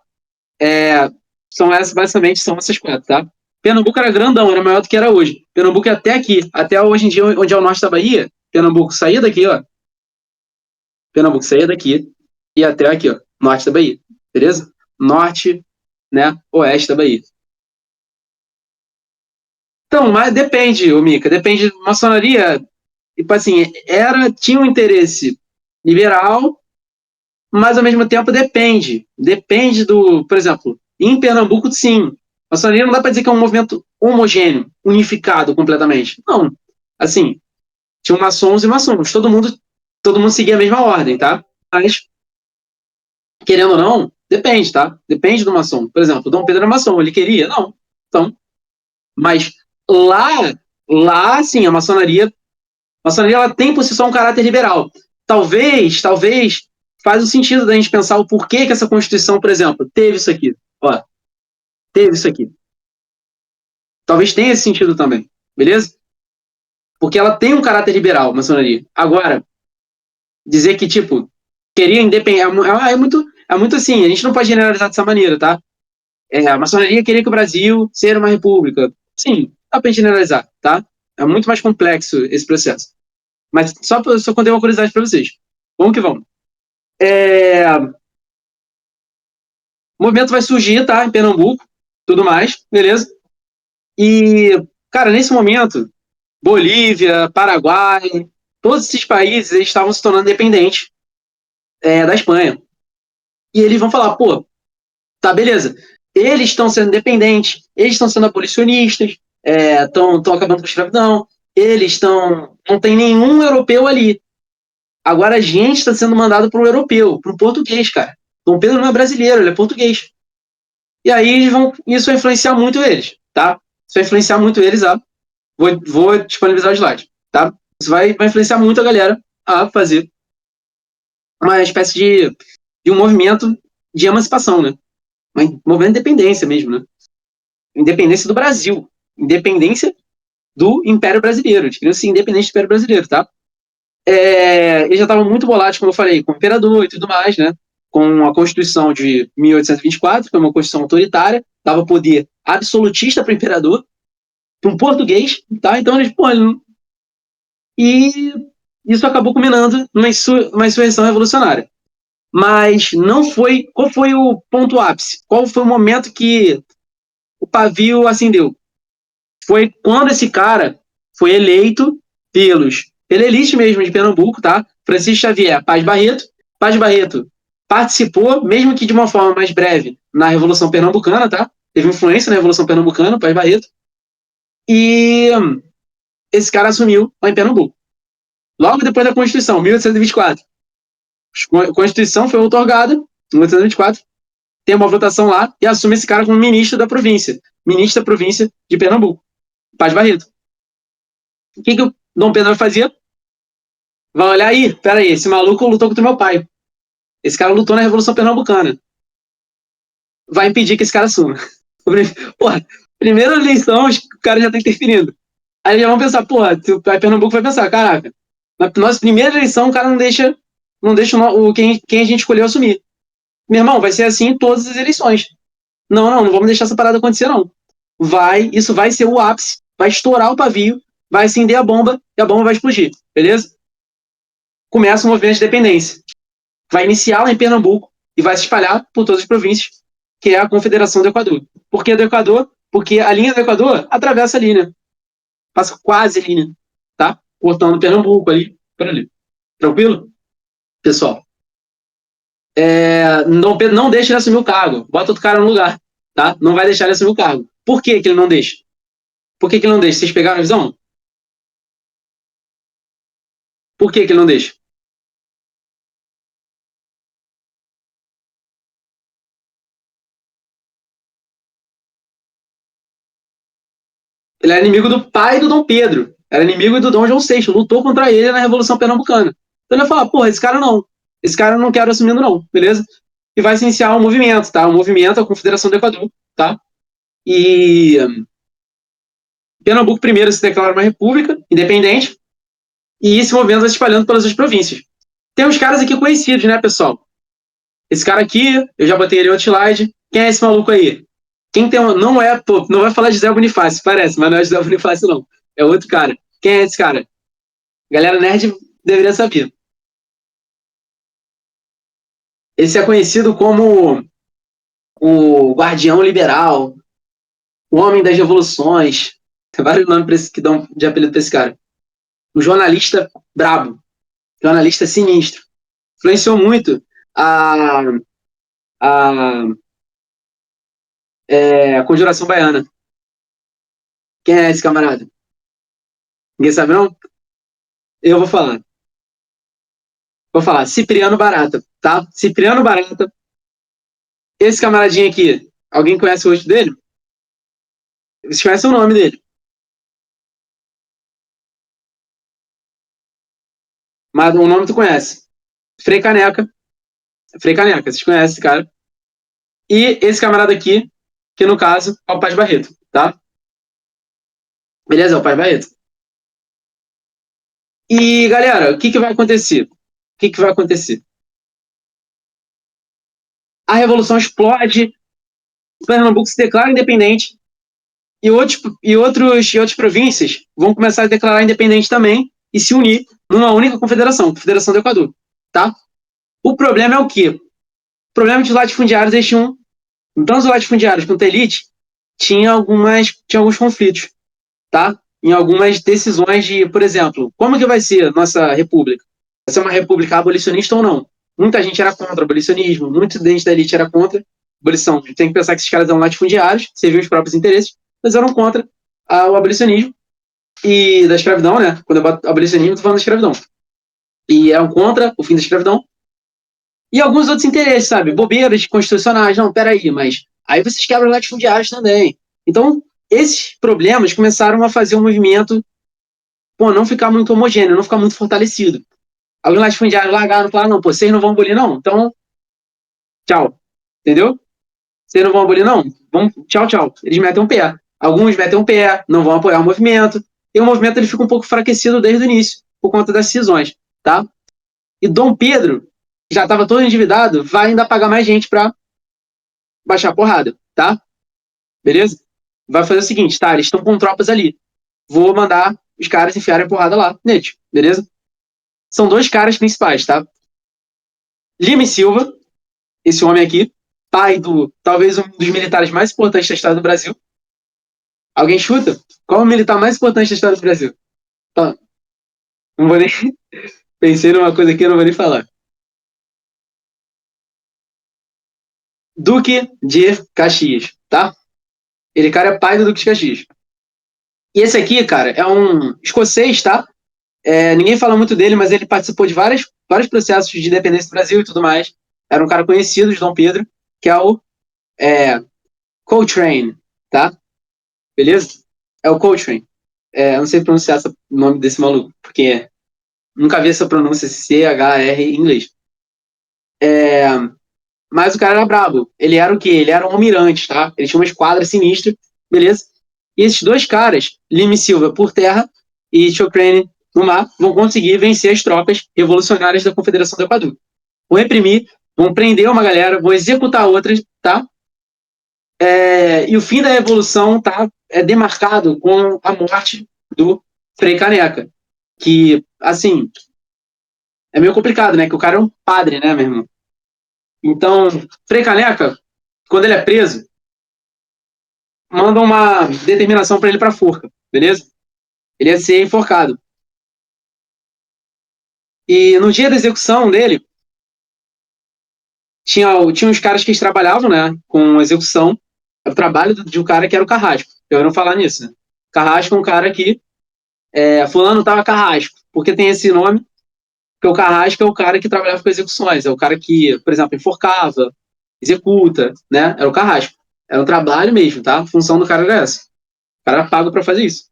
Basicamente são essas quatro, tá? Pernambuco era grandão, era maior do que era hoje. Pernambuco é até aqui, até hoje em dia, onde é o norte da Bahia. Pernambuco saía daqui, ó. Pernambuco saía daqui e até aqui, ó, norte da Bahia, beleza? Norte, né, oeste da Bahia. Então, mas depende, ô Mica, depende. Maçonaria, tipo assim, tinha um interesse liberal, mas ao mesmo tempo depende. Depende por exemplo, em Pernambuco, sim. A maçonaria não dá para dizer que é um movimento homogêneo, unificado completamente. Não. Assim, tinham maçons e maçons. Todo mundo seguia a mesma ordem, tá? Mas, querendo ou não, depende, tá? Depende do maçom. Por exemplo, o Dom Pedro era maçom, ele queria? Não. Então, mas lá, sim, a maçonaria ela tem por si só um caráter liberal. Talvez faz o sentido da gente pensar o porquê que essa Constituição, por exemplo, teve isso aqui. Ó, teve isso aqui. Talvez tenha esse sentido também, beleza? Porque ela tem um caráter liberal, a maçonaria. Agora, dizer que, tipo, queria independência. É muito assim, a gente não pode generalizar dessa maneira, tá? A maçonaria queria que o Brasil seja uma república. Sim, dá pra generalizar, tá? É muito mais complexo esse processo. Mas só contei uma curiosidade para vocês. Vamos que vamos. O movimento vai surgir, tá? Em Pernambuco, tudo mais, beleza? E, cara, nesse momento, Bolívia, Paraguai, todos esses países eles estavam se tornando dependentes da Espanha. E eles vão falar, pô, tá, beleza. Eles estão sendo dependentes, eles estão sendo abolicionistas, estão acabando com a escravidão, eles estão. Não tem nenhum europeu ali. Agora a gente está sendo mandado para um europeu, para um português, cara. Dom Pedro não é brasileiro, ele é português. E aí isso vai influenciar muito eles, tá? Isso vai influenciar muito eles a. Vou disponibilizar o slide, tá? Isso vai influenciar muito a galera a fazer uma espécie de um movimento de emancipação, né? Um movimento de independência mesmo, né? Independência do Brasil. Independência do Império Brasileiro. Eles queriam ser independentes do Império Brasileiro, tá? Eles já estavam muito bolados, como eu falei, com o imperador e tudo mais, né? Com a Constituição de 1824, que foi uma Constituição autoritária, dava poder absolutista para o imperador, para um português, tá? Então eles, pô, e isso acabou culminando numa insurreição revolucionária. Mas não foi. Qual foi o ponto ápice? Qual foi o momento que o pavio acendeu? Foi quando esse cara foi eleito pela elite mesmo de Pernambuco, tá? Francisco Xavier Paz Barreto. Paz Barreto participou, mesmo que de uma forma mais breve, na Revolução Pernambucana, tá? Teve influência na Revolução Pernambucana, Paz Barreto. E esse cara assumiu lá em Pernambuco. Logo depois da Constituição, 1824. A Constituição foi outorgada, em 1824, tem uma votação lá e assume esse cara como ministro da província. Ministro da província de Pernambuco, Paz Barreto. O que o Dom Pedro vai fazer? Vai olhar aí, peraí, esse maluco lutou contra o meu pai. Esse cara lutou na Revolução Pernambucana. Vai impedir que esse cara assuma. Porra, primeira eleição, o cara já tá interferindo. Aí já vão pensar, porra, o Pernambuco vai pensar, caraca, na nossa primeira eleição o cara não deixa quem a gente escolheu assumir. Meu irmão, vai ser assim em todas as eleições. Não vamos deixar essa parada acontecer, não. Isso vai ser o ápice, vai estourar o pavio, vai acender a bomba e a bomba vai explodir, beleza? Começa o movimento de independência. Vai iniciar lá em Pernambuco e vai se espalhar por todas as províncias, que é a Confederação do Equador. Por que do Equador? Porque a linha do Equador atravessa a linha. Passa quase a linha, tá? Cortando Pernambuco ali, por ali. Tranquilo? Pessoal, não deixa ele assumir o cargo. Bota outro cara no lugar, tá? Não vai deixar ele assumir o cargo. Por que ele não deixa? Por que ele não deixa? Vocês pegaram a visão? Por que ele não deixa? Ele era inimigo do pai do Dom Pedro. Era inimigo do Dom João VI. Lutou contra ele na Revolução Pernambucana. Então ele vai falar, porra, esse cara não. Esse cara eu não quero assumindo não, beleza? E vai se iniciar um movimento, tá? Um movimento, a Confederação do Equador, tá? E Pernambuco primeiro se declara uma república independente e esse movimento vai se espalhando pelas outras províncias. Tem uns caras aqui conhecidos, né, pessoal? Esse cara aqui, eu já botei ele em outro slide. Quem é esse maluco aí? Quem tem não é, pô, não vai falar de Zé Bonifácio, parece, mas não é José Bonifácio, não. É outro cara. Quem é esse cara? Galera nerd deveria saber. Esse é conhecido como o Guardião Liberal, o Homem das Revoluções. Tem vários nomes que dão de apelido pra esse cara. Um jornalista brabo, jornalista sinistro. Influenciou muito a, a, a Conjuração Baiana. Quem é esse camarada? Ninguém sabe, não? Eu vou falar. Vou falar. Cipriano Barata, tá? Cipriano Barata. Esse camaradinho aqui, alguém conhece o rosto dele? Vocês conhecem o nome dele. Mas o nome tu conhece. Frei Caneca. Frei Caneca, vocês conhecem esse cara. E esse camarada aqui, que no caso é o Paz Barreto, tá? Beleza? É o Paz Barreto. E, galera, o que vai acontecer? O que vai acontecer? A revolução explode, Pernambuco se declara independente e outras províncias vão começar a declarar independente também e se unir numa única confederação, Confederação do Equador, tá? O problema é o quê? O problema é que os latifundiários, eles tinham, tanto os latifundiários quanto a elite, tinha alguns conflitos, tá? Em algumas decisões de, por exemplo, como que vai ser a nossa república? Vai ser uma república abolicionista ou não? Muita gente era contra o abolicionismo, muita gente da elite era contra a abolição. Tem que pensar que esses caras eram latifundiários, serviam os próprios interesses, mas eram contra o abolicionismo e da escravidão, né? Quando eu boto abolicionismo, eu tô falando da escravidão. E eram contra o fim da escravidão. E alguns outros interesses, sabe? Bobeiras constitucionais. Não, peraí, mas aí vocês quebram latifundiários também. Então, esses problemas começaram a fazer o movimento, não ficar muito homogêneo, não ficar muito fortalecido. Alguns latifundiários largaram e falaram, não, vocês não vão abolir, não? Então, tchau. Entendeu? Vocês não vão abolir, não? Tchau, tchau. Eles metem um pé. Alguns metem um pé, não vão apoiar o movimento. E o movimento ele fica um pouco enfraquecido desde o início, por conta das cisões, tá? E Dom Pedro, que já estava todo endividado, vai ainda pagar mais gente para baixar a porrada, tá? Beleza? Vai fazer o seguinte, tá? Eles estão com tropas ali. Vou mandar os caras enfiarem a porrada lá neles, beleza? São dois caras principais, tá? Lima e Silva, esse homem aqui, pai do, talvez um dos militares mais importantes da história do Brasil. Alguém chuta? Qual é o militar mais importante da história do Brasil? Não vou nem... Pensei numa coisa aqui, não vou nem falar. Duque de Caxias, tá? Ele, cara, é pai do Duque de Caxias. E esse aqui, cara, é um escocês, tá? Ninguém fala muito dele, mas ele participou de vários processos de independência do Brasil e tudo mais. Era um cara conhecido de Dom Pedro, que é o Cochrane, tá? Beleza? É o Cochrane. Não sei pronunciar o nome desse maluco, porque nunca vi essa pronúncia C-H-R em inglês. Mas o cara era brabo. Ele era o quê? Ele era um almirante, tá? Ele tinha uma esquadra sinistra, beleza? E esses dois caras, Lima e Silva por terra e Cochrane no mar, vão conseguir vencer as tropas revolucionárias da Confederação do Equador. Vão reprimir, vão prender uma galera, vão executar outras, tá? E o fim da revolução tá demarcado com a morte do Frei Caneca, que, assim, é meio complicado, né? Que o cara é um padre, né, meu irmão? Então, Frei Caneca, quando ele é preso, manda uma determinação para ele para forca, beleza? Ele ia ser enforcado. E no dia da execução dele, tinha uns caras que trabalhavam, né, com execução, o trabalho de um cara que era o Carrasco. Eu não falar nisso, né? Carrasco é um cara que fulano tava Carrasco. Por que tem esse nome? Porque o Carrasco é o cara que trabalhava com execuções, é o cara que, por exemplo, enforcava, executa, né? Era o Carrasco. Era um trabalho mesmo, tá? A função do cara era essa. O cara era pago para fazer isso.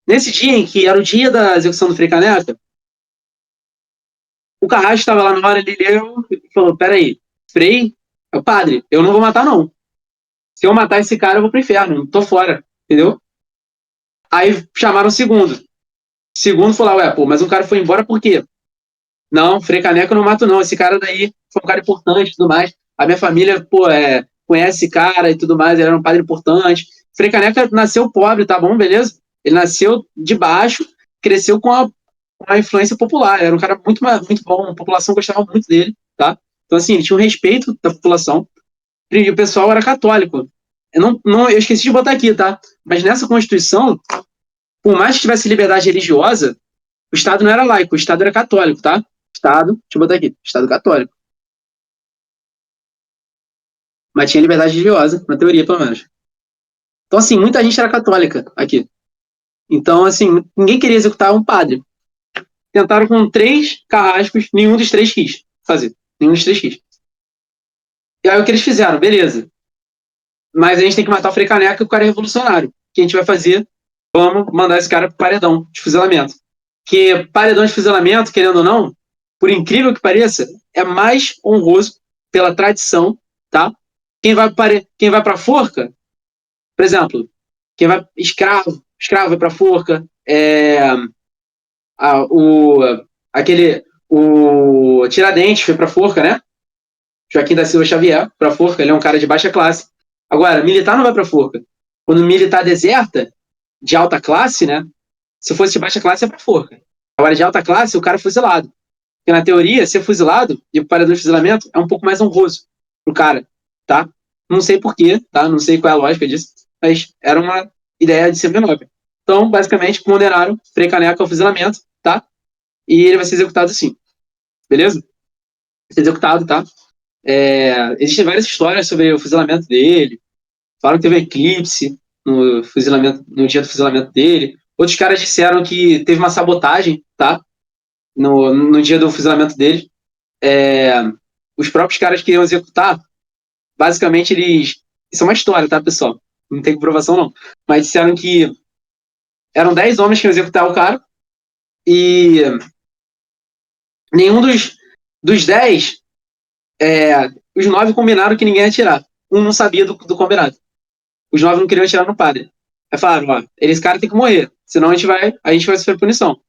Nesse dia em que era o dia da execução do Frei Caneca, o Carrasco estava lá na hora, ele leu e falou, peraí, Frei é o padre, eu não vou matar não. Se eu matar esse cara, eu vou pro inferno, tô fora, entendeu? Aí chamaram o segundo. O segundo falou, mas um cara foi embora por quê? Não, Frei Caneca eu não mato não, esse cara daí foi um cara importante e tudo mais. A minha família, conhece esse cara e tudo mais, ele era um padre importante. Frei Caneca nasceu pobre, tá bom, beleza? Ele nasceu de baixo, cresceu com a influência popular, era um cara muito, muito bom, a população gostava muito dele, tá? Então, assim, ele tinha um respeito da população, e o pessoal era católico. Eu esqueci de botar aqui, tá? Mas nessa Constituição, por mais que tivesse liberdade religiosa, o Estado não era laico, o Estado era católico, tá? Estado, deixa eu botar aqui, Estado católico. Mas tinha liberdade religiosa, na teoria, pelo menos. Então, assim, muita gente era católica aqui. Então, assim, ninguém queria executar um padre. Tentaram com 3 carrascos, nenhum dos 3 quis fazer. Nenhum dos 3 quis. E aí o que eles fizeram? Beleza. Mas a gente tem que matar o Frei Caneca, que o cara é revolucionário. O que a gente vai fazer? Vamos mandar esse cara pro paredão de fuzilamento. Que paredão de fuzilamento, querendo ou não, por incrível que pareça, é mais honroso pela tradição, tá? Quem vai pra forca, por exemplo, quem vai escravo vai pra forca, o Tiradentes foi pra forca, né? Joaquim da Silva Xavier pra forca, ele é um cara de baixa classe. Agora, militar não vai pra forca. Quando o militar deserta, de alta classe, né? Se fosse de baixa classe, é pra forca. Agora, de alta classe, o cara é fuzilado. Porque, na teoria, ser fuzilado e o paredão de fuzilamento é um pouco mais honroso pro cara, tá? Não sei porquê, tá? Não sei qual é a lógica disso, mas era uma ideia de ser menor. Então, basicamente, condenaram Frei Caneca ao fuzilamento, tá? E ele vai ser executado assim, beleza? Vai ser executado, tá? Existem várias histórias sobre o fuzilamento dele. Falaram que teve um eclipse no fuzilamento, no dia do fuzilamento dele. Outros caras disseram que teve uma sabotagem, tá? No dia do fuzilamento dele. Os próprios caras que iam executar, basicamente eles. Isso é uma história, tá, pessoal? Não tem comprovação, não. Mas disseram que eram 10 homens que iam executar o cara e nenhum dos 10, os 9 combinaram que ninguém ia atirar. Um não sabia do combinado. Os 9 não queriam atirar no padre. Aí falaram, ó, esse cara tem que morrer, senão a gente vai sofrer punição.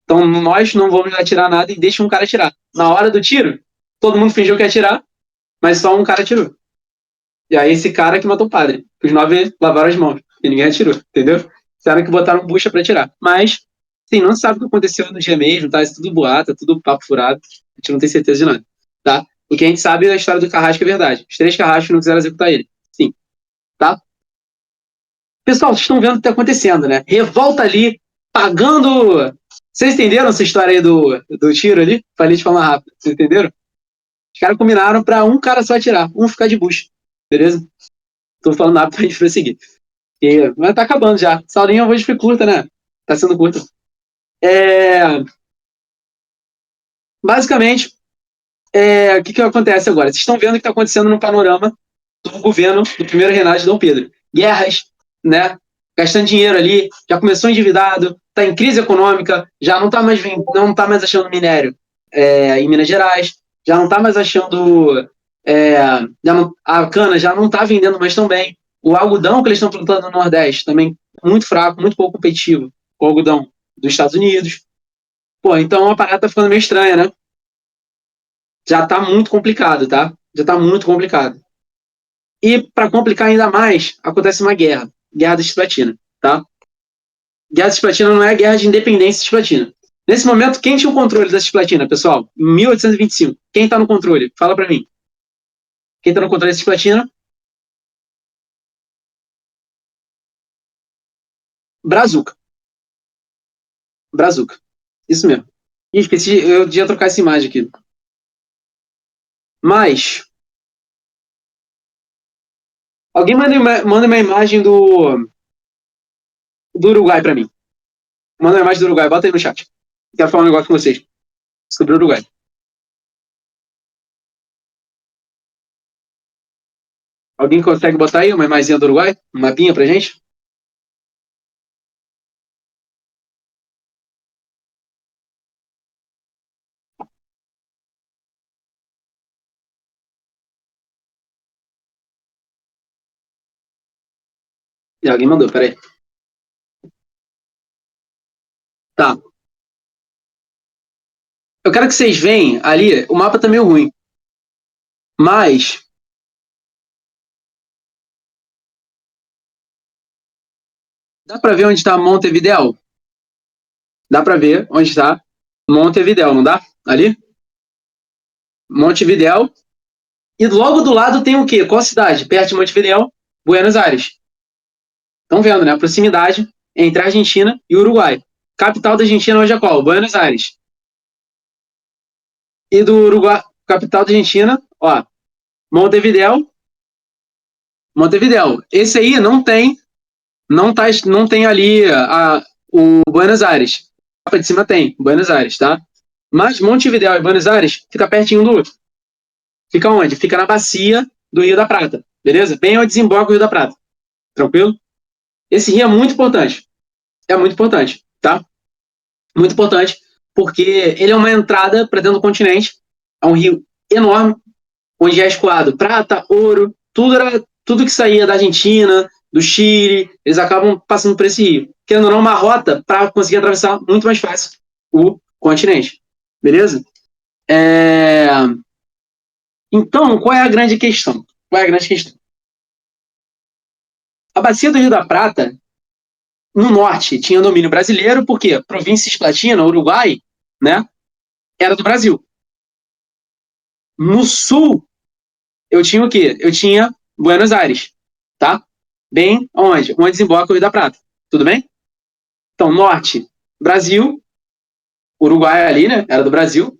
Então nós não vamos atirar nada e deixa um cara atirar. Na hora do tiro, todo mundo fingiu que ia atirar, mas só um cara atirou. E aí esse cara que matou o padre. Os 9 lavaram as mãos. E ninguém atirou, entendeu? Disseram que botaram bucha pra atirar. Mas, sim, não se sabe o que aconteceu no dia mesmo, tá? Isso tudo boato, tudo papo furado. A gente não tem certeza de nada, tá? O que a gente sabe é a história do Carrasco é verdade. Os 3 Carrascos não quiseram executar ele. Sim, tá? Pessoal, vocês estão vendo o que tá acontecendo, né? Revolta ali, pagando... Vocês entenderam essa história aí do tiro ali? Falei de forma rápida. Vocês entenderam? Os caras combinaram pra um cara só atirar, um ficar de bucha. Beleza? Tô falando rápido pra gente prosseguir. Mas tá acabando já. Essa aulinha hoje foi curta, né? Tá sendo curta. Basicamente, o que acontece agora? Vocês estão vendo o que está acontecendo no panorama do governo do primeiro reinado de Dom Pedro. Guerras, né? Gastando dinheiro ali, já começou endividado, está em crise econômica, já não tá mais achando minério em Minas Gerais, já não está mais achando. A cana já não está vendendo mais tão bem. O algodão que eles estão plantando no Nordeste também muito fraco, muito pouco competitivo com o algodão dos Estados Unidos. Pô, então a parada tá ficando meio estranha, né? Já tá muito complicado, tá? Já tá muito complicado. E para complicar ainda mais, acontece uma guerra, Guerra da Cisplatina, tá? Guerra da Cisplatina não é a guerra de independência da Cisplatina. Nesse momento, quem tinha o controle da Cisplatina, pessoal? Em 1825. Quem tá no controle? Fala para mim. Quem tá no controle da Cisplatina? Brazuca. Brazuca. Isso mesmo. Ih, esqueci, eu devia trocar essa imagem aqui. Mas, alguém manda uma imagem do Uruguai para mim. Manda uma imagem do Uruguai, bota aí no chat. Quero falar um negócio com vocês sobre o Uruguai. Alguém consegue botar aí uma imagem do Uruguai? Um mapinha pra gente? E alguém mandou, peraí. Tá. Eu quero que vocês vejam ali, o mapa tá meio ruim. Mas, dá pra ver onde tá Montevidéu? Dá pra ver onde tá Montevidéu, não dá? Ali? Montevidéu. E logo do lado tem o quê? Qual cidade? Perto de Montevidéu? Buenos Aires. Estão vendo, né? A proximidade entre a Argentina e o Uruguai. Capital da Argentina hoje é qual? Buenos Aires. E do Uruguai, capital da Argentina, ó, Montevidéu. Montevidéu. Esse aí não tem ali o Buenos Aires. A mapa de cima tem, Buenos Aires, tá? Mas Montevidéu e Buenos Aires fica pertinho do outro. Fica onde? Fica na bacia do Rio da Prata, beleza? Bem onde desemboca o Rio da Prata. Tranquilo? Esse rio é muito importante. É muito importante, tá? Muito importante, porque ele é uma entrada para dentro do continente. É um rio enorme, onde é escoado prata, ouro, tudo que saía da Argentina, do Chile, eles acabam passando por esse rio. Querendo ou não, uma rota para conseguir atravessar muito mais fácil o continente. Beleza? Então, qual é a grande questão? Qual é a grande questão? A bacia do Rio da Prata, no norte, tinha domínio brasileiro, porque província Cisplatina, Uruguai, né, era do Brasil. No sul, eu tinha o quê? Eu tinha Buenos Aires, tá? Bem onde? Onde desemboca o Rio da Prata. Tudo bem? Então, norte, Brasil, Uruguai ali, né? Era do Brasil.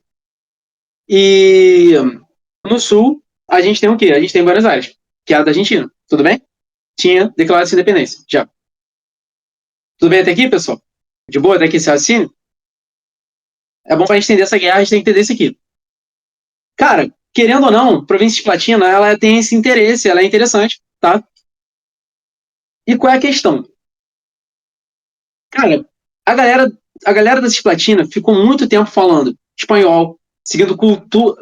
E no sul, a gente tem o quê? A gente tem Buenos Aires, que era da Argentina. Tudo bem? Tinha declarado sua independência, já. Tudo bem até aqui, pessoal? De boa até aqui esse raciocínio? É bom pra gente entender essa guerra, a gente tem que entender isso aqui. Cara, querendo ou não, província de Platina, ela tem esse interesse, ela é interessante, tá? E qual é a questão? Cara, a galera, a galera da Cisplatina ficou muito tempo falando espanhol, seguindo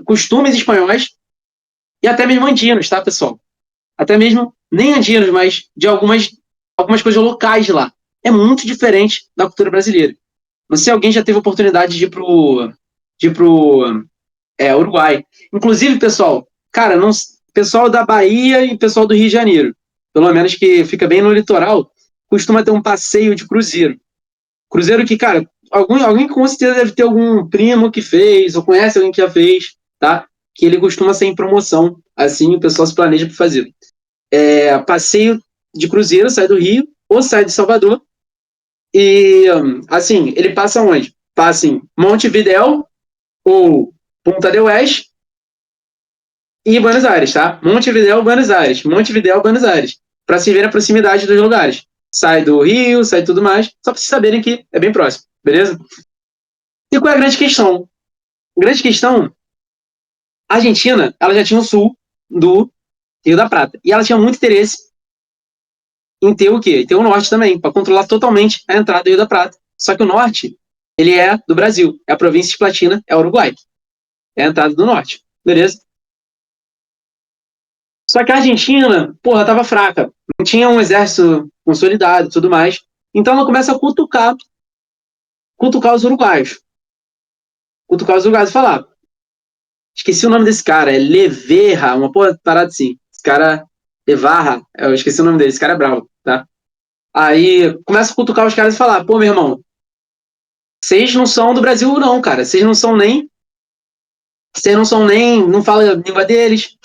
costumes espanhóis e até mesmo andinos, tá, pessoal? Até mesmo, nem andinos, mas de algumas coisas locais de lá. É muito diferente da cultura brasileira. Não sei se alguém já teve oportunidade de ir pro Uruguai. Inclusive, pessoal, cara, não, pessoal da Bahia e pessoal do Rio de Janeiro, pelo menos que fica bem no litoral, costuma ter um passeio de cruzeiro. Cruzeiro que, cara, alguém com certeza deve ter algum primo que fez, ou conhece alguém que já fez, tá? Que ele costuma ser em promoção, assim o pessoal se planeja para fazer. Passeio de cruzeiro, sai do Rio, ou sai de Salvador, e, assim, ele passa onde? Passa em Montevidéu, ou Punta del Oeste, e Buenos Aires, tá? Montevidéu, Buenos Aires. Montevidéu, Buenos Aires. Para se ver a proximidade dos lugares. Sai do Rio, sai tudo mais. Só para vocês saberem que é bem próximo, beleza? E qual é a grande questão? A grande questão, a Argentina, ela já tinha o sul do Rio da Prata. E ela tinha muito interesse em ter o quê? Em ter o norte também, para controlar totalmente a entrada do Rio da Prata. Só que o norte, ele é do Brasil. É a província de Platina, é o Uruguai. É a entrada do norte, beleza? Só que a Argentina, porra, tava fraca. Não tinha um exército consolidado e tudo mais. Então ela começa a cutucar os uruguaios. Cutucar os uruguaios e falar. Esqueci o nome desse cara, é Leverra, uma porra parada assim. Esse cara, Levarra, eu esqueci o nome dele, esse cara é bravo, tá? Aí começa a cutucar os caras e falar, pô, meu irmão, vocês não são do Brasil, não, cara. Não falam a língua deles.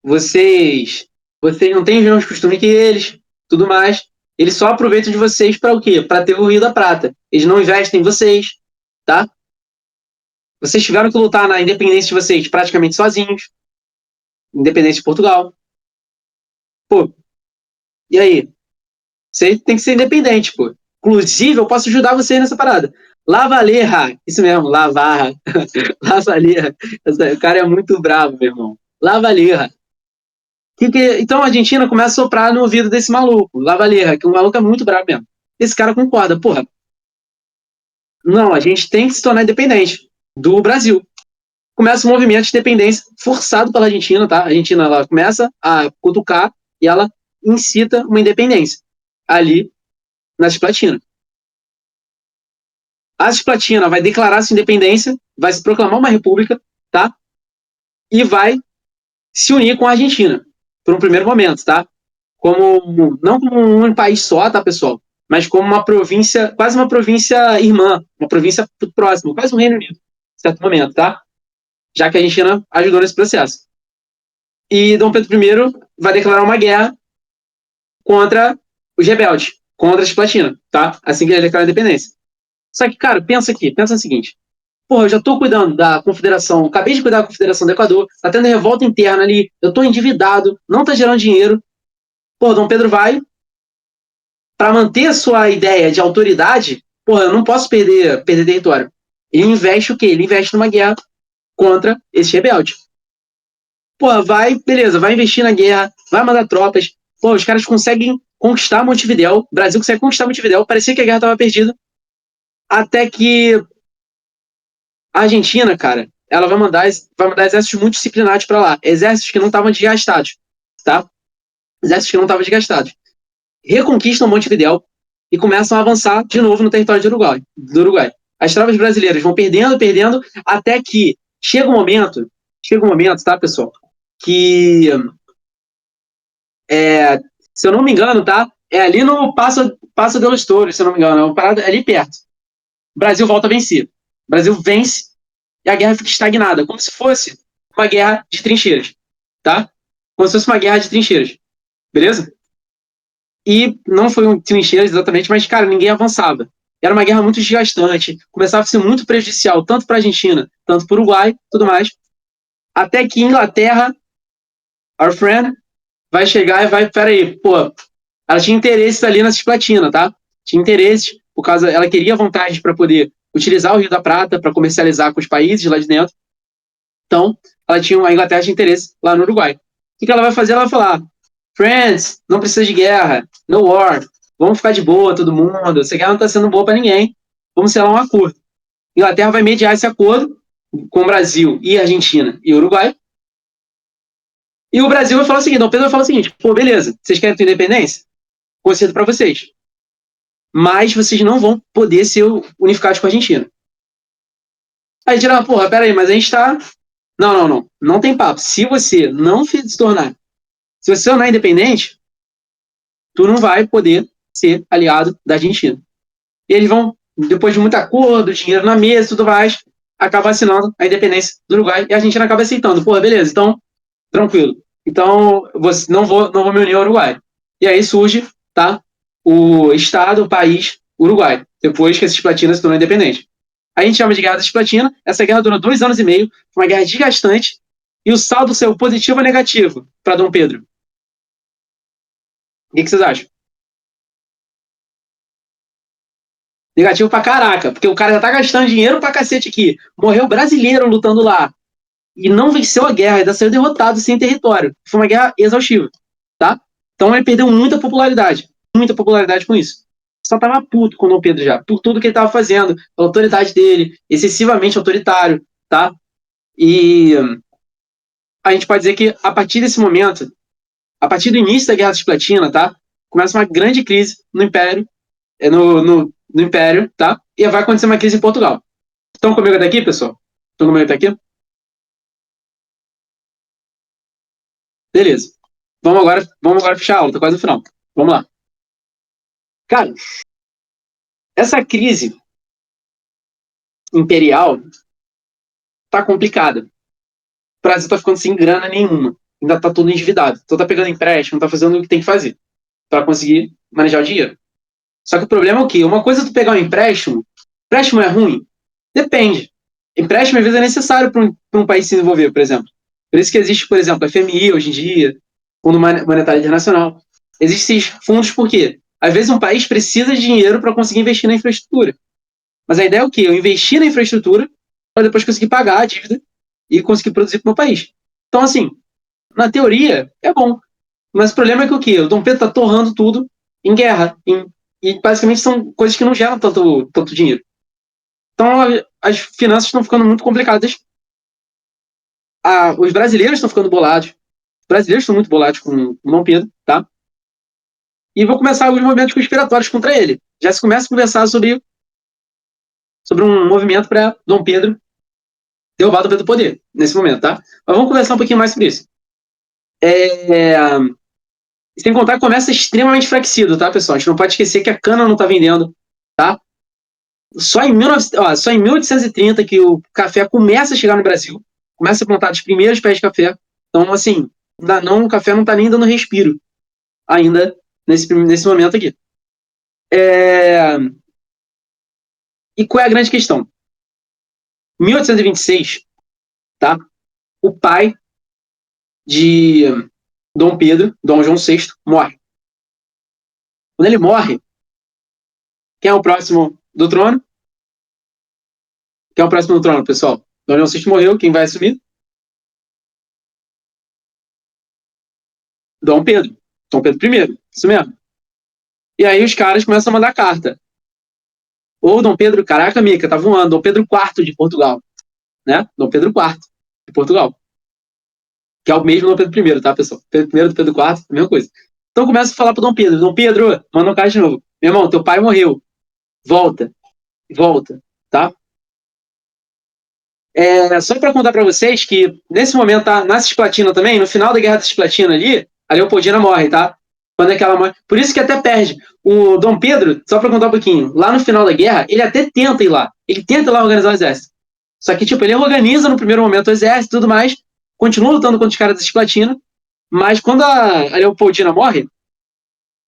Vocês, vocês não têm os mesmos costumes que eles, tudo mais. Eles só aproveitam de vocês para o quê? Para ter o Rio da Prata. Eles não investem em vocês, tá? Vocês tiveram que lutar na independência de vocês praticamente sozinhos. Independência de Portugal. Pô, e aí? Você tem que ser independente, pô. Inclusive, eu posso ajudar você nessa parada. Lavalleja, isso mesmo, Lavarra. Lavalleja. O cara é muito bravo, meu irmão. Lavalleja. Então a Argentina começa a soprar no ouvido desse maluco, Lavalleja, que o maluco é muito bravo mesmo. Esse cara concorda, porra. Não, a gente tem que se tornar independente do Brasil. Começa um movimento de independência forçado pela Argentina, tá? A Argentina ela começa a cutucar e ela incita uma independência ali na Cisplatina. A Cisplatina vai declarar sua independência, vai se proclamar uma república, tá? E vai se unir com a Argentina por um primeiro momento, tá? Não como um país só, tá, pessoal? Mas como uma província, quase uma província irmã, uma província próxima, quase um Reino Unido, em certo momento, tá? Já que a Argentina ajudou nesse processo. E Dom Pedro I vai declarar uma guerra contra os rebeldes, contra a Cisplatina, tá? Assim que ele declara a independência. Só que, cara, pensa o seguinte. Porra, eu já tô cuidando da confederação, acabei de cuidar da confederação do Equador, tá tendo revolta interna ali, eu tô endividado, não tá gerando dinheiro. Pô, Dom Pedro vai, para manter a sua ideia de autoridade, porra, eu não posso perder território. Ele investe o quê? Ele investe numa guerra contra esse rebelde. Porra, beleza, vai investir na guerra, vai mandar tropas. Pô, os caras conseguem conquistar Montevidéu, o Brasil consegue conquistar Montevidéu, parecia que a guerra estava perdida, até que a Argentina, cara, ela vai mandar exércitos muito disciplinados para lá, exércitos que não estavam desgastados, tá? Exércitos que não estavam desgastados. Reconquistam Montevidéu e começam a avançar de novo no território do Uruguai. As tropas brasileiras vão perdendo, até que chega um momento, tá, pessoal, que Se eu não me engano, tá? É ali no Passo de los Touros, se eu não me engano. É uma parada ali perto. O Brasil volta a vencer. O Brasil vence e a guerra fica estagnada, como se fosse uma guerra de trincheiras, tá? Como se fosse uma guerra de trincheiras, beleza? E não foi um trincheiras exatamente, mas, cara, ninguém avançava. Era uma guerra muito desgastante, começava a ser muito prejudicial, tanto para a Argentina, tanto para o Uruguai, tudo mais, até que Inglaterra, our friend, vai chegar e vai, peraí, pô, ela tinha interesses ali na Cisplatina, tá? Tinha interesses, por causa, ela queria vontade para poder utilizar o Rio da Prata para comercializar com os países lá de dentro. Então, a Inglaterra tinha interesse lá no Uruguai. O que ela vai fazer? Ela vai falar: Friends, não precisa de guerra, no war, vamos ficar de boa todo mundo, essa guerra não está sendo boa para ninguém, vamos selar um acordo. A Inglaterra vai mediar esse acordo com o Brasil e a Argentina e o Uruguai. E o Brasil vai falar o seguinte: Dom Pedro vai falar o seguinte: pô, beleza, vocês querem ter independência? Concedo para vocês. Mas vocês não vão poder ser unificados com a Argentina. Aí dirá, porra, peraí, mas a gente está. Não, não, não. Não tem papo. Se você não se tornar. Se você não é independente, tu não vai poder ser aliado da Argentina. E eles vão, depois de muito acordo, dinheiro na mesa e tudo mais, acaba assinando a independência do Uruguai e a Argentina acaba aceitando. Porra, beleza, então, tranquilo. Então, não vou me unir ao Uruguai. E aí surge, tá, o Estado, o país Uruguai, depois que a Cisplatina se tornou independente. A gente chama de Guerra da Cisplatina. Essa guerra durou 2 anos e meio, foi uma guerra desgastante, e o saldo saiu positivo ou negativo para Dom Pedro? O que vocês acham? Negativo pra caraca, porque o cara já tá gastando dinheiro pra cacete aqui. Morreu brasileiro lutando lá. E não venceu a guerra, ainda saiu derrotado sem território. Foi uma guerra exaustiva, tá? Então ele perdeu muita popularidade com isso. Só tava puto com o Dom Pedro já, por tudo que ele tava fazendo, a autoridade dele, excessivamente autoritário, tá? E a gente pode dizer que a partir desse momento, a partir do início da Guerra Cisplatina, tá? Começa uma grande crise no Império, no Império, tá? E vai acontecer uma crise em Portugal. Estão comigo até aqui, pessoal? Estão comigo até aqui? Beleza. Vamos agora fechar a aula, tá quase no final. Vamos lá. Cara, essa crise imperial tá complicada. O Brasil tá ficando sem grana nenhuma. Ainda tá todo endividado. Então tá pegando empréstimo, tá fazendo o que tem que fazer para conseguir manejar o dinheiro. Só que o problema é o quê? Uma coisa é tu pegar um empréstimo é ruim? Depende. Empréstimo às vezes é necessário para um país se desenvolver, por exemplo. Por isso que existe, por exemplo, a FMI hoje em dia, Fundo Monetário Internacional. Existem esses fundos por quê? Às vezes um país precisa de dinheiro para conseguir investir na infraestrutura. Mas a ideia é o quê? Eu investir na infraestrutura para depois conseguir pagar a dívida e conseguir produzir para o meu país. Então, assim, na teoria, é bom. Mas o problema é que o quê? O Dom Pedro está torrando tudo em guerra. E basicamente são coisas que não geram tanto dinheiro. Então, as finanças estão ficando muito complicadas. Os brasileiros estão ficando bolados. Os brasileiros estão muito bolados com o Dom Pedro, tá? E vão começar alguns movimentos conspiratórios contra ele. Já se começa a conversar sobre um movimento para Dom Pedro derrubar Dom Pedro do poder, nesse momento, tá? Mas vamos conversar um pouquinho mais sobre isso. Sem contar que começa extremamente enfraquecido, tá, pessoal? A gente não pode esquecer que a cana não está vendendo, tá? Só em 1830 que o café começa a chegar no Brasil, começa a plantar os primeiros pés de café. Então, assim, o café não está nem dando respiro ainda nesse momento aqui. E qual é a grande questão? Em 1826, tá? O pai de Dom Pedro, Dom João VI, morre. Quando ele morre, quem é o próximo do trono? Quem é o próximo do trono, pessoal? Dom João VI morreu, quem vai assumir? Dom Pedro. Dom Pedro I, isso mesmo. E aí os caras começam a mandar carta. Ou Dom Pedro, caraca, Mica, tá voando, Dom Pedro IV de Portugal. Né? Dom Pedro IV de Portugal. Que é o mesmo Dom Pedro I, tá, pessoal? Pedro I, Pedro IV, a mesma coisa. Então começa a falar pro Dom Pedro. Dom Pedro, manda um cara de novo. Meu irmão, teu pai morreu. Volta. Volta, tá? Só para contar para vocês que nesse momento tá na Cisplatina também, no final da Guerra da Cisplatina ali, a Leopoldina morre, tá? Quando é que ela morre. Por isso que até perde. O Dom Pedro, só pra contar um pouquinho, lá no final da guerra, ele até tenta ir lá. Ele tenta ir lá organizar o exército. Só que, tipo, ele organiza no primeiro momento o exército e tudo mais, continua lutando contra os caras da Cisplatina, mas quando a Leopoldina morre,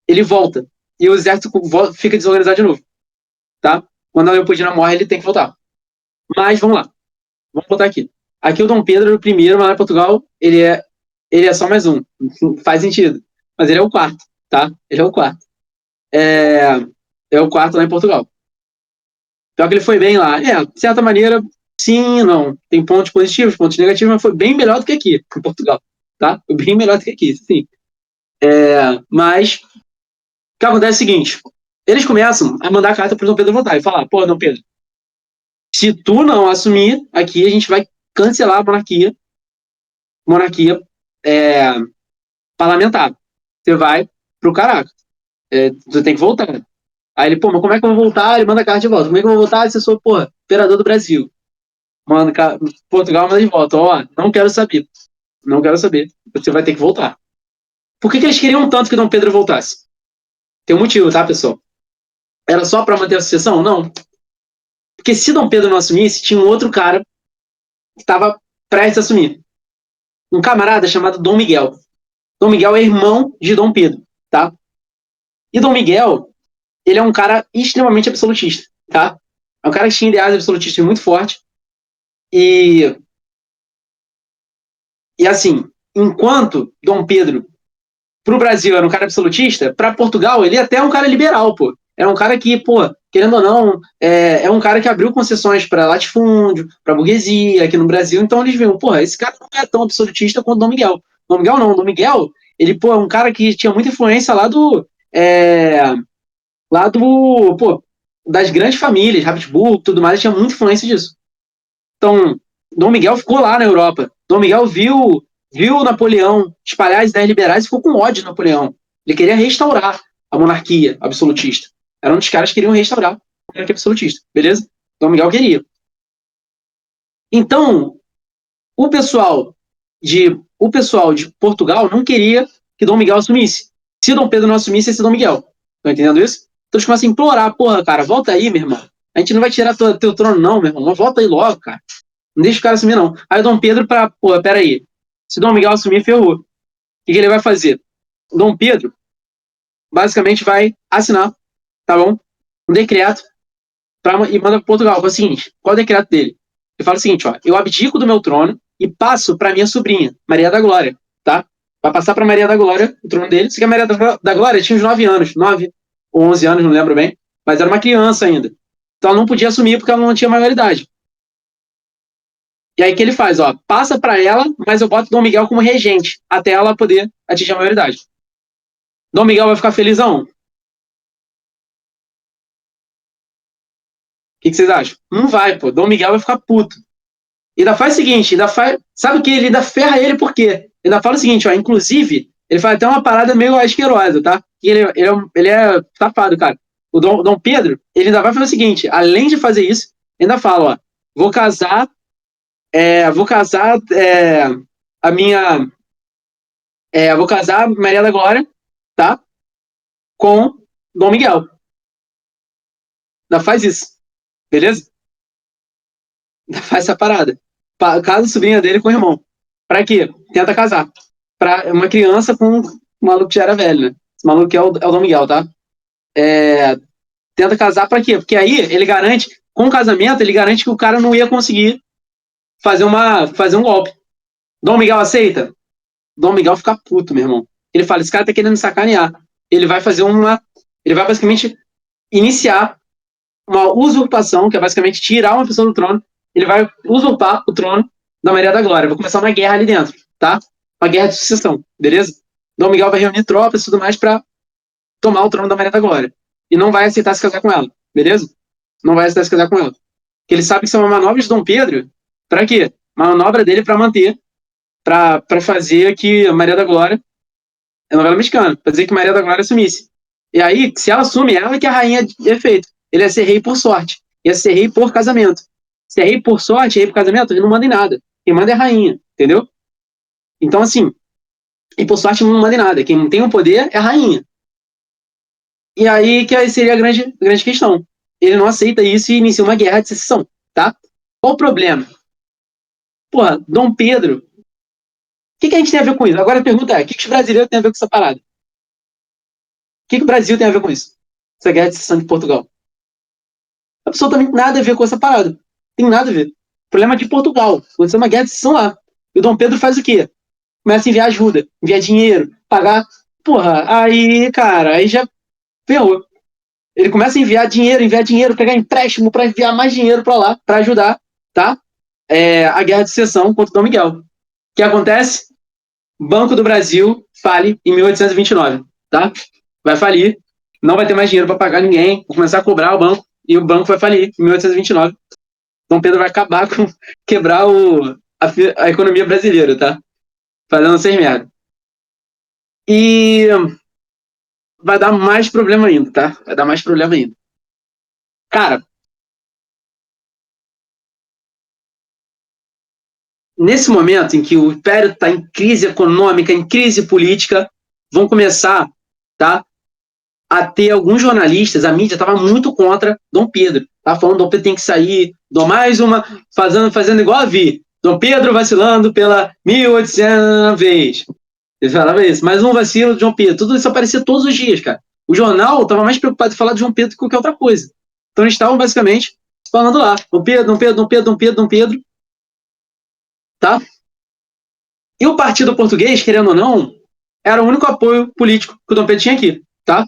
ele volta. E o exército fica desorganizado de novo. Tá? Quando a Leopoldina morre, ele tem que voltar. Mas, vamos lá. Vamos botar aqui. Aqui o Dom Pedro era o primeiro, mas lá em Portugal ele é só mais um. Faz sentido. Mas ele é o quarto, tá? Ele é o quarto. É o quarto lá em Portugal. Pior que ele foi bem lá. De certa maneira, sim e não. Tem pontos positivos, pontos negativos, mas foi bem melhor do que aqui, em Portugal. Tá? Foi bem melhor do que aqui, sim. Mas, o que acontece é o seguinte. Eles começam a mandar carta pro Dom Pedro voltar e falar, pô, Dom Pedro, se tu não assumir aqui, a gente vai cancelar a monarquia parlamentar. Você vai pro caraca. Você tem que voltar. Aí ele, pô, mas como é que eu vou voltar? Ele manda a carta de volta. Como é que eu vou voltar se eu sou, pô, imperador do Brasil? Manda, Portugal manda de volta. Ó, não quero saber. Não quero saber. Você vai ter que voltar. Por que eles queriam tanto que Dom Pedro voltasse? Tem um motivo, tá, pessoal? Era só para manter a sucessão? Não. Porque se Dom Pedro não assumisse, tinha um outro cara que estava prestes a assumir. Um camarada chamado Dom Miguel. Dom Miguel é irmão de Dom Pedro, tá? E Dom Miguel, ele é um cara extremamente absolutista, tá? É um cara que tinha ideais absolutistas muito fortes. E assim, enquanto Dom Pedro, pro Brasil, era um cara absolutista, para Portugal, ele até é um cara liberal, pô. É um cara que, pô, querendo ou não, é um cara que abriu concessões para latifúndio, para burguesia aqui no Brasil. Então eles viram, porra, esse cara não é tão absolutista quanto Dom Miguel. Dom Miguel não, Dom Miguel, ele, pô, é um cara que tinha muita influência pô, das grandes famílias, Habsburgo, tudo mais, tinha muita influência disso. Então, Dom Miguel ficou lá na Europa. Dom Miguel viu Napoleão espalhar as ideias liberais e ficou com ódio de Napoleão. Ele queria restaurar a monarquia absolutista. Era um dos caras que queriam restaurar a monarquia absolutista, beleza? Dom Miguel queria. Então, o pessoal de Portugal não queria que Dom Miguel assumisse. Se Dom Pedro não assumisse, ia ser Dom Miguel. Tá entendendo isso? Então eles começam a implorar, porra, cara, volta aí, meu irmão. A gente não vai tirar teu trono, não, meu irmão. Mas volta aí logo, cara. Não deixa o cara assumir, não. Aí o Dom Pedro, porra, peraí. Se Dom Miguel assumir, ferrou. O que ele vai fazer? O Dom Pedro, basicamente, vai assinar, tá bom? Um decreto e manda para Portugal. Fala o seguinte, qual é o decreto dele? Ele fala o seguinte, ó, eu abdico do meu trono e passo para minha sobrinha, Maria da Glória, tá? Vai passar para Maria da Glória o trono dele. Só que a Maria da Glória tinha uns 9 anos, 9 ou 11 anos, não lembro bem, mas era uma criança ainda. Então ela não podia assumir porque ela não tinha maioridade. E aí o que ele faz? Ó, passa para ela, mas eu boto Dom Miguel como regente, até ela poder atingir a maioridade. Dom Miguel vai ficar felizão? O que vocês acham? Não vai, pô. Dom Miguel vai ficar puto. E ainda faz o seguinte, sabe o que? Ele ainda ferra ele por quê? Ele ainda fala o seguinte, ó, inclusive, ele faz até uma parada meio asquerosa, tá? E ele é safado, cara. O Dom Pedro, ele ainda vai fazer o seguinte, além de fazer isso, ainda fala, ó, vou casar a minha. Vou casar Maria da Glória, tá? Com Dom Miguel. Ainda faz isso, beleza? Ainda faz essa parada. Casa a sobrinha dele com o irmão. Pra quê? Tenta casar. Pra uma criança com um maluco que já era velho, né? Esse maluco que é o Dom Miguel, tá? Tenta casar pra quê? Porque aí ele garante, com o casamento, ele garante que o cara não ia conseguir fazer um golpe. Dom Miguel aceita? Dom Miguel fica puto, meu irmão. Ele fala, esse cara tá querendo me sacanear. Ele vai basicamente iniciar uma usurpação, que é basicamente tirar uma pessoa do trono. Ele vai usurpar o trono da Maria da Glória. Vai começar uma guerra ali dentro, tá? Uma guerra de sucessão, beleza? Dom Miguel vai reunir tropas e tudo mais pra tomar o trono da Maria da Glória. E não vai aceitar se casar com ela, beleza? Não vai aceitar se casar com ela. Porque ele sabe que isso é uma manobra de Dom Pedro. Pra quê? Uma manobra dele pra manter, pra fazer que a Maria da Glória, é novela mexicana, pra dizer que Maria da Glória assumisse. E aí, se ela assume, ela que é a rainha de efeito. Ele ia ser rei por sorte. Ia ser rei por casamento. Se é rei por sorte, rei por casamento, ele não manda em nada. Quem manda é a rainha, entendeu? Então, assim, E por sorte não manda em nada. Quem tem o poder é a rainha. E aí que aí seria a grande questão. Ele não aceita isso e inicia uma guerra de secessão, tá? Qual o problema? Porra, Dom Pedro. O que a gente tem a ver com isso? Agora a pergunta é: o que os brasileiros têm a ver com essa parada? O que o Brasil tem a ver com isso? Essa guerra de secessão de Portugal? Absolutamente nada a ver com essa parada. Tem nada a ver. O problema é de Portugal. Aconteceu uma guerra de secessão lá. E o Dom Pedro faz o quê? Começa a enviar ajuda, enviar dinheiro, pagar. Porra, aí, cara, aí já ferrou. Ele começa a enviar dinheiro, pegar empréstimo para enviar mais dinheiro para lá, para ajudar, tá? A guerra de secessão contra o Dom Miguel. O que acontece? Banco do Brasil fale em 1829, tá? Vai falir, não vai ter mais dinheiro para pagar ninguém, vai começar a cobrar o banco e o banco vai falir em 1829. Dom Pedro vai acabar com quebrar a economia brasileira, tá? Fazendo sem merda. E vai dar mais problema ainda, tá? Vai dar mais problema ainda. Cara, nesse momento em que o Império está em crise econômica, em crise política, vão começar, tá, a ter alguns jornalistas, a mídia estava muito contra Dom Pedro. Tá falando Dom Pedro tem que sair, Dom mais uma, fazendo igual a Vi. Dom Pedro vacilando pela 1800 vez. Ele falava isso, mais um vacilo de Dom Pedro. Tudo isso aparecia todos os dias, cara. O jornal estava mais preocupado em falar de Dom Pedro que qualquer outra coisa. Então eles estavam basicamente falando lá, Dom Pedro, Dom Pedro, Dom Pedro, Dom Pedro, Dom Pedro, tá? E o Partido Português, querendo ou não, era o único apoio político que o Dom Pedro tinha aqui, tá? O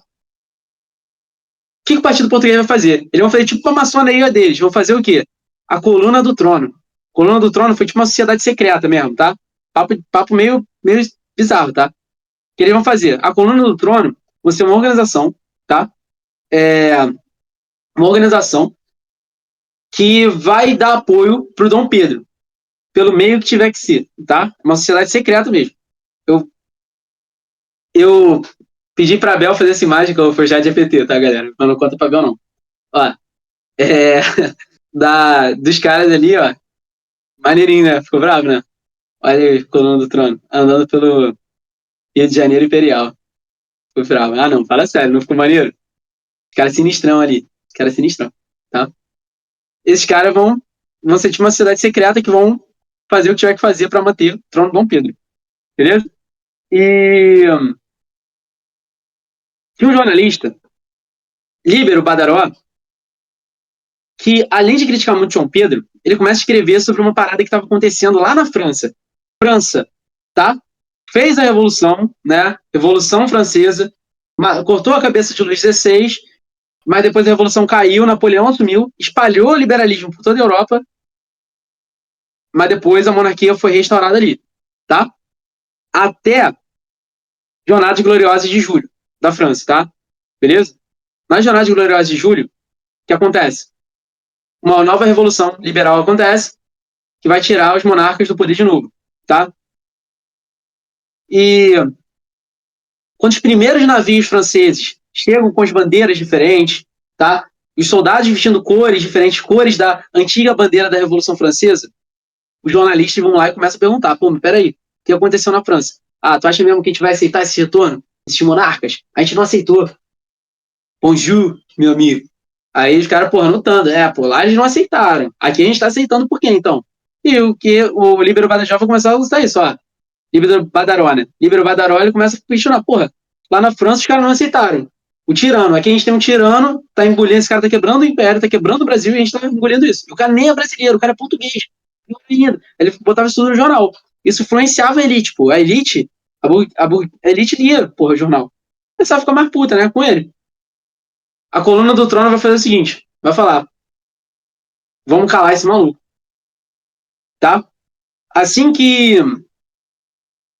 que o Partido Português vai fazer? Eles vão fazer tipo uma maçonaria deles. Vão fazer o quê? A Coluna do Trono. A Coluna do Trono foi tipo uma sociedade secreta mesmo, tá? Papo meio bizarro, tá? O que eles vão fazer? A Coluna do Trono vai ser uma organização, tá? Uma organização que vai dar apoio pro Dom Pedro, pelo meio que tiver que ser, tá? Uma sociedade secreta mesmo. Eu, eu pedi pra Bel fazer essa imagem que eu fui já de GPT, tá, galera? Mas não conta pra Bel, não. Ó, é, dos caras ali, ó. Maneirinho, né? Ficou bravo, né? Olha aí, coluna do trono. Andando pelo Rio de Janeiro Imperial. Ficou bravo. Ah, não, fala sério, não ficou maneiro? Os caras sinistrão ali. Os caras sinistrão, tá? Esses caras vão ser tipo uma sociedade secreta que vão fazer o que tiver que fazer pra manter o trono do Dom Pedro. Beleza? E tinha um jornalista, Líbero Badaró, que, além de criticar muito João Pedro, ele começa a escrever sobre uma parada que estava acontecendo lá na França. França, tá? Fez a Revolução, né? Revolução Francesa, cortou a cabeça de Luís XVI, mas depois a Revolução caiu, Napoleão assumiu, espalhou o liberalismo por toda a Europa, mas depois a monarquia foi restaurada ali, tá? Até Jornadas Gloriosas de Julho, da França, tá? Beleza? Nas Jornadas Gloriosas de Julho, o que acontece? Uma nova revolução liberal acontece, que vai tirar os monarcas do poder de novo, tá? E quando os primeiros navios franceses chegam com as bandeiras diferentes, tá? Os soldados vestindo cores diferentes, cores da antiga bandeira da Revolução Francesa, os jornalistas vão lá e começam a perguntar, pô, mas peraí, o que aconteceu na França? Ah, tu acha mesmo que a gente vai aceitar esse retorno? Esses monarcas? A gente não aceitou. Bonjour, meu amigo. Aí os caras, porra, anotando. Pô, lá eles não aceitaram. Aqui a gente tá aceitando por quê, então? E o que o Líbero Badaró vai começar a usar isso, ó. Líbero Badaró, né? Líbero Badaró, ele começa a questionar, porra, lá na França os caras não aceitaram. O tirano, aqui a gente tem um tirano, tá engolindo, esse cara tá quebrando o império, tá quebrando o Brasil e a gente tá engolindo isso. E o cara nem é brasileiro, o cara é português. Ele botava isso tudo no jornal. Isso influenciava a elite, pô. A elite, a elite lia, porra, o jornal. Começava a ficar mais puta, né, com ele. A coluna do Trono vai fazer o seguinte, vai falar, vamos calar esse maluco, tá? Assim que,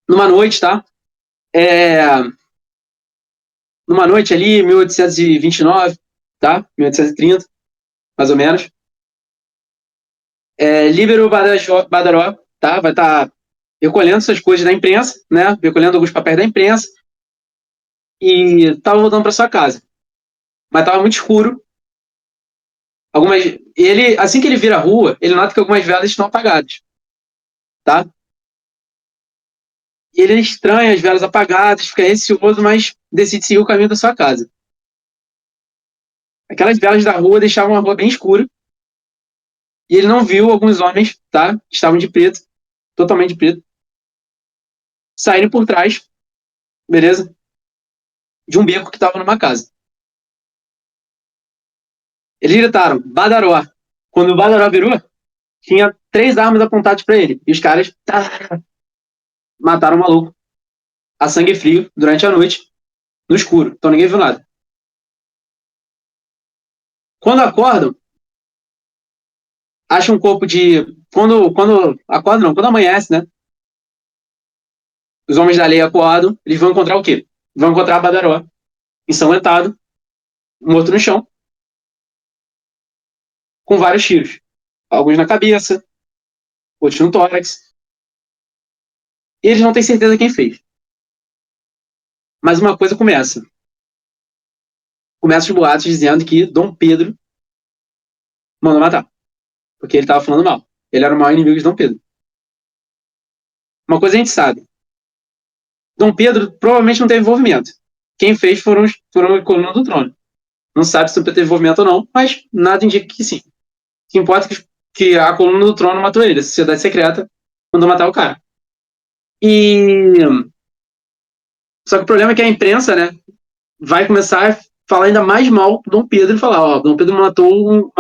numa noite, tá? Numa noite ali, 1829, tá? 1830, mais ou menos. Líbero Badaró, tá? Vai estar recolhendo essas coisas da imprensa, né? Recolhendo alguns papéis da imprensa e tava voltando para sua casa. Mas tava muito escuro. Assim que ele vira a rua, ele nota que algumas velas estão apagadas, tá? E ele estranha as velas apagadas, fica receoso, mas decide seguir o caminho da sua casa. Aquelas velas da rua deixavam a rua bem escura. E ele não viu alguns homens, tá? Estavam de preto, totalmente de preto, saindo por trás, beleza? De um beco que estava numa casa. Eles gritaram, Badaró. Quando o Badaró virou, tinha 3 armas apontadas para ele. E os caras mataram o maluco a sangue frio durante a noite, no escuro. Então ninguém viu nada. Quando acordam, acham um corpo de. Quando acordam, não, quando amanhece, né? Os homens da lei acordam, eles vão encontrar o quê? Vão encontrar Badaró ensanguentado, morto no chão, com vários tiros. Alguns na cabeça, outros no tórax. E eles não têm certeza quem fez. Mas uma coisa começa. Começa os boatos dizendo que Dom Pedro mandou matar. Porque ele estava falando mal. Ele era o maior inimigo de Dom Pedro. Uma coisa a gente sabe. Dom Pedro provavelmente não teve envolvimento. Quem fez foram a coluna do trono. Não sabe se Dom Pedro teve envolvimento ou não, mas nada indica que sim. O que importa é que a coluna do trono matou ele. A sociedade secreta mandou matar o cara. E só que o problema é que a imprensa, né, vai começar a falar ainda mais mal do Dom Pedro e falar, ó, Dom Pedro matou um,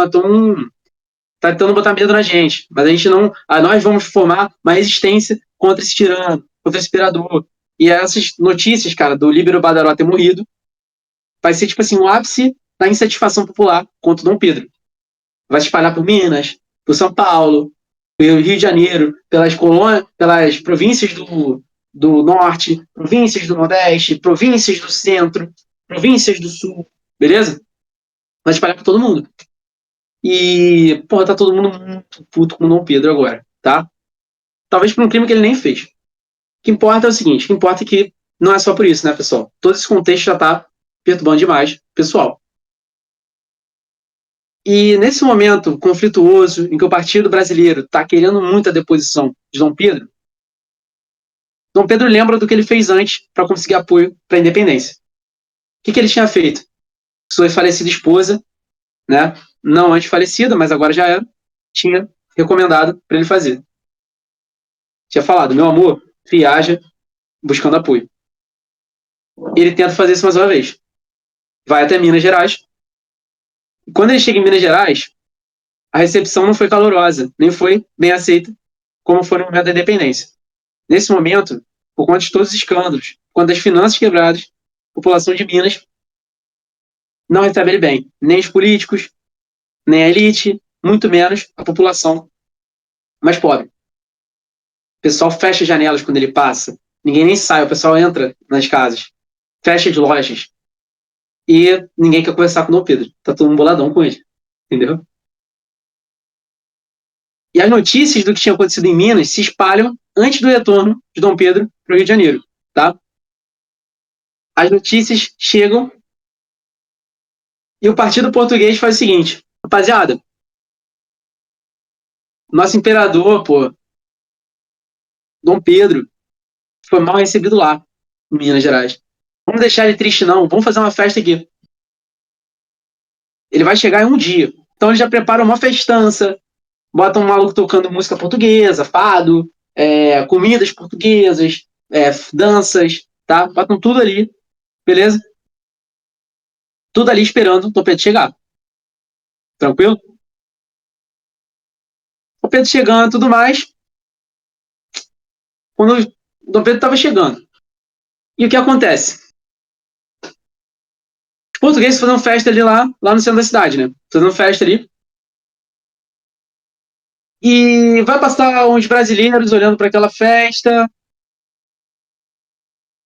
tá tentando botar medo na gente, mas a gente não, nós vamos formar uma resistência contra esse tirano, contra esse imperador. E essas notícias, cara, do Líbero Badaró ter morrido, vai ser tipo assim, um ápice da insatisfação popular contra o Dom Pedro. Vai se espalhar por Minas, por São Paulo, pelo Rio de Janeiro, pelas colônias, pelas províncias do norte, províncias do nordeste, províncias do centro, províncias do sul, beleza? Vai espalhar para todo mundo. E, porra, tá todo mundo muito puto com o Dom Pedro agora, tá? Talvez por um crime que ele nem fez. O que importa é o seguinte, o que importa é que não é só por isso, né, pessoal? Todo esse contexto já tá perturbando demais, pessoal. E nesse momento conflituoso, em que o Partido Brasileiro está querendo muito a deposição de Dom Pedro lembra do que ele fez antes para conseguir apoio para a independência. O que ele tinha feito? Sua falecida esposa, né, não antes falecida, mas agora já era, tinha recomendado para ele fazer. Tinha falado, meu amor, viaja buscando apoio. Ele tenta fazer isso mais uma vez. Vai até Minas Gerais. E quando ele chega em Minas Gerais, a recepção não foi calorosa, nem foi bem aceita, como foi no momento da independência. Nesse momento, por conta de todos os escândalos, por conta das finanças quebradas, a população de Minas não recebe ele bem. Nem os políticos, nem a elite, muito menos a população mais pobre. O pessoal fecha as janelas quando ele passa. Ninguém nem sai, o pessoal entra nas casas. Fecha as lojas. E ninguém quer conversar com o Dom Pedro. Tá todo mundo boladão com ele. Entendeu? E as notícias do que tinha acontecido em Minas se espalham antes do retorno de Dom Pedro para o Rio de Janeiro. Tá? As notícias chegam e o Partido Português faz o seguinte: rapaziada, nosso imperador, pô, Dom Pedro, foi mal recebido lá, em Minas Gerais. Vamos deixar ele triste, não. Vamos fazer uma festa aqui. Ele vai chegar em um dia. Então eles já preparam uma festança, botam um maluco tocando música portuguesa, fado, comidas portuguesas, danças, tá? Botam tudo ali, beleza? Tudo ali esperando o Dom Pedro chegar. Tranquilo? O Pedro chegando e tudo mais. Quando o Dom Pedro estava chegando. E o que acontece? Os portugueses fazendo festa ali lá no centro da cidade, né? Fazendo festa ali. E vai passar uns brasileiros olhando para aquela festa,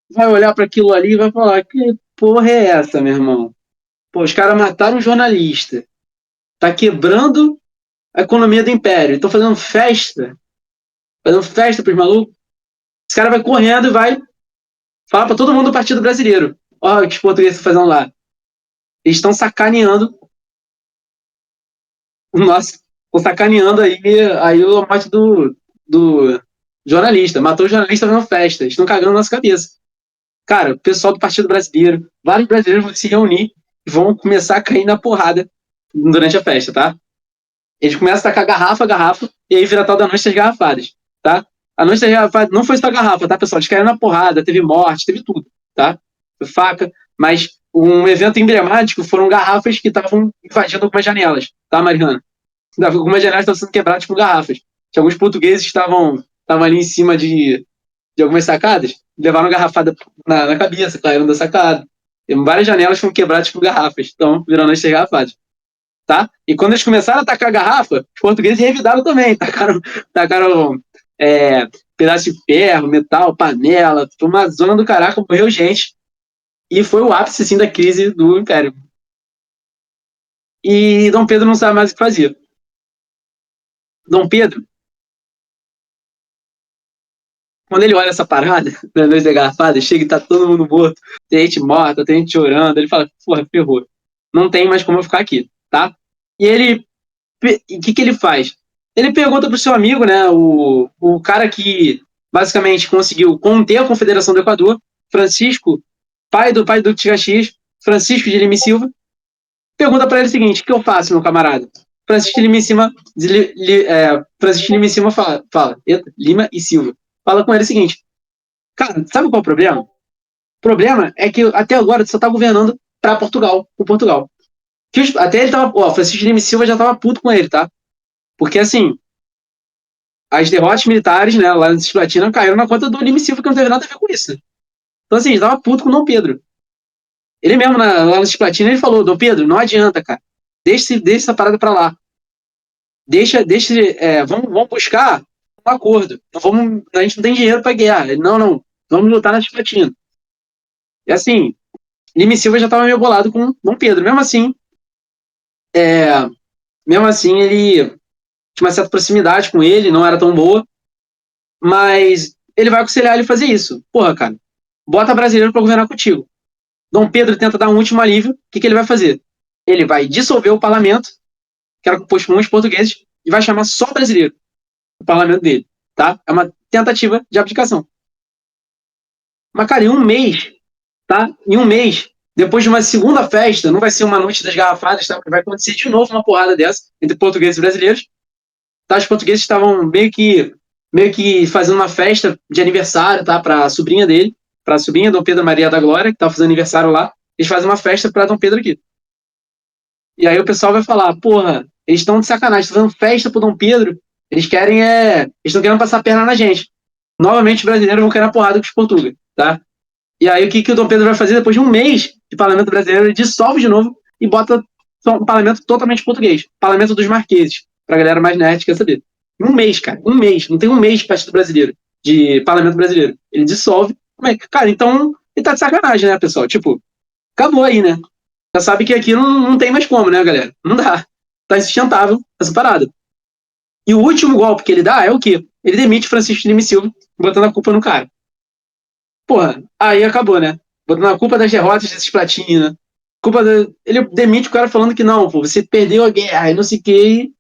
vai olhar para aquilo ali e vai falar: que porra é essa, meu irmão? Pô, os caras mataram um jornalista, tá quebrando a economia do império, estão fazendo festa pros malucos. Esse cara vai correndo e vai falar para todo mundo do Partido Brasileiro: ó, o que os portugueses estão fazendo lá. Eles estão sacaneando o nosso. Estão sacaneando aí a morte do Jornalista, matou o jornalista fazendo festa. Estão cagando na nossa cabeça. Cara, o pessoal do Partido Brasileiro, vários brasileiros vão se reunir e vão começar a cair na porrada durante a festa, tá? Eles começam a tacar garrafa, e aí vira a tal da noite das garrafadas, tá? A noite das garrafadas não foi só garrafa, tá, pessoal? Eles caíram na porrada, teve morte, teve tudo, tá? Foi faca, mas um evento emblemático foram garrafas que estavam invadindo algumas janelas, tá, Mariana? Algumas janelas estavam sendo quebradas com garrafas. Tinha alguns portugueses que estavam ali em cima de algumas sacadas, levaram garrafada na cabeça, caíram da sacada. E várias janelas foram quebradas com garrafas, então virando as garrafadas, tá? E quando eles começaram a atacar a garrafa, os portugueses revidaram também, tacaram pedaço de ferro, metal, panela, foi uma zona do caraca, morreu gente, e foi o ápice, assim, da crise do Império. E Dom Pedro não sabe mais o que fazer. Dom Pedro, quando ele olha essa parada, na noite da garrafada, chega e tá todo mundo morto, tem gente morta, tem gente chorando, ele fala, porra, ferrou. Não tem mais como eu ficar aqui, tá? E ele, o que ele faz? Ele pergunta pro seu amigo, né, o cara que basicamente conseguiu conter a Confederação do Equador, Francisco, pai do Caxias, Francisco de Lima e Silva, pergunta para ele o seguinte, o que eu faço, meu camarada? Francisco de Lima e Silva, Francisco de Lima e Silva fala, Lima e Silva, fala com ele o seguinte, cara, sabe qual é o problema? O problema é que até agora você só tá governando para Portugal, por Portugal. Até ele tava, Francisco de Lima e Silva já tava puto com ele, tá? Porque assim, as derrotas militares, né, lá na Cisplatina caíram na conta do Lima e Silva, que não teve nada a ver com isso. Então assim, ele tava puto com o Dom Pedro. Ele mesmo, lá na Cisplatina, ele falou, Dom Pedro, não adianta, cara. Deixa essa parada pra lá. Vamos buscar um acordo. A gente não tem dinheiro pra guerra. Ele, não, vamos lutar na Cisplatina. E assim, Lima e Silva já tava meio bolado com Dom Pedro. Mesmo assim, ele tinha uma certa proximidade com ele, não era tão boa, mas ele vai aconselhar ele a fazer isso. Porra, cara, bota brasileiro pra governar contigo. Dom Pedro tenta dar um último alívio, o que ele vai fazer? Ele vai dissolver o parlamento, que era composto por muitos portugueses, e vai chamar só brasileiro, o parlamento dele, tá? É uma tentativa de abdicação. Mas, cara, em um mês, tá? Em um mês, depois de uma segunda festa, não vai ser uma noite das garrafadas, tá? Vai acontecer de novo uma porrada dessa entre portugueses e brasileiros. Tá? Os portugueses estavam meio que fazendo uma festa de aniversário, tá? Para a sobrinha dele, para a sobrinha Dom Pedro Maria da Glória, que estava fazendo aniversário lá. Eles fazem uma festa para Dom Pedro aqui. E aí o pessoal vai falar, porra, eles estão de sacanagem, estão fazendo festa pro Dom Pedro, eles estão querendo passar a perna na gente. Novamente os brasileiros vão querer a porrada com os portugueses, tá? E aí o que o Dom Pedro vai fazer depois de um mês de parlamento brasileiro? Ele dissolve de novo e bota um parlamento totalmente português, parlamento dos marqueses, pra galera mais nerd quer saber. Um mês, cara, um mês, não tem um mês de partido brasileiro, de parlamento brasileiro. Ele dissolve. Cara, então ele tá de sacanagem, né, pessoal? Tipo, acabou aí, né? Já sabe que aqui não tem mais como, né, galera? Não dá. Tá insustentável essa parada. E o último golpe que ele dá é o quê? Ele demite Francisco de Lima e Silva, botando a culpa no cara. Porra, aí acabou, né? Botando a culpa das derrotas desses platina. Ele demite o cara falando que não, pô, você perdeu a guerra e não sei o que. E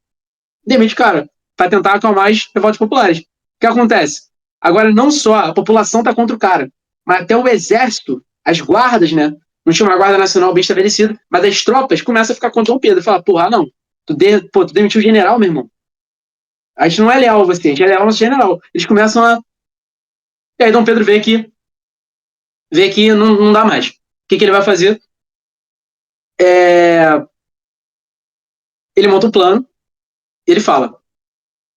demite o cara. Pra tentar acalmar as revoltas populares. O que acontece? Agora, não só a população tá contra o cara, mas até o exército, as guardas, né? Não tinha uma guarda nacional bem estabelecida, mas as tropas começam a ficar contra o Pedro. Fala, porra, não. Tu demitiu o general, meu irmão. A gente não é leal a você, a gente é leal ao nosso general. Eles começam a. E aí Dom Pedro vê que não dá mais. O que ele vai fazer? Ele monta um plano, ele fala,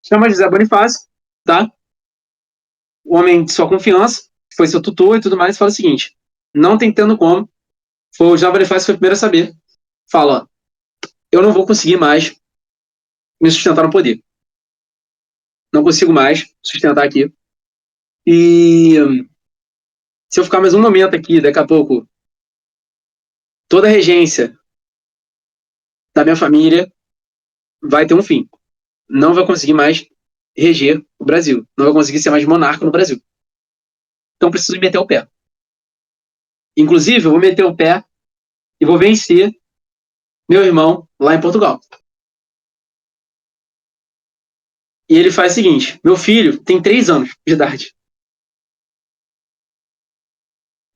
chama José Bonifácio, tá? O homem de sua confiança, que foi seu tutor e tudo mais, fala o seguinte, não tentando como, foi o José Bonifácio foi o primeiro a saber, fala, ó, eu não vou conseguir mais me sustentar no poder. Não consigo mais sustentar aqui. E se eu ficar mais um momento aqui, daqui a pouco, toda a regência da minha família vai ter um fim. Não vai conseguir mais reger o Brasil. Não vai conseguir ser mais monarca no Brasil. Então preciso meter o pé. Inclusive, eu vou meter o pé e vou vencer meu irmão lá em Portugal. E ele faz o seguinte: meu filho tem 3 anos de idade.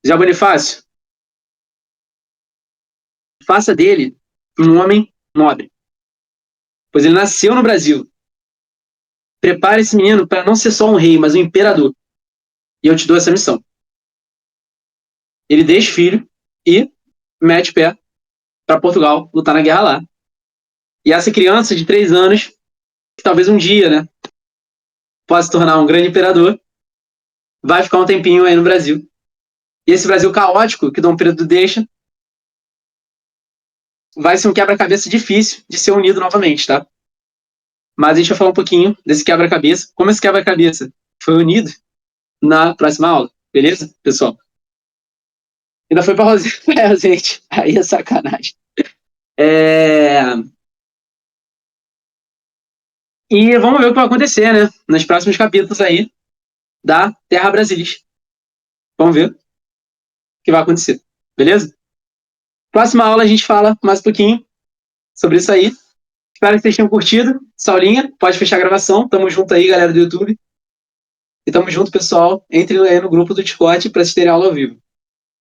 Já Bonifácio, faça dele um homem nobre, pois ele nasceu no Brasil. Prepare esse menino para não ser só um rei, mas um imperador. E eu te dou essa missão. Ele deixa o filho e mete pé para Portugal lutar na guerra lá. E essa criança de 3 anos, que talvez um dia, né, possa se tornar um grande imperador, vai ficar um tempinho aí no Brasil. E esse Brasil caótico que Dom Pedro deixa vai ser um quebra-cabeça difícil de ser unido novamente, tá? Mas a gente vai falar um pouquinho desse quebra-cabeça, como esse quebra-cabeça foi unido na próxima aula, beleza, pessoal? Ainda foi pra Rosinha, gente. Aí é sacanagem. É... E vamos ver o que vai acontecer, né? Nos próximos capítulos aí da Terra Brasilis. Vamos ver o que vai acontecer, beleza? Próxima aula a gente fala mais um pouquinho sobre isso aí. Espero que vocês tenham curtido. Saulinha, pode fechar a gravação. Tamo junto aí, galera do YouTube. E tamo junto, pessoal. Entrem aí no grupo do Discord para assistirem a aula ao vivo.